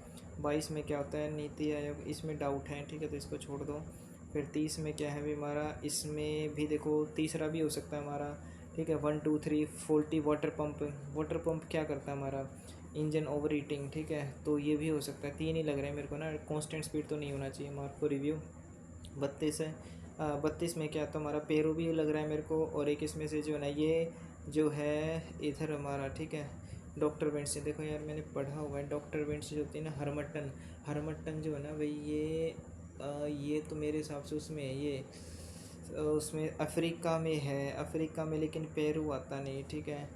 B: 22 में क्या होता है, नीति आयोग, इसमें डाउट है, ठीक है, तो इसको छोड़ दो। फिर 30 में क्या है भी हमारा, इसमें भी देखो तीसरा भी हो सकता है हमारा, ठीक है। 1 2 3 40 वाटर पंप, वाटर पंप क्या करता है हमारा, इंजन ओवर हीटिंग, ठीक है। तो ये भी हो सकता है, 3 ही लग रहे हैं मेरे को ना, कांस्टेंट स्पीड तो नहीं होना चाहिए। मार्क को रिव्यू 32 है। 32 में क्या तो हमारा पेरू भी लग रहा है मेरे को, और एक इसमें से जो है ना, ये जो है इधर हमारा, ठीक है। डॉक्टर वेंट्स, देखो यार मैंने पढ़ा हुआ है, डॉक्टर वेंट्स जो होती है ना, हरमटन, हरमटन जो है ना भाई, ये तो मेरे हिसाब से उसमें है, ये उसमें अफ्रीका में है, अफ्रीका में, लेकिन पेरू आता नहीं, ठीक है।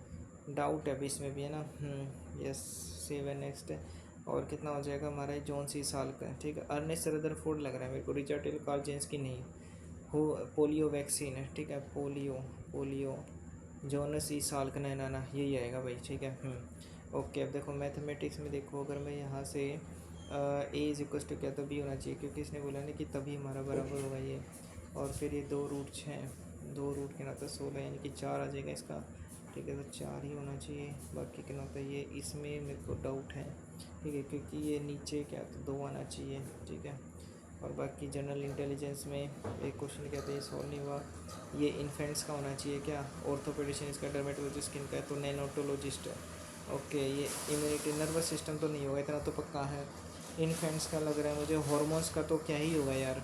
B: डाउट है अभी इसमें भी है ना। Yes, 7 next. और कितना हो जाएगा हमारा, जॉन सी साल का, ठीक है। अर्नेस्ट रदरफोर्ड लग रहा है मेरे को, रिचर्ड कार्ल जेंस की नहीं हो। पोलियो वैक्सीन है, ठीक है, पोलियो, पोलियो जोनस ई साल का, ना ना यही आएगा भाई, ठीक है। ओके, अब देखो मैथमेटिक्स में देखो, अगर मैं यहाँ से ए इज इक्वस टू क्या, तभी होना चाहिए, क्योंकि इसने बोला ना कि तभी हमारा बराबर होगा ये। और फिर ये 2 रूट 6, 2 रूट के नाता 16, यानी कि 4 आ जाएगा इसका, ठीक है। तो 4 ही होना चाहिए, बाकी क्या होता है ये, इसमें मेरे को डाउट है, ठीक है, क्योंकि ये नीचे क्या तो 2 आना चाहिए, ठीक है। और बाकी जनरल इंटेलिजेंस में एक क्वेश्चन क्या था, ये सॉल्व नहीं हुआ। ये इन्फेंट्स का होना चाहिए क्या, ऑर्थोपेडिशियन इसका, डर्मेटोलॉजिस्ट किन का है, तो नेनोटोलॉजिस्ट है। ओके, ये इम्यूनिटी नर्वस सिस्टम तो नहीं होगा, इतना तो पक्का है। इन्फेंट्स का लग रहा है मुझे, हॉर्मोन्स का तो क्या ही होगा यार,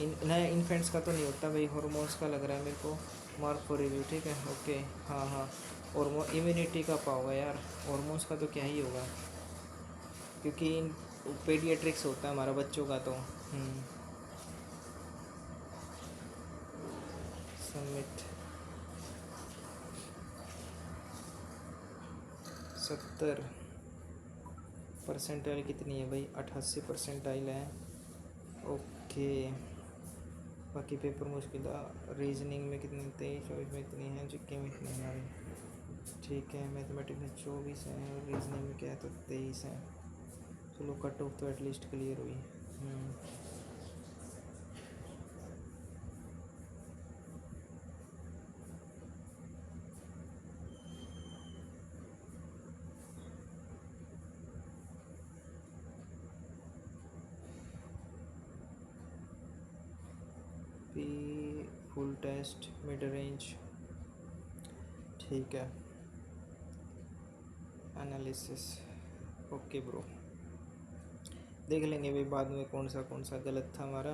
B: नया इन्फेंट्स का तो नहीं होता भाई, हॉर्मोन्स का लग रहा है मेरे को। मार्क फॉर रिव्यू, ठीक है, ओके। हाँ हाँ, और इम्यूनिटी का पाओगा यार, हॉर्मोन्स का तो क्या ही होगा, क्योंकि इन पेडियाट्रिक्स होता है हमारा बच्चों का तो। सबमिट। 70 परसेंटाइल कितनी है भाई, 88 परसेंटाइल है। ओके, बाकी पेपर मुश्किल था। रीजनिंग में कितनी, 23 24 में इतनी है, जीके में इतनी हमारी, ठीक है। मैथमेटिक्स में 24 है, और रीजनिंग में क्या है तो 23 है। चलो कट ऑफ तो एटलीस्ट क्लियर हुई। P full test mid range, ठीक है। एनालिसिस, ओके ब्रो, देख लेंगे भाई बाद में कौन सा गलत था हमारा।